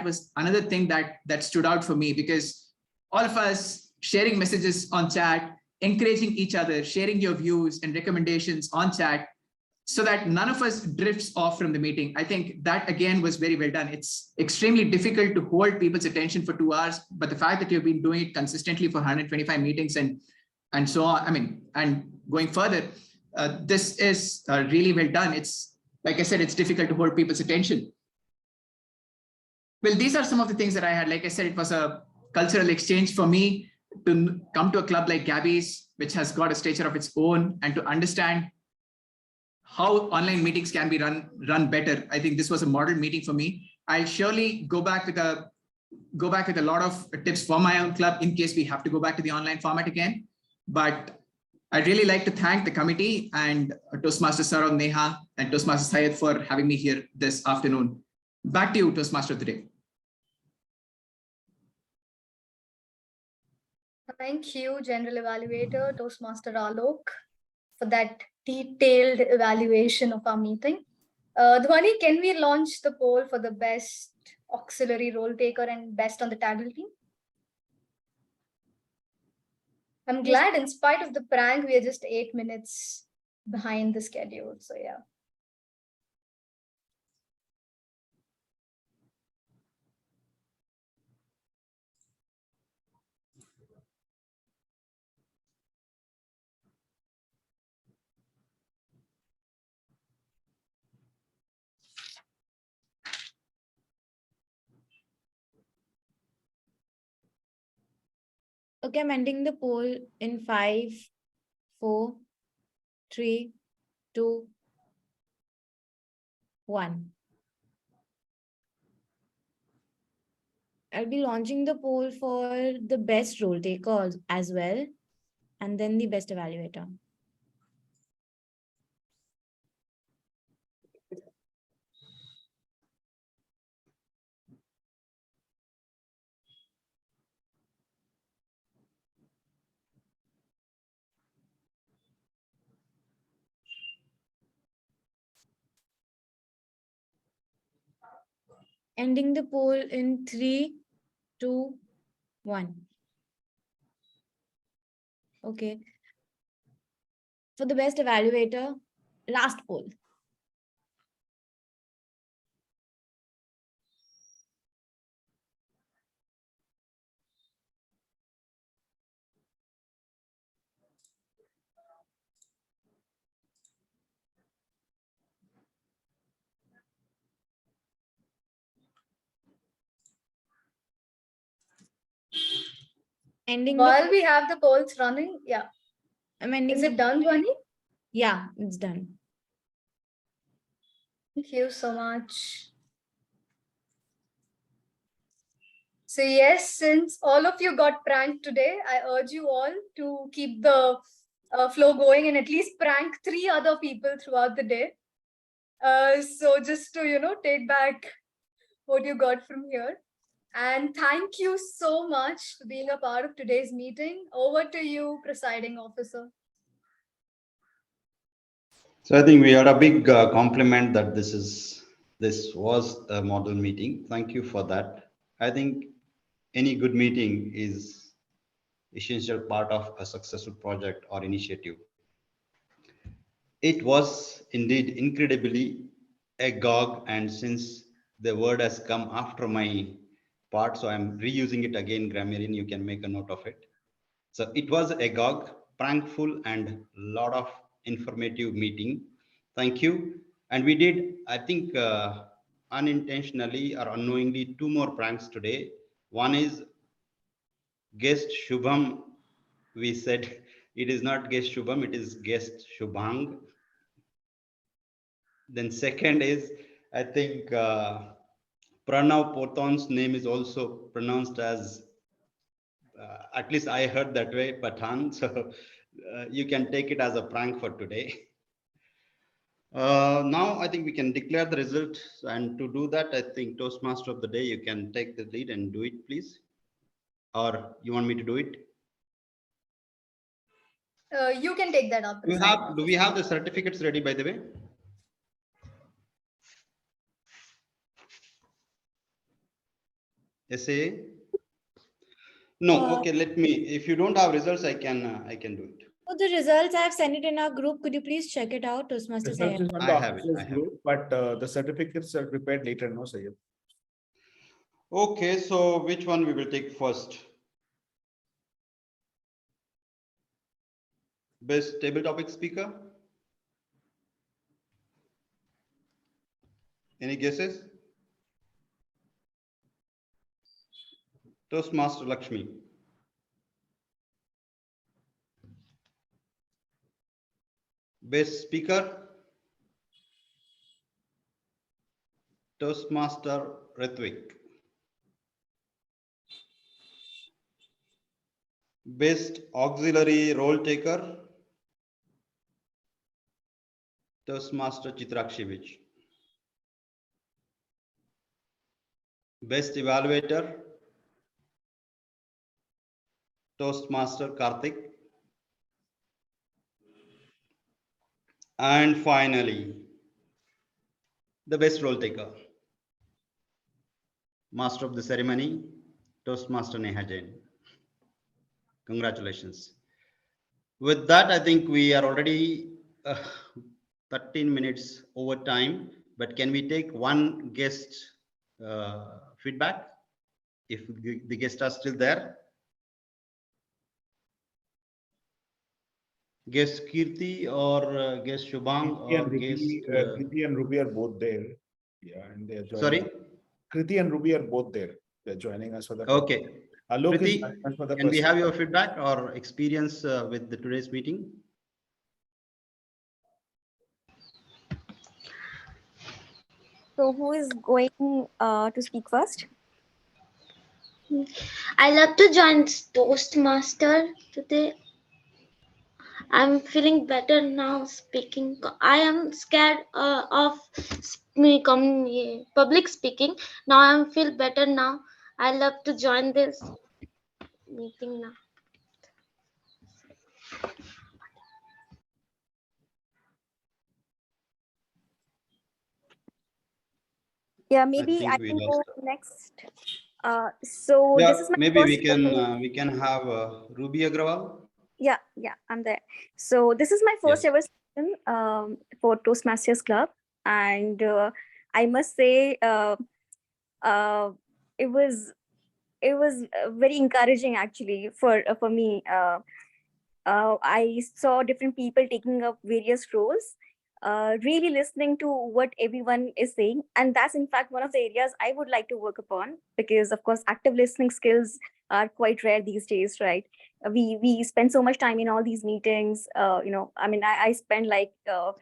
was another thing that stood out for me, because all of us sharing messages on chat, encouraging each other, sharing your views and recommendations on chat, so that none of us drifts off from the meeting. I think that again was very well done. It's extremely difficult to hold people's attention for 2 hours, but the fact that you've been doing it consistently for 125 meetings and so on, and going further, this is really well done. It's, like I said, it's difficult to hold people's attention. Well, these are some of the things that I had. Like I said, it was a cultural exchange for me to come to a club like Gabbys, which has got a stature of its own, and to understand how online meetings can be run better. I think this was a model meeting for me. I'll surely go back with a lot of tips for my own club in case we have to go back to the online format again. But I'd really like to thank the committee and Toastmaster Saurav, Neha, and Toastmaster Syed for having me here this afternoon. Back to you, Toastmaster of the day. Thank you, General Evaluator, Toastmaster Alok, for that detailed evaluation of our meeting. Dhwani, can we launch the poll for the best auxiliary role taker and best on the taggle team? I'm glad in spite of the prank, we are just 8 minutes behind the schedule. So yeah. Okay, I'm ending the poll in 5, 4, 3, 2, 1. I'll be launching the poll for the best role taker as well, and then the best evaluator. Ending the poll in 3, 2, 1. Okay. For the best evaluator, last poll. Ending. While we have the polls running, yeah. I'm ending. Is it done, Dhwani? Yeah, it's done. Thank you so much. So yes, since all of you got pranked today, I urge you all to keep the flow going and at least prank 3 other people throughout the day. So just to, take back what you got from here. And thank you so much for being a part of today's meeting. Over to you, presiding officer. So I think we had a big compliment that this was a model meeting. Thank you for that. I think any good meeting is essential part of a successful project or initiative. It was indeed incredibly agog, and since the word has come after my part, so I'm reusing it again, grammarian, you can make a note of it. So it was agog, prankful, and lot of informative meeting. Thank you. And we did, I think, unintentionally or unknowingly, 2 more pranks today. One is guest Shubham. We said it is not guest Shubham, it is guest Shubhang. Then second is, I think, Pranav Poton's name is also pronounced as, at least I heard that way, Pathan. So you can take it as a prank for today. Now I think we can declare the result, and to do that, I think Toastmaster of the day, you can take the lead and do it, please. Or you want me to do it? You can take that up. Do we have the certificates ready, by the way? SA? No, okay, let me, if you don't have results, I can do it. So the results, I have sent it in our group. Could you please check it out, Toastmasters? I have it. Group, but the certificates are prepared later, no, Sayed? Okay, so which one we will take first? Best table topic speaker? Any guesses? Toastmaster Lakshmi. Best speaker? Toastmaster Ritvik. Best auxiliary role taker? Toastmaster Chitrakshivich. Best evaluator? Toastmaster Karthik. And finally, the best role taker, master of the ceremony, Toastmaster Neha Jain. Congratulations. With that, I think we are already 13 minutes over time, but can we take one guest feedback if the guests are still there? Guest Kirti or guest Shubhang or guest... Kriti and Ruby are both there. Yeah, and they are joining. Sorry? Kriti and Ruby are both there. They're joining us for the... Okay. Alok is Kriti, for the can we first have your feedback or experience with today's meeting? So who is going to speak first? I love to join Toastmaster today. I'm feeling better now speaking. I am scared of public speaking. Now I feel better now. I love to join this meeting now. Yeah, maybe I can go next. So yeah, this is my maybe first we can have Ruby Agrawal. Yeah, I'm there. So this is my first ever session for Toastmasters Club, and I must say it was very encouraging actually for me. I saw different people taking up various roles. really listening to what everyone is saying. And that's in fact one of the areas I would like to work upon, because of course active listening skills are quite rare these days, right? We spend so much time in all these meetings. I mean, I spend like uh,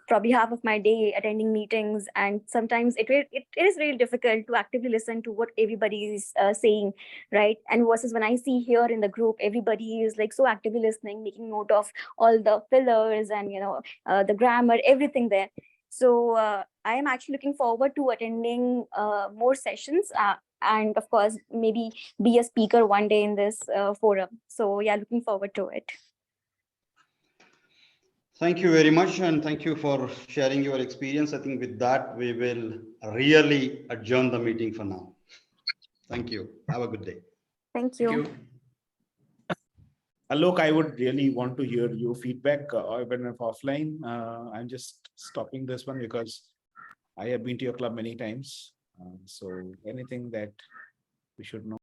probably half of my day attending meetings, and sometimes it is really difficult to actively listen to what everybody is saying, right? And versus when I see here in the group, everybody is like so actively listening, making note of all the fillers and the grammar, everything there. So I am actually looking forward to attending more sessions, and of course maybe be a speaker one day in this forum. So yeah, looking forward to it. Thank you very much, and thank you for sharing your experience. I think with that, we will really adjourn the meeting for now. Thank you. Have a good day. Thank you. Alok, I would really want to hear your feedback, even if offline. I'm just stopping this one because I have been to your club many times. So anything that we should know.